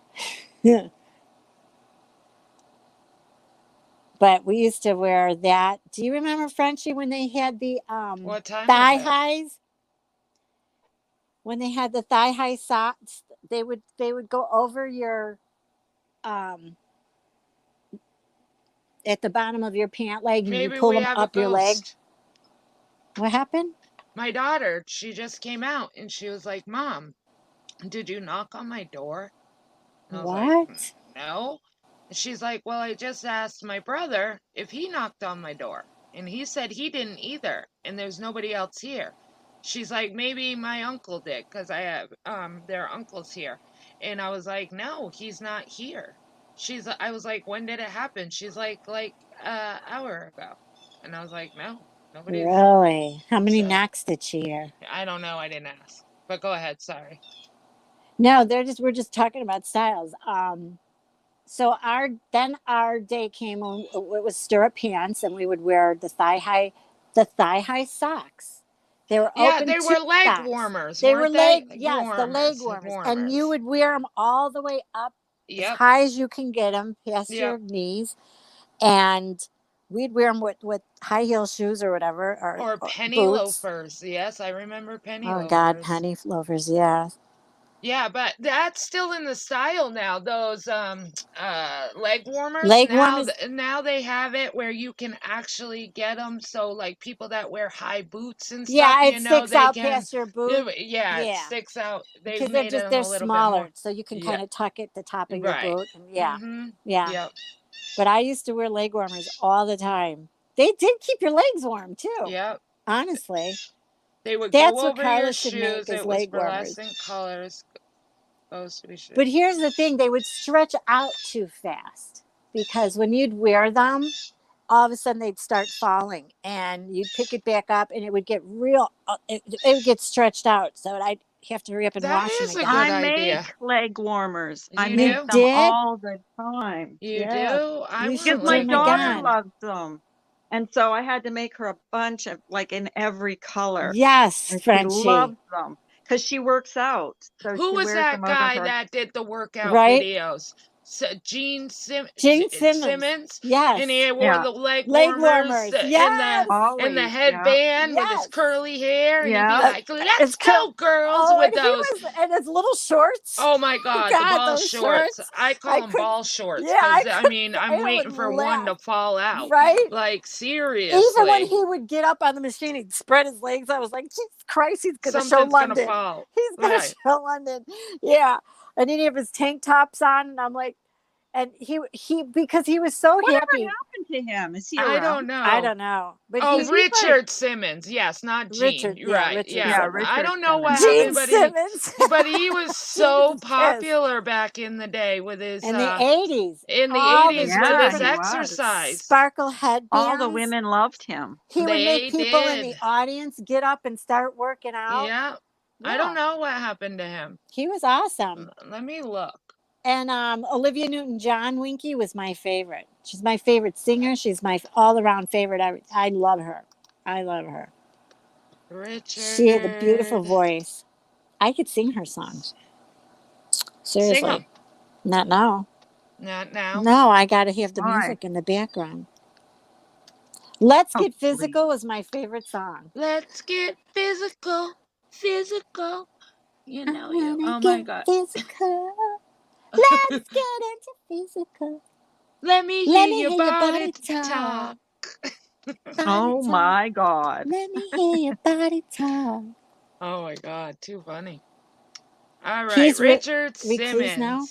But we used to wear that. Do you remember Frenchie when they had the What time was thigh it? highs? When they had the thigh high socks, they would go over your um at the bottom of your pant leg, and you Maybe pull we them have a up your leg. ghost. What happened? My daughter, she just came out and she was like, "Mom, did you knock on my door?" And I was like, What? no. And she's like, well, I just asked my brother if he knocked on my door. And he said he didn't either. And there's nobody else here. She's like, maybe my uncle did, because I have their uncles here. And I was like, no, he's not here. I was like, when did it happen? She's like hour ago. And I was like, no, nobody's. Really? How many So knocks did she hear? I don't know. I didn't ask. But go ahead. Sorry. No, we're just talking about styles. So our day came when it was stirrup pants, and we would wear the thigh high socks. They were Yeah, open they tube were leg socks. warmers, They were weren't they? yes, the leg warmers, and you would wear them all the way up as Yep. high as you can get them past Yep. your knees, and we'd wear them with high heel shoes or whatever, Or penny boots. loafers. Yes, I remember penny Oh loafers. God, penny loafers. Yeah. Yeah, but that's still in the style now. Those leg warmers. Leg warmers. Now they have it where you can actually get them. So like people that wear high boots and stuff, Yeah, it you know, sticks they out can. past your boot. Yeah, it Yeah. sticks out. They've Because made them they're a little smaller, bit more. so you can Yeah. kind of tuck it the top of Right. your boot. And yeah, Mhm. yeah. Yep. But I used to wear leg warmers all the time. They did keep your legs warm too. Yep. Honestly, They would that's go what over your Carla should make shoes. is It was leg warmers. fluorescent colors. Supposed to be shoes. But here's the thing: they would stretch out too fast because when you'd wear them, all of a sudden they'd start falling, and you'd pick it back up, and it would get real. It would get stretched out, so I'd have to hurry up and That wash is them a again. good I idea. make leg warmers. I You make do? them did? all the time. You Yes. do? I You want should Because my do them daughter again. loves them. And so I had to make her a bunch of like in every color. Yes, And she Frenchie. loves them because she works out. So Who she was wears that them over guy her. that did the workout Right? videos? Gene Simmons. Simmons. Yes. And he wore Yeah. the leg Leg warmers, warmers. and Yes. the Always. headband with his Yes. curly hair, and Yeah. he'd be like, "Let's It's go, girls!" Oh, with and those. and his little shorts. Oh my God, the God, ball those shorts. shorts. I call I them couldn't- ball shorts Yeah, I because couldn't- I'm I waiting would for one to laugh. fall out. Right? Like seriously. Even when he would get up on the machine, he'd spread his legs. I was like, Jesus Christ, he's going to show Something's London. gonna fall. He's going to Right. show London. Yeah. And then he have his tank tops on, and I'm like, and he because he was so Whatever happy. happened to him? Is he I around? don't know. I don't know. But Oh, he's Richard Simmons. Yes, not Gene. Richard, yeah, Right. Richard Yeah. Simmons. I Richard don't know what Gene happened, Simmons. but he was so Jesus Christ. popular back in the day with his In the 80s. in the all 80s the with Yeah, his he was. exercise. sparkle headbands. All the women loved him. He would They make people in did. the audience get up and start working out. Yeah. I don't know what happened to him. He was awesome. Let me look. And Olivia Newton-John Winky was my favorite. She's my favorite singer. She's my all-around favorite. I love her. I love her. Richard. She had a beautiful voice. I could sing her songs. Seriously. Sing 'em. Not now. Not now. No, I got to have the Why? music in the background. Let's Oh, Get Physical was my favorite song. Let's get physical. Physical. You know you. Wanna Oh my get God. Physical. Let's get into physical. Let me hear your body talk. Oh my God. Let me hear your body talk. Oh my God, too funny. All right, He's Richard Rick Cleese Simmons. now?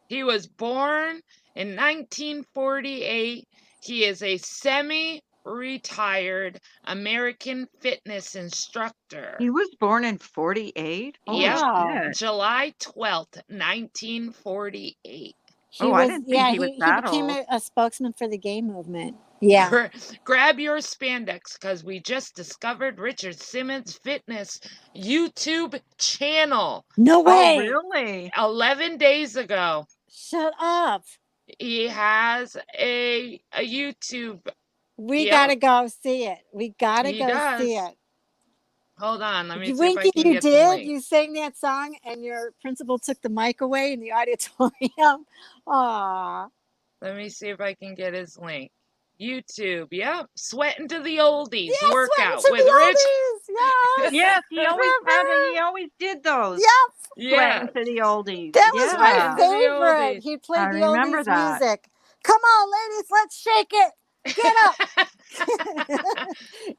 He was born in 1948. He is a semi-retired American fitness instructor. He was born in 48? Oh, Yep. shit. July 12th, 1948. I didn't think he was that became old. a spokesman for the gay movement. Yeah. Grab your spandex because we just discovered Richard Simmons Fitness YouTube channel No Oh, way. really? 11 days ago. Shut up. He has a YouTube. We Yep. gotta go see it. We gotta He go does. see it. Hold on, let me see if Winky, I can you get the did. link. You sang that song, and your principal took the mic away in the auditorium. Aw. Let me see if I can get his link. YouTube, yep. Sweating to the Oldies Yes, workout Sweating to with the Rich. Oldies. Yes. Yes, he always did those. Yep. Yeah. Sweating to the oldies. That was Yeah. my Sweating to the favorite. oldies. He played I the remember oldies that. music. Come on, ladies, let's shake it. Get up.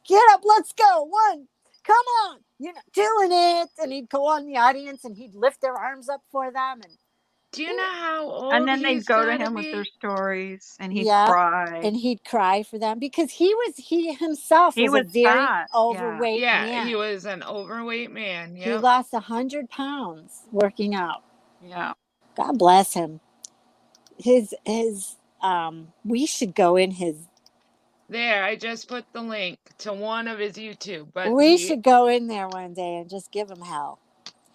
Get up, let's go. One. Come on. You're not doing it. And he'd go on the audience and he'd lift their arms up for them. And Do you know how old And then they'd he's go to gotta him with their be? stories, and he'd Yeah. cry. And he'd cry for them because he himself He was a was very fat. Yeah. overweight Yeah, man. he was an overweight man. He Yep. lost 100 pounds working out. Yeah. God bless him. His we should go in his. There, I just put the link to one of his YouTube. But We should go in there one day and just give him hell.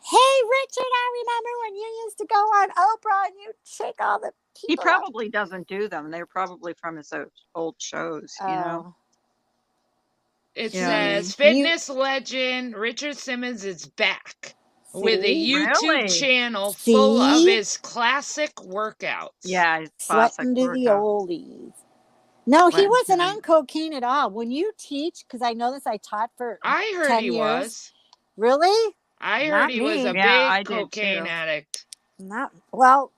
Hey, Richard, I remember when you used to go on Oprah and you take all the people. He probably doesn't do them. They're probably from his old shows, you know? Oh. it Yeah. says fitness legend Richard Simmons is back with a See? YouTube Really? channel full of See? his classic workouts. Yeah, his classic Sweating to the workout. oldies. No, he Sweating wasn't to on cocaine at all. When you teach, because I know this, I taught for I heard 10 he years. was. Really? I heard Not he was me. a Yeah, I big did cocaine too. addict. Not well.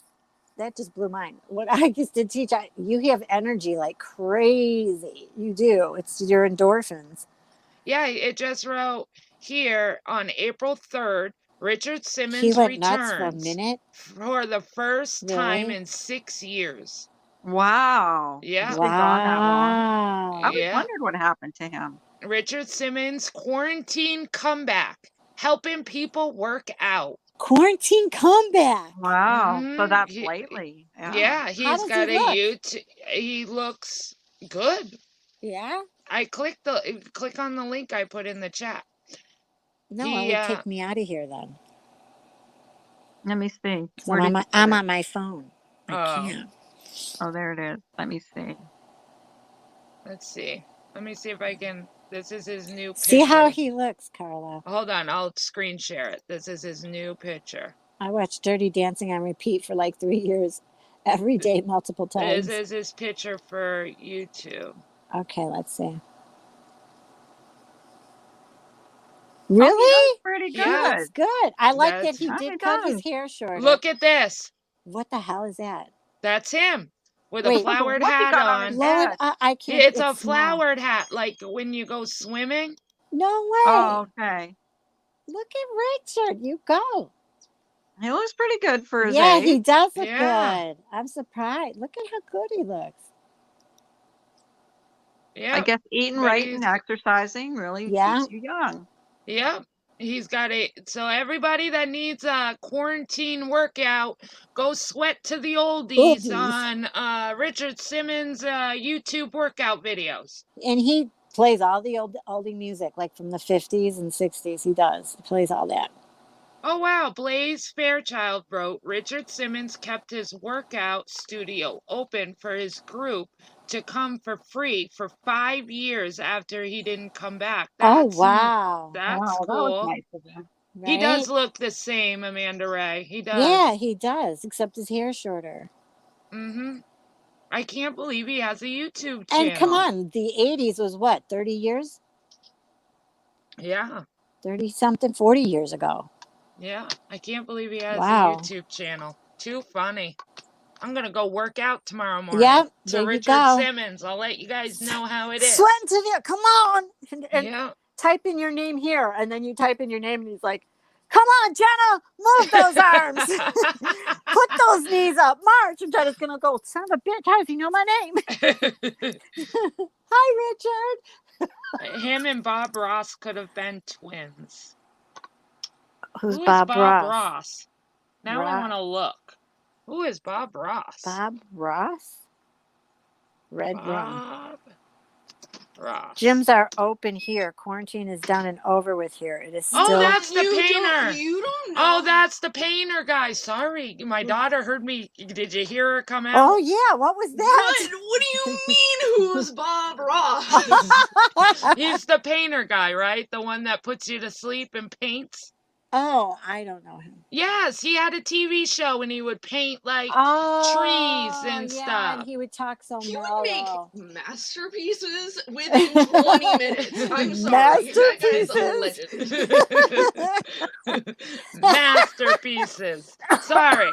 That just blew mine. What I used to teach, you have energy like crazy. You do. It's your endorphins. Yeah, it just wrote here on April 3rd, Richard He Simmons went nuts for a returns minute. for the first time Really? in 6 years. Wow. Yeah. He's been gone that long. Wow. I always Yeah. wondered what happened to him. Richard Simmons quarantine comeback, helping people work out. Quarantine comeback. Wow. So Mhm. that's lately. Yeah. Yeah, How he's does got he a look? YouTube. He looks good. Yeah. I click on the link I put in the chat. No, He, it would kick me out of here then. Let me see. 'Cause Where did you put I'm it? on my phone. I Oh. can't. Oh, there it is. Let me see. Let's see. Let me see if I can. This is his new picture. See how he looks, Carla. Hold on, I'll screen share it. This is his new picture. I watched Dirty Dancing on repeat for like 3 years, every day, multiple times. This is his picture for YouTube. Okay, let's see. Oh, Really? he looks pretty He good. looks good. I like that That's- he Oh, did he cut his does. hair shorter. Look at this. What the hell is that? That's him with Wait. a flowered What's he hat got on on. his Blow it. head? I can't. It's a small. flowered hat, like when you go swimming. No way. Oh, okay. Look at Richard. You go. He looks pretty good for his Yeah, age. he does look Yeah. good. I'm surprised. Look at how good he looks. Yeah. I guess eating but right he's- and exercising really Yeah. keeps you young. Yep. He's got so everybody that needs a quarantine workout, go sweat to the oldies. On Richard Simmons YouTube workout videos. And he plays all the oldie music, like from the 50s and 60s. He does. He plays all that. Oh wow, Blaze Fairchild wrote Richard Simmons kept his workout studio open for his group to come for free for 5 years after he didn't come back. Oh, That's wow. That's Wow, that cool. was nice of him. Right? He does look the same, Amanda Ray. He does. Yeah, he does, except his hair's shorter. Mm-hmm. I can't believe he has a YouTube channel. And come on, the 80s was what, 30 years? Yeah. 30 something, 40 years ago. Yeah. I can't believe he has Wow. a YouTube channel. Too funny. I'm going to go work out tomorrow morning. Yep, To there you Richard go. Simmons. I'll let you guys know how it is. Sweating to the, come on. And Yeah. type in your name here. And then you type in your name and he's like, come on, Jenna, move those arms. Put those knees up. March. And Jenna's going to go, son of a bitch, how does he know my name? Hi, Richard. Him and Bob Ross could have been twins. Who's Who is Bob Ross? Ross? Now I Ro- want to look. Who is Bob Ross? Bob Ross? Red rum. Bob Ross. Gyms are open here. Quarantine is done and over with here. It is still. Oh, that's the You painter. You don't know. Oh, that's the painter guy. Sorry. My daughter heard me. Did you hear her come out? Oh, yeah. What was that? What do you mean? Who's Bob Ross? He's the painter guy, right? The one that puts you to sleep and paints. Oh, I don't know him. Yes, he had a TV show and he would paint like Oh, trees and yeah, stuff. and he would talk so He would mellow. make masterpieces within 20 minutes. I'm sorry. That guy's a legend. Masterpieces. Sorry,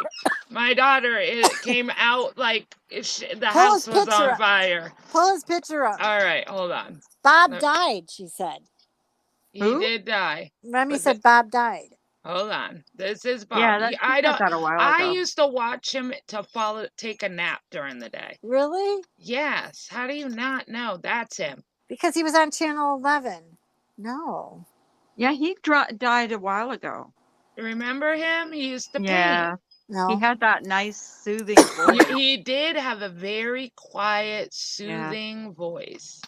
my daughter came out like the house his was picture on up. fire. Pull his picture up. All right, hold on. Bob no. died, she said. He Who? did die. Remy But said Bob died. Hold on. This is Bob. Yeah, she I said don't. that a while I ago. used to watch him to take a nap during the day. Really? Yes. How do you not know? That's him. Because he was on Channel 11. No. Yeah, he died a while ago. Remember him? He used to Yeah, he No. had that nice soothing voice. paint. He did have a very quiet, Yeah. soothing voice.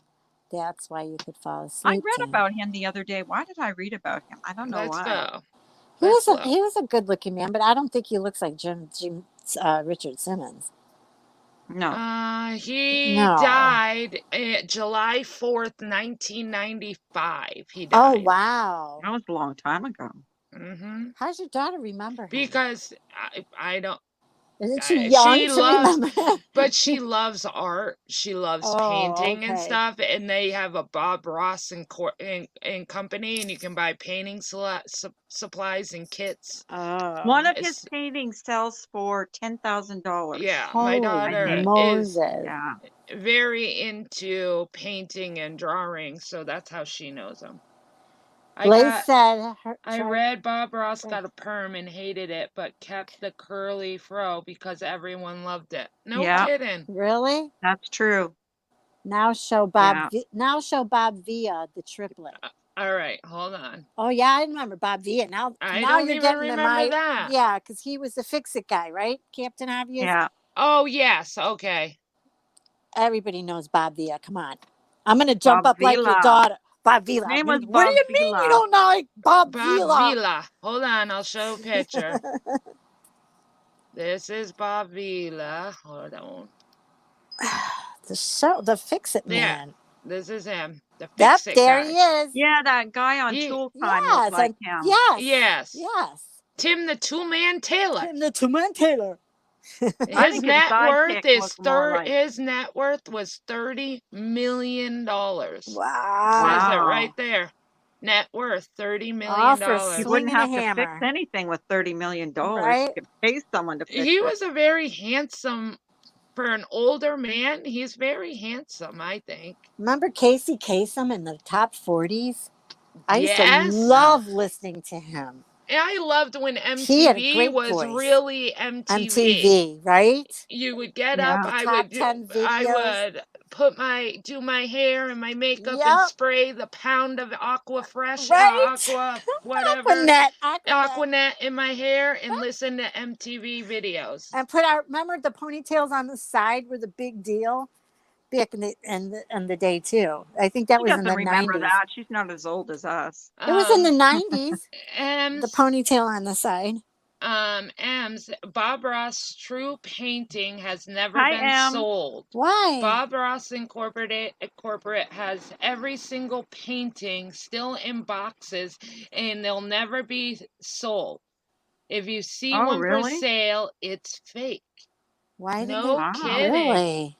That's why you could fall I asleep. read to him. about him the other day. Why did I read about him? I don't know Let's why. go. He Let's was look. he was a good looking man, but I don't think he looks like Jim Richard Simmons. No. He No. died July 4th, 1995. He Oh died. wow. That was a long time ago. Mm-hmm. How's your daughter remember him? Because I don't. Isn't she young She to loves, remember him? but she loves art. She loves Oh, painting and okay. stuff. And they have a Bob Ross and company, and you can buy painting supplies and kits. Oh. One of his It's- paintings sells for $10,000. Yeah, Holy my daughter is Moses. Yeah. very into painting and drawing, so that's how she knows him. Blaze said I read Bob Ross got a perm and hated it, but kept the curly fro because everyone loved it. No Yeah. kidding. Really? That's true. Now show Bob. Yeah. Now show Bob Villa the triplet. All right, hold on. Oh yeah, I remember Bob Villa. Now I now don't you're even getting remember that. Yeah, because he was the fix-it guy, right? Captain Obvious. Yeah. Oh yes, okay. Everybody knows Bob Villa. Come on, I'm gonna jump Bob up like your Villa. daughter. Bob Villa. His name was What do Bob you mean Villa. you don't know like Bob Bob Villa? Villa. Hold on, I'll show a picture. This is Bob Villa. Hold on. The fix-it man. This is him. The Yep, fix-it there guy. he is. Yeah, that guy on Tool Time Yes, looked like him. yes. Tim the Two-Man Taylor. Tim the Two-Man Taylor. His net worth is like... his net worth was $30 million. Wow. Says it right there. Net worth $30 million. He wouldn't have to fix anything with $30 million. Right? He could pay someone to fix it. He was a very handsome, for an older man, he's very handsome, I think. Remember Casey Kasem in the top 40s? I used to love listening to him. I loved when He had a MTV great was voice. really MTV. MTV, right? You would get up, I would do my hair and my makeup and spray the pound of Aqua Fresh, Aqua whatever, Aquanet in my hair and listen to MTV videos. And remember the ponytails on the side were the big deal back in the day too. I think that was in the 90s. Remember that. She's not as old as us. It was in the 90s. The ponytail on the side. Bob Ross True Painting has never been sold. Why? Bob Ross Incorporated has every single painting still in boxes, and they'll never be sold. If you see one for sale, it's fake. Why? No kidding. Really?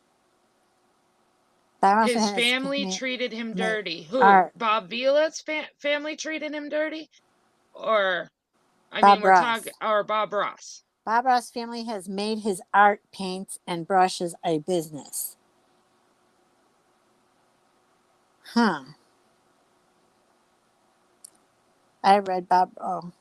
His family treated him dirty. Who? Bob Villa's family treated him dirty? Or... we're talking, or Bob Ross. Bob Ross' family has made his art, paints, and brushes a business. Huh. I read Bob. Oh.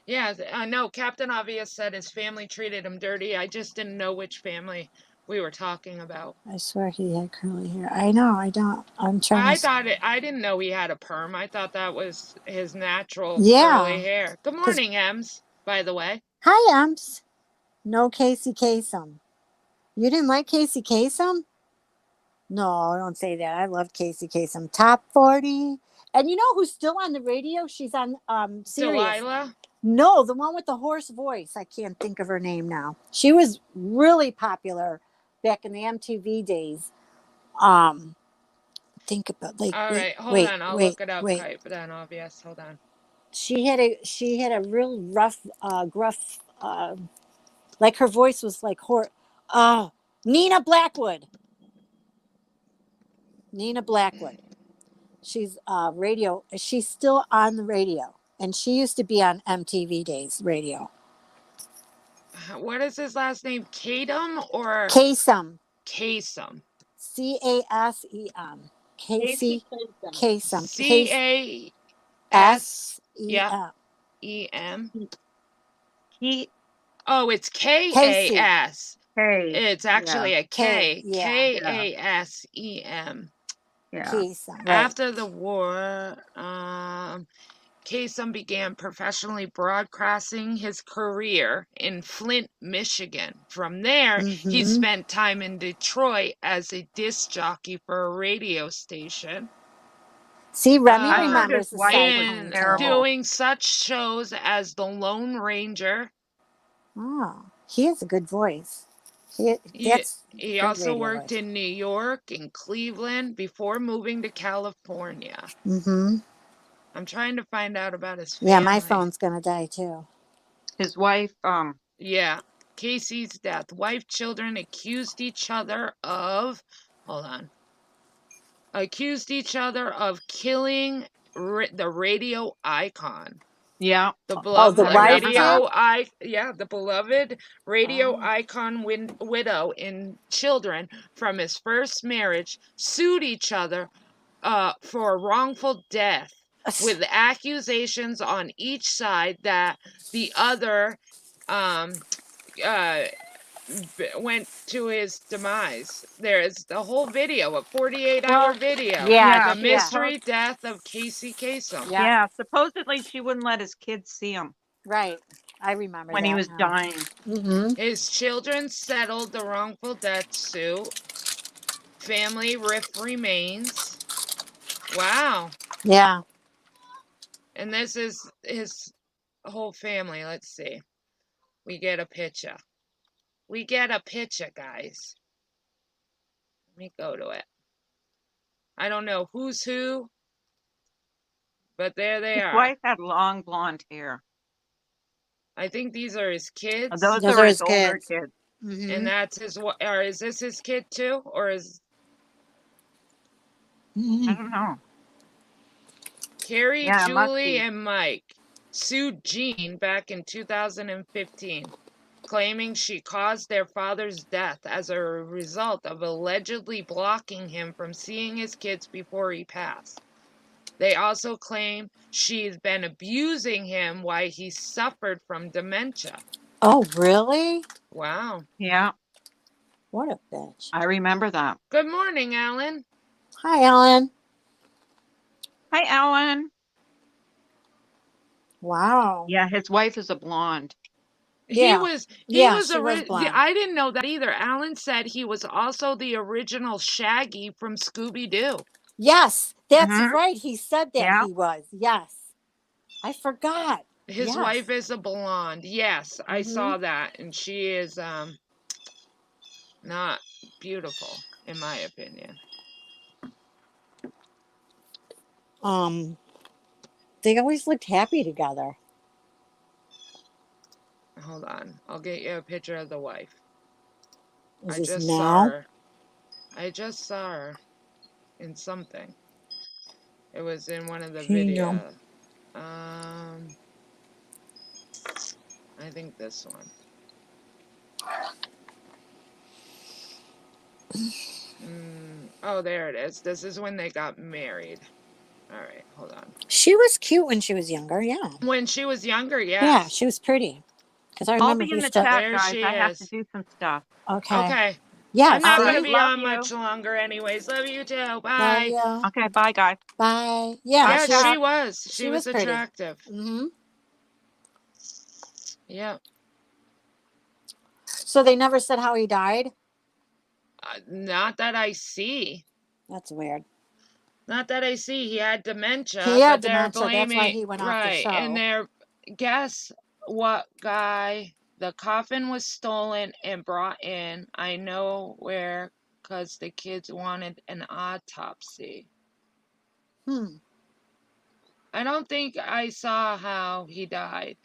Yeah, I know. Captain Obvious said his family treated him dirty. I just didn't know which family we were talking about. I swear he had curly hair. I know. I don't. I'm trying. I didn't know he had a perm. I thought that was his natural curly hair. Good morning, Ems. By the way. Hi, Ems. No Casey Kasem. You didn't like Casey Kasem? No, don't say that. I love Casey Kasem. Top 40. And you know who's still on the radio? She's on Sirius. Delilah? No, the one with the hoarse voice. I can't think of her name now. She was really popular back in the MTV days. Think about All right, hold on. I'll look it up. Captain Obvious. Hold on. She had a real rough, gruff, like her voice was like Nina Blackwood. Nina Blackwood. She's radio. She's still on the radio, and she used to be on MTV Days radio. What is his last name? Kasem or Kasem? Kasem. Casem. Casey Kasem. CASEM. E-M. He, Oh, it's Casey. K-A-S. hey, It's actually a K. Yeah. K-A-S-E-M. yeah. Keys. Right. After the war, Kasem began professionally broadcasting his career in Flint, Michigan. From there, he spent time in Detroit as a disc jockey for a radio station. See, Remy I heard remembers his the wife side was And terrible. doing such shows as The Lone Ranger. Oh, he has a good voice. He Good also radio worked voice. in New York and Cleveland before moving to California. Mm-hmm. I'm trying to find out about his family. Yeah, my phone's gonna die too. His wife, Yeah. Casey's death. Wife, children accused each other of killing the radio icon. yeah. The the beloved wife the beloved radio icon widow and children from his first marriage sued each other for wrongful death, with accusations on each side that the other went to his demise. There's the whole video, a 48-hour video. Yeah, The mystery death of Casey Kasem. Yeah. Yeah, supposedly she wouldn't let his kids see him Right. I remember when that he was now. dying. Mm-hmm. His children settled the wrongful death suit. Family rift remains. Wow. Yeah. And this is his whole family. Let's see. We get a picture. Guys. Let me go to it. I don't know who's who, but there they His are. wife had long blonde hair. I think these are his kids. Those are his older kids. Mm-hmm. And that's his, or is this his kid too? Or is I don't know. Carrie, Yeah, it must Julie, be. and Mike sued Jean back in 2015, claiming she caused their father's death as a result of allegedly blocking him from seeing his kids before he passed. They also claim she's been abusing him while he suffered from dementia. Oh, really? Wow. Yeah, What a bitch. I remember that. Good morning, Alan. Hi, Ellen. Hi, Alan. Wow. Yeah, his wife is a blonde. He Yeah. was Yeah, she was blonde. I didn't know that either. Alan said he was also the original Shaggy from Scooby-Doo. Yes, that's Mhm. right. He said that Yeah. he was. Yes. I forgot. His Yes. wife is a blonde. Yes, I Mhm. saw that, and she is not beautiful in my opinion. They always looked happy together. Hold on, I'll get you a picture of the wife. Is I this just now? saw her. I just saw her in something. It was in one of the videos. I think this one. Oh, there it is. This is when they got married. All right, hold on. She was cute when she was younger, yeah. When she was younger, yes. Yeah, she was pretty. Because I I'll remember be in the stuff. chat, There guys. she I have is. to do some stuff. Okay. Okay. Yeah. I'm not All going to right, be love on you. much longer anyways. Love you too. Love Bye. ya. Okay, bye, guys. Bye. Yeah, Yeah, Bye, she was. She was pretty. attractive. Mm-hmm. Yeah. So they never said how he died? Not that I see. That's weird. Not that I see. He had dementia. He had but they're dementia. That's why blaming, he went off the right. show. And they're, guess what guy? The coffin was stolen and brought in. I know where, because the kids wanted an autopsy. I don't think I saw how he died.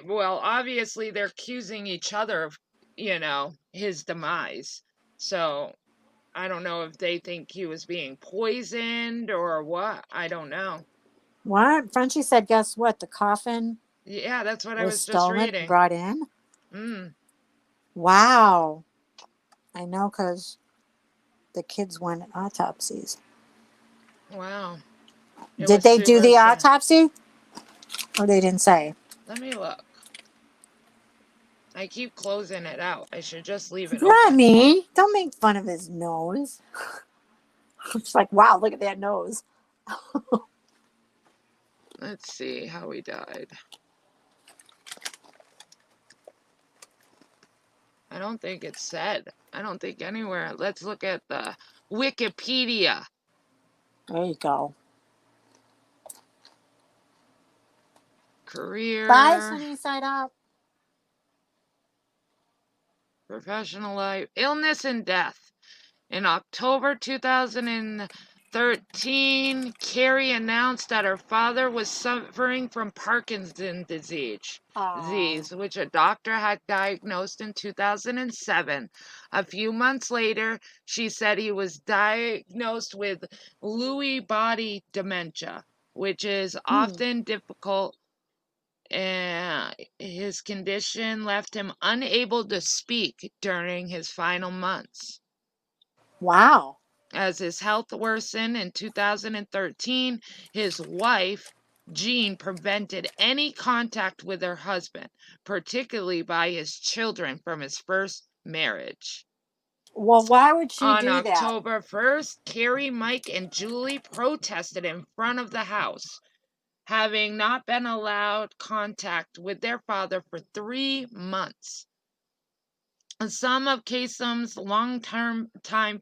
Well, obviously they're accusing each other of, his demise. So I don't know if they think he was being poisoned or what. I don't know. What? Frenchie said, guess what? The coffin Yeah, that's what I was was just stolen reading. and brought in? Mm. Wow. I know, because the kids wanted autopsies. Wow. Did they do the autopsy? Oh, they didn't say. Let me look. I keep closing it out. I should just leave it Not open. me. Don't make fun of his nose. It's like, wow, look at that nose. Let's see how he died. I don't think it said. I don't think anywhere. Let's look at the Wikipedia. There you go. Career, Bye, sunny side up. professional life, illness and death. In October 2013, Carrie announced that her father was suffering from Parkinson's disease, which a doctor had diagnosed in 2007. A few months later, she said he was diagnosed with Lewy body dementia, which is often difficult, and his condition left him unable to speak during his final months. Wow. As his health worsened in 2013, his wife, Jean, prevented any contact with her husband, particularly by his children from his first marriage. Well, why would she On do that? October 1st, Carrie, Mike, and Julie protested in front of the house, having not been allowed contact with their father for 3 months. Some of Kasem's long-term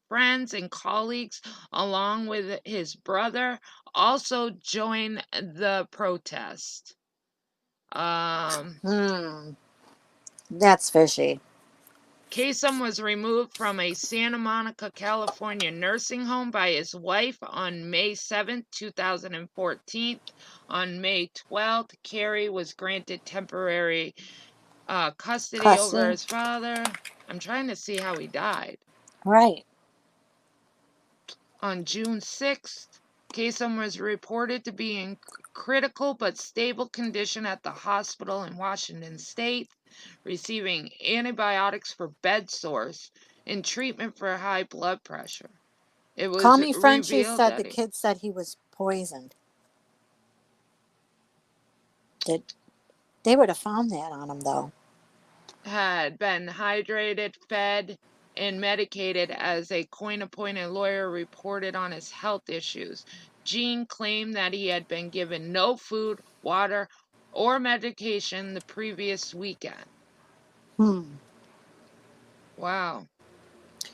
friends and colleagues, along with his brother, also joined the protest. That's fishy. Kasem was removed from a Santa Monica, California nursing home by his wife on May 7, 2014. On May 12th, Carrie was granted temporary custody over his father. I'm trying to see how he died. Right. On June 6th, Kasem was reported to be in critical but stable condition at the hospital in Washington State, receiving antibiotics for bed sores and treatment for high blood pressure. It was Call me Frenchie revealed said that the kid said he was poisoned. They would have found that on him, though. Had been hydrated, fed, and medicated, as a coin-appointed lawyer reported on his health issues. Jean claimed that he had been given no food, water, or medication the previous weekend. Wow.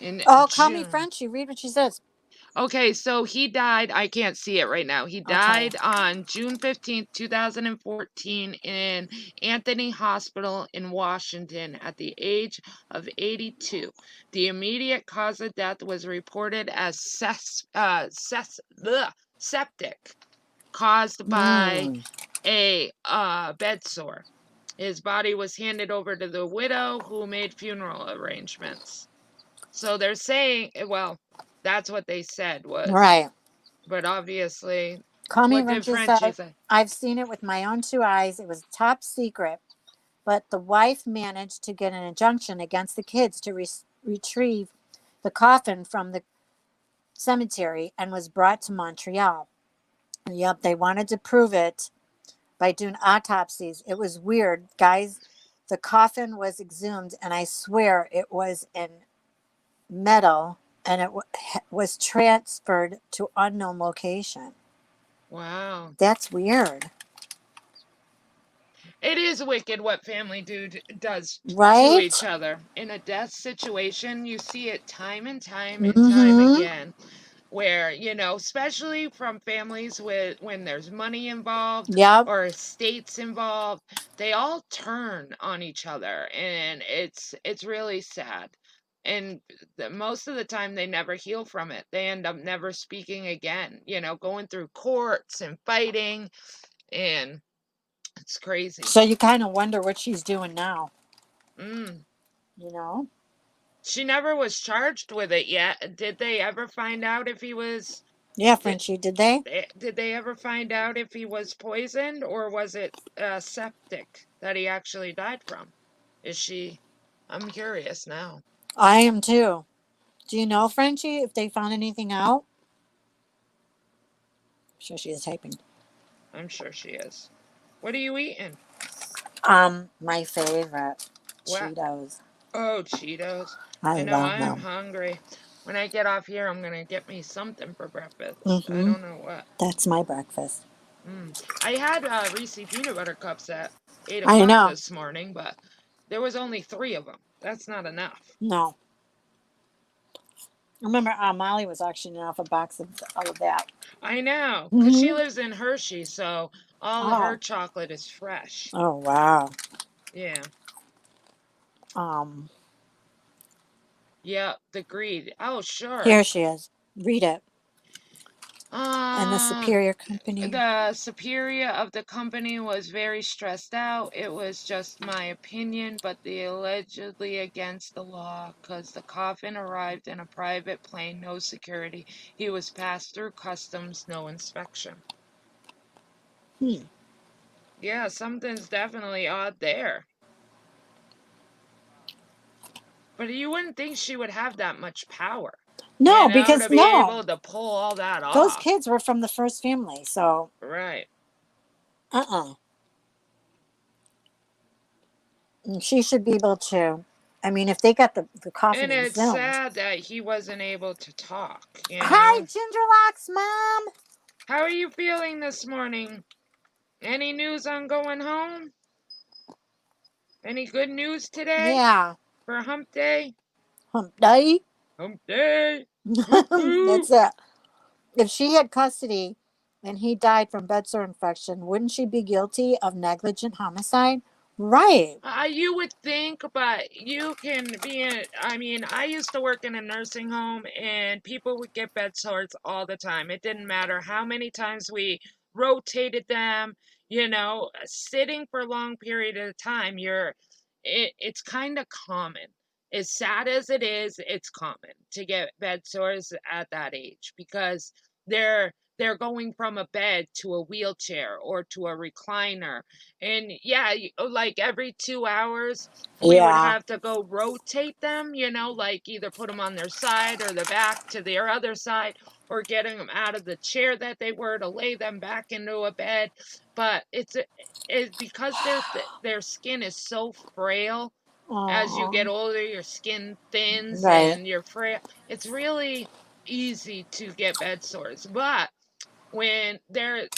In Call me June. Frenchie. Read what she says. Okay, so he died. I can't see it right now. He died on June 15th, 2014 in Anthony Hospital in Washington at the age of 82. The immediate cause of death was reported as septic, caused by a bed sore. His body was handed over to the widow, who made funeral arrangements. So they're saying, well, that's what they said was. Right. But obviously, Call me what did Frenchie Frenchie said, say? I've seen it with my own 2 eyes. It was top secret, but the wife managed to get an injunction against the kids to retrieve the coffin from the cemetery and was brought to Montreal. Yep, they wanted to prove it by doing autopsies. It was weird, guys. The coffin was exhumed, and I swear it was in metal, and it was transferred to unknown location. Wow. That's weird. It is wicked what family does Right? to each other. In a death situation, you see it time and time and time again. Where, especially from families when there's money involved or estates involved, they all turn on each other, and it's really sad. And most of the time they never heal from it. They end up never speaking again, going through courts and fighting, and it's crazy. So you kind of wonder what she's doing now. She never was charged with it yet. Did they ever find out if he was... Yeah, Frenchie, did they? Did they ever find out if he was poisoned, or was it septic that he actually died from? I'm curious now. I am too. Do you know, Frenchie, if they found anything out? I'm sure she is typing. I'm sure she is. What are you eating? My favorite, What? Cheetos. Oh, Cheetos. I I know love I'm them. hungry. When I get off here, I'm gonna get me something for breakfast. I Mm-hmm. don't know what. That's my breakfast. I had Reese peanut butter cups at 8 I o'clock know. this morning, but there was only 3 of them. That's not enough. No. I remember Molly was auctioning off a box of that. I know, because she Mm-hmm. lives in Hershey, so all of her Oh. chocolate is fresh. Oh, wow. Yeah. Um, Yeah, the greed. Oh, sure. Here she is. Read it. And the Um, Superior Company. the superior of the company was very stressed out. It was just my opinion, but the allegedly against the law, because the coffin arrived in a private plane, no security. He was passed through customs, no inspection. Hmm. Yeah, something's definitely odd there. But you wouldn't think she would have that much power, No, to because be no, able to pull all that those off. kids were from the first family. So, Right. And she should be able to. I mean, if they got the coffin And it's exhumed. sad that he wasn't able to talk, Hi, Gingerlocks, Mom. How are you feeling this morning? Any news on going home? Any good news today Yeah. for hump day? Hump day. Hump day. Woo-hoo. That's it. If she had custody and he died from bed sore infection, wouldn't she be guilty of negligent homicide? Right. You would think, but you can be in. I mean, I used to work in a nursing home, and people would get bed sores all the time. It didn't matter how many times we rotated them. Sitting for a long period of time, it's kind of common. As sad as it is, it's common to get bed sores at that age because they're going from a bed to a wheelchair or to a recliner. And yeah, like every 2 hours, we would Yeah. have to go rotate them, like either put them on their side or their back to their other side, or getting them out of the chair that they were to lay them back into a bed. But it's because their skin is so frail. As you get Aw. older, your skin thins Right. and you're frail. It's really easy to get bed sores, but when there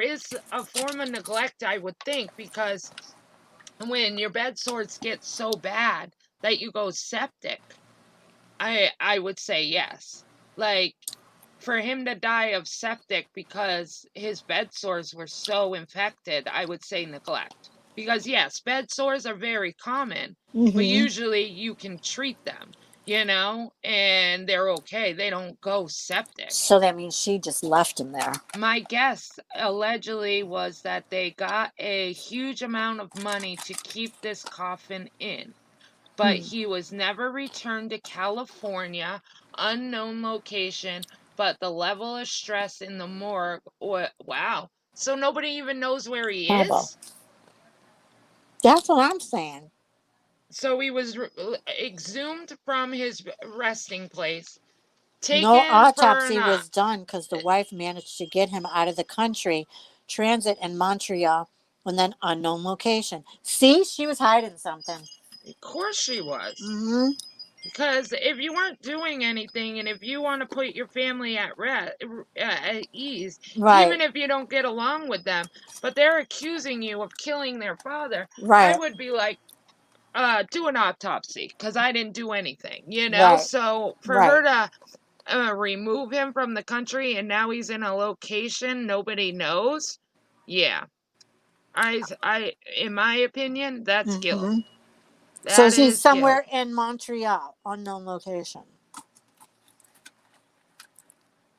is a form of neglect, I would think, because when your bed sores get so bad that you go septic, I would say yes. Like, for him to die of septic because his bed sores were so infected, I would say neglect. Because yes, bed sores are very common, but Mm-hmm. usually you can treat them, and they're okay. They don't go septic. So that means she just left him there. My guess allegedly was that they got a huge amount of money to keep this coffin in, but he was never returned to California, unknown location, but the level of stress in the morgue. Wow. So nobody even knows where he Horrible. is? That's what I'm saying. So he was exhumed from his resting place, No taken for autopsy was done because the wife managed to get him out of the country, transit in Montreal, and then unknown location. See, she was hiding something. Of course she was. Mm-hmm. Because if you weren't doing anything, and if you want to put your family at ease, Right. even if you don't get along with them, but they're accusing you of killing their father, I Right. would be like, do an autopsy, because I didn't do anything, Right. So for Right. her to remove him from the country and now he's in a location nobody knows, yeah, in my opinion, that's guilt. Mm-hmm. So That she's is guilt. somewhere in Montreal, unknown location.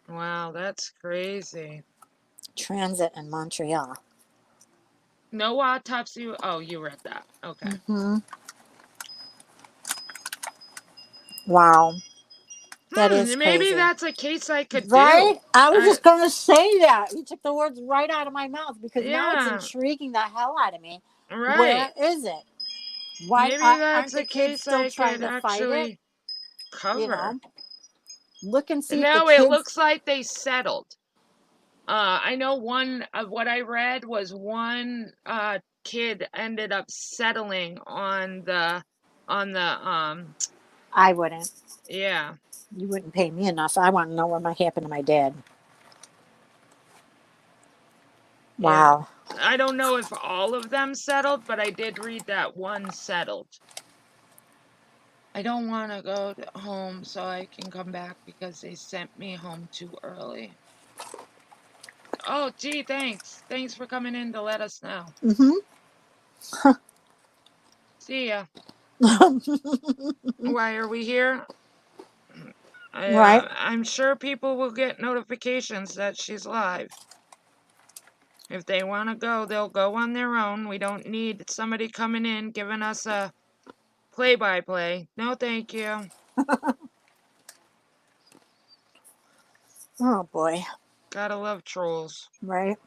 Wow, that's crazy. Transit in Montreal. No autopsy. Oh, you read that. Okay. Mm-hmm. Wow. That is Maybe crazy. that's a case I could Right? do. I was just going to say that. You took the words right out of my mouth because now it's Yeah. intriguing the hell out of me. Right. Where is it? Why Maybe aren't that's the a kids case still I trying could to fight it? actually cover. Look and see if No, the it kids. looks like they settled. I know one of what I read was one kid ended up settling on the I wouldn't. yeah. You wouldn't pay me enough. I want to know what might happen to my dad. Yeah. Wow. I don't know if all of them settled, but I did read that one settled. I don't want to go home so I can come back because they sent me home too early. Oh, gee, thanks. Thanks for coming in to let us know. Mm-hmm. See ya. Why are we here? Right. I'm sure people will get notifications that she's live. If they want to go, they'll go on their own. We don't need somebody coming in giving us a play-by-play. No, thank you. Oh boy. Gotta love trolls. Right.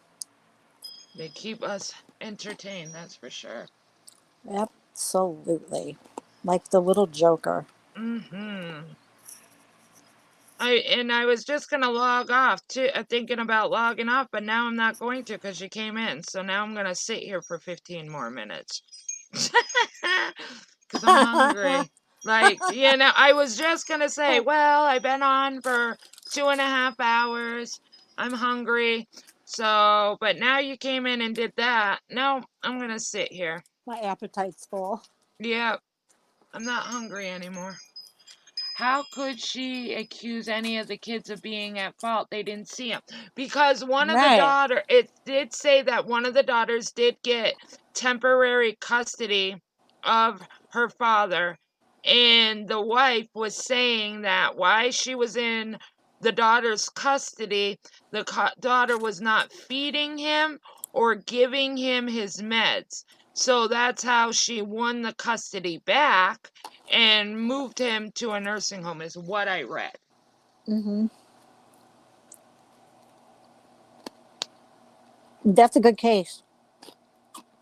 They keep us entertained, that's for sure. Absolutely. Like the little Joker. Mm-hmm. I was just gonna log off too, thinking about logging off, but now I'm not going to because you came in. So now I'm gonna sit here for 15 more minutes because I'm hungry. Like, I was just gonna say, well, I've been on for 2.5 hours. I'm hungry. So, but now you came in and did that. No, I'm gonna sit here. My appetite's full. Yeah, I'm not hungry anymore. How could she accuse any of the kids of being at fault? They didn't see him. Because Right. it did say that one of the daughters did get temporary custody of her father. And the wife was saying that while she was in the daughter's custody, the daughter was not feeding him or giving him his meds. So that's how she won the custody back and moved him to a nursing home, is what I read. Mm-hmm. That's a good case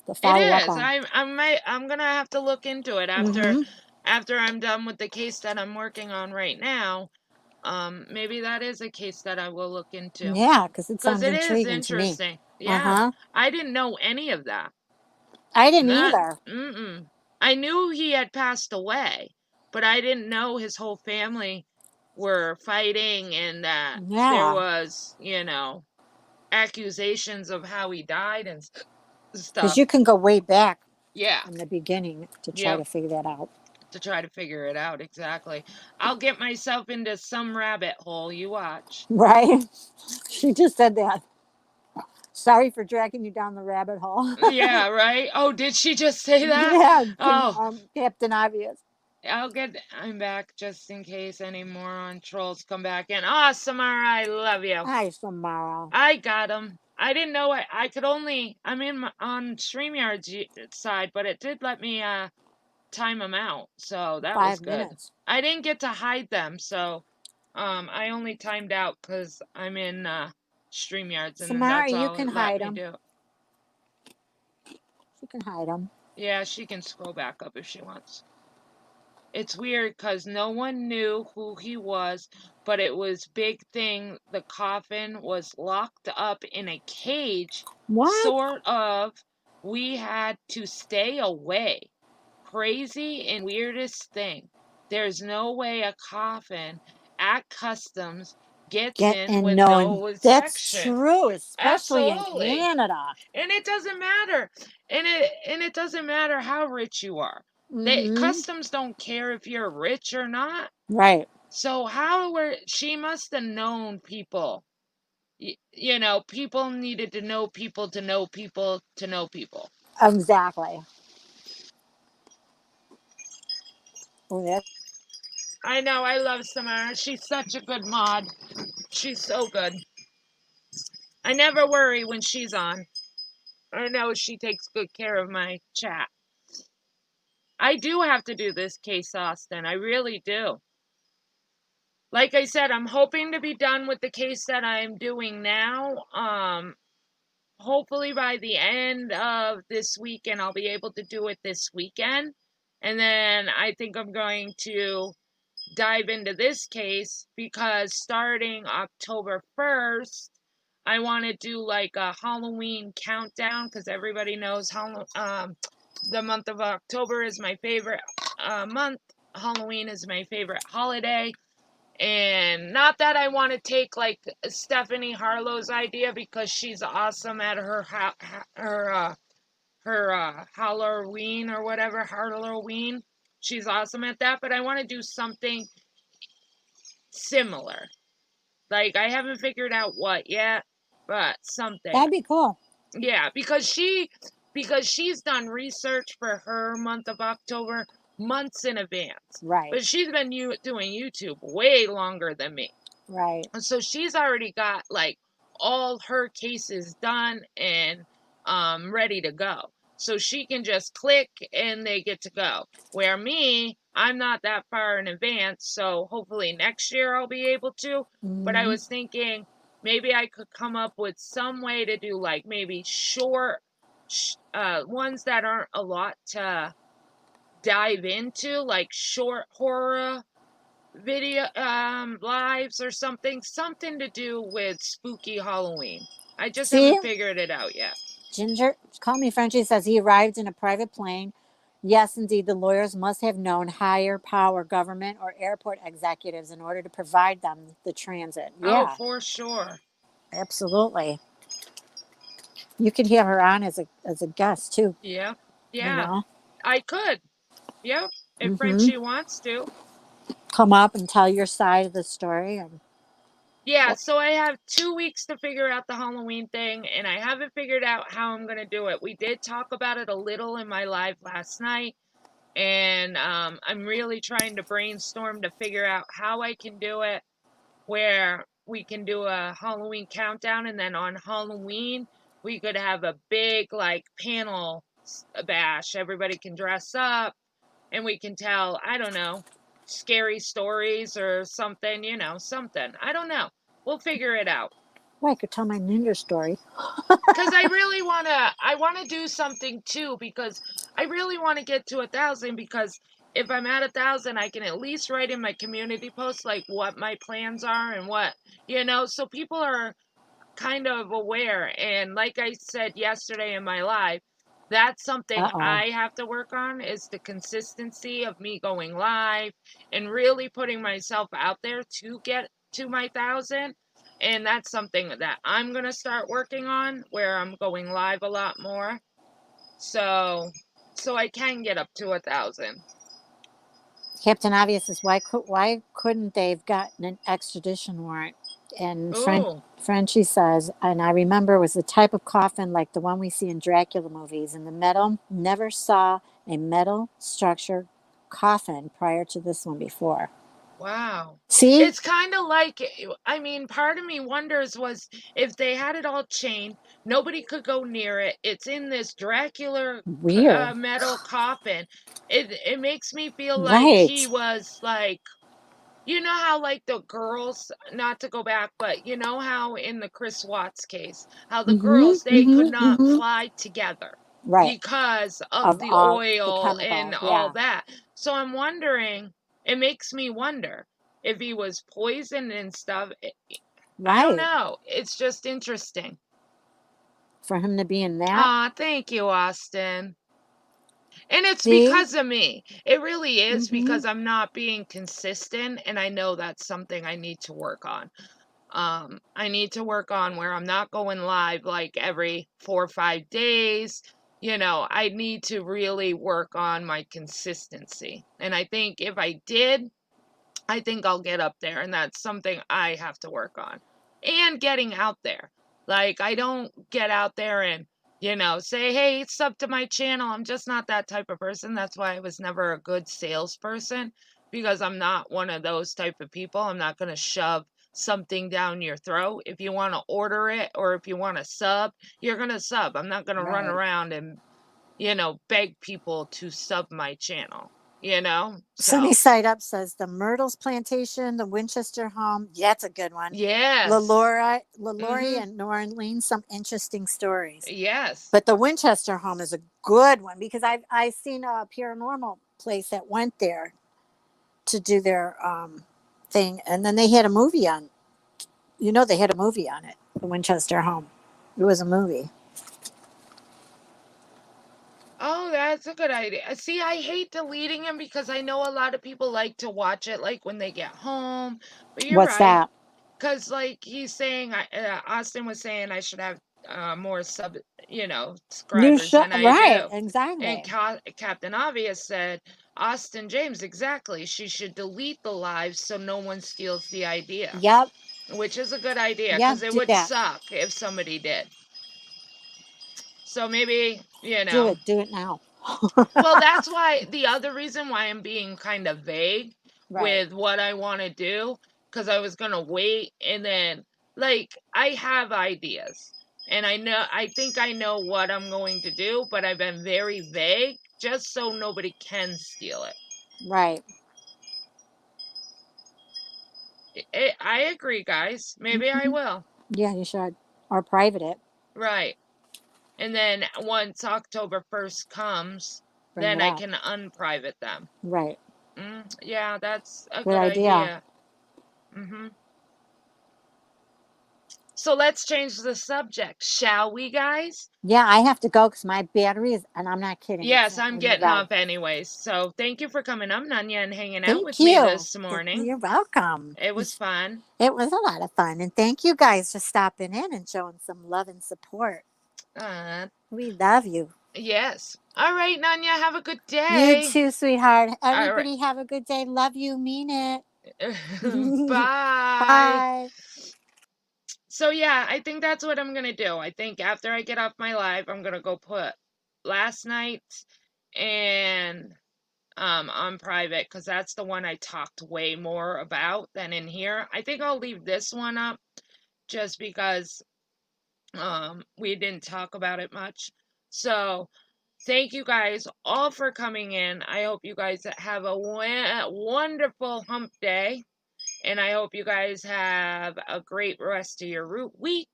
to It follow up is. on. I'm gonna have to look into it Mm-hmm. after I'm done with the case that I'm working on right now. Maybe that is a case that I will look into Yeah, because it because sounds it is intriguing to me. interesting. Yeah, Uh-huh. I didn't know any of that. I didn't Not. either. Mm-mm. I knew he had passed away, but I didn't know his whole family were fighting and that there Yeah. was, accusations of how he died and Because stuff. you can go way back Yeah. in the beginning to try Yep. to figure that out. To try to figure it out exactly. I'll get myself into some rabbit hole. You watch. Right? She just said that. Sorry for dragging you down the rabbit hole. Yeah, right? Oh, did she just say that? Yeah, Oh, Captain Obvious. I'm back just in case any moron trolls come back in. Oh, Samara, I love you. Hi, Samara. I got him. I didn't know I could only, I'm on StreamYard's side, but it did let me time them out. So that was 5 good. minutes. I didn't get to hide them. So I only timed out because I'm in StreamYards and Samara, that's you all can it let hide me them. do. You can hide them. Yeah, she can scroll back up if she wants. It's weird because no one knew who he was, but it was big thing. The coffin was locked up in a cage, What? sort of. We had to stay away. Crazy and weirdest thing. There's no way a coffin at customs gets Get in in with knowing. no That's inspection. true, especially in Absolutely. Canada. And it doesn't matter. And it doesn't matter how rich you are. Mm-hmm. Customs don't care if you're rich or not. Right. So she must have known people. People needed to know people to know people to know people. Exactly. Oh, that's I know, I love Samara. She's such a good mod. She's so good. I never worry when she's on. I know she takes good care of my chat. I do have to do this case, Austin. I really do. Like I said, I'm hoping to be done with the case that I'm doing now. Hopefully by the end of this weekend, I'll be able to do it this weekend. And then I think I'm going to dive into this case because starting October 1st, I want to do like a Halloween countdown because everybody knows the month of October is my favorite month. Halloween is my favorite holiday. And not that I want to take like Stephanie Harlow's idea because she's awesome at her Halloween or whatever, Halloween. She's awesome at that, but I want to do something similar. Like I haven't figured out what yet, but something. That'd be cool. Yeah, because she's done research for her month of October months in advance. Right. But she's been doing YouTube way longer than me. Right. So she's already got like all her cases done and ready to go. So she can just click and they get to go. Where me, I'm not that far in advance, so hopefully next year I'll be able to. But I was thinking maybe I could come up with some way to do like maybe short ones that aren't a lot to dive into, like short horror video lives or something to do with spooky Halloween. I just haven't figured it out yet. Ginger, call me Frenchie, says he arrived in a private plane. Yes, indeed, the lawyers must have known higher power government or airport executives in order to provide them the transit. Yeah. Oh, for sure. Absolutely. You could have her on as a guest too. Yep. Yeah. You know? I could. Yep. If Frenchie wants to. Come up and tell your side of the story. Yeah, so I have 2 weeks to figure out the Halloween thing, and I haven't figured out how I'm going to do it. We did talk about it a little in my live last night, and I'm really trying to brainstorm to figure out how I can do it, where we can do a Halloween countdown, and then on Halloween, we could have a big, like, panel bash. Everybody can dress up, and we can tell, I don't know, scary stories or something, something. I don't know. We'll figure it out. Well, I could tell my ninja story. Because I really want to do something too, because I really want to get to 1,000, because if I'm at 1,000, I can at least write in my community posts, like what my plans are and what, so people are kind of aware. And like I said yesterday in my live, that's something I have to work on, is the consistency of me going live and really putting myself out there to get to my 1,000. And that's something that I'm going to start working on, where I'm going live a lot more. So I can get up to 1,000. Captain Obvious says, why couldn't they have gotten an extradition warrant? And Frenchie says, and I remember it was the type of coffin like the one we see in Dracula movies. And the metal, never saw a metal structured coffin prior to this one before. Wow. See? It's kind of like, I mean, part of me wonders was if they had it all chained, nobody could go near it. It's in this Dracula metal coffin. It makes me feel like he was like, you know how like the girls, not to go back, but you know how in the Chris Watts case, how the girls, they could not fly together. Right. Because of the oil and all that. So I'm wondering, it makes me wonder if he was poisoned and stuff. I don't know. It's just interesting. For him to be in that. Thank you, Austin. And it's because of me. It really is because I'm not being consistent, and I know that's something I need to work on. I need to work on where I'm not going live like every 4 or 5 days. I need to really work on my consistency. And I think if I did, I think I'll get up there, and that's something I have to work on. And getting out there. Like, I don't get out there and say, hey, sub to my channel. I'm just not that type of person. That's why I was never a good salesperson, because I'm not one of those type of people. I'm not going to shove something down your throat. If you want to order it, or if you want to sub, you're going to sub. I'm not going to run around and, beg people to sub my channel. Sunny Side Up says the Myrtles Plantation, the Winchester home. Yeah, that's a good one. Yes. Lalaurie and Noreen, some interesting stories. Yes. But the Winchester home is a good one, because I've seen a paranormal place that went there to do their thing, and then they had a movie on. They had a movie on it. the Winchester home. It was a movie. Oh, that's a good idea. See, I hate deleting him because I know a lot of people like to watch it like when they get home. But you're What's right. that? Because like he's saying, Austin was saying I should have more You subscribers should, than I right, do. And exactly. Captain Obvious said, Austin James, exactly. She should delete the lives so no one steals the idea, Yep. which is a good idea Yep. because it Do would that. suck if somebody did. So maybe, Do it. Do it now. well, that's why the other reason why I'm being kind of vague Right. with what I want to do, because I was going to wait and then, like, I have ideas and I think I know what I'm going to do, but I've been very vague just so nobody can steal it. Right. I agree, guys. Maybe I will. Yeah, you should. Or private it. Right. And then once October 1st comes, Bring then it I up. can unprivate them. Right. Yeah, that's a Good good idea. idea. So let's change the subject, shall we, guys? Yeah, I have to go because my battery is, and I'm not kidding. Yes, I'm getting red. off anyways. So thank you for coming up, Nanya, and hanging out Thank with you. me this morning. You're welcome. It was fun. It was a lot of fun. And thank you guys for stopping in and showing some love and support. We love you. Yes. All right, Nanya, have a good day. You too, sweetheart. All right. Everybody have a good day. Love you. Mean it. Bye. Bye. So yeah, I think that's what I'm going to do. I think after I get off my live, I'm going to go put last night and on private because that's the one I talked way more about than in here. I think I'll leave this one up just because we didn't talk about it much. So thank you guys all for coming in. I hope you guys have a wonderful hump day. And I hope you guys have a great rest of your week.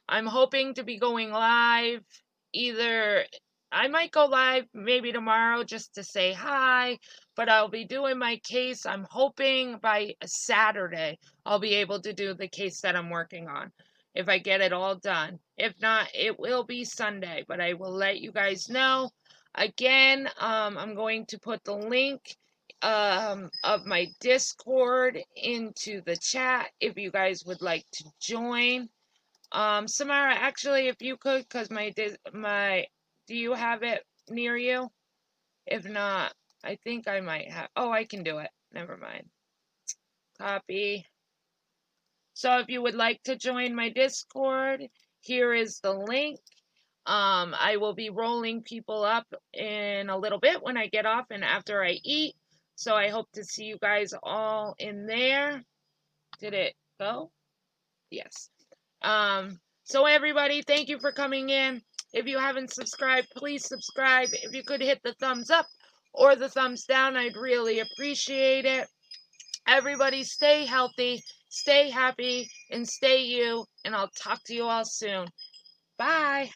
I'm hoping to be going live either. I might go live maybe tomorrow just to say hi, but I'll be doing my case. I'm hoping by Saturday I'll be able to do the case that I'm working on if I get it all done. If not, it will be Sunday, but I will let you guys know. Again, I'm going to put the link of my Discord into the chat if you guys would like to join. Samara, actually, if you could, because do you have it near you? If not, I think I might have. Oh, I can do it. Never mind. Copy. So if you would like to join my Discord, here is the link. I will be rolling people up in a little bit when I get off and after I eat. So I hope to see you guys all in there. Did it go? Yes. So everybody, thank you for coming in. If you haven't subscribed, please subscribe. If you could hit the thumbs up or the thumbs down, I'd really appreciate it. Everybody stay healthy, stay happy, and stay you. And I'll talk to you all soon. Bye.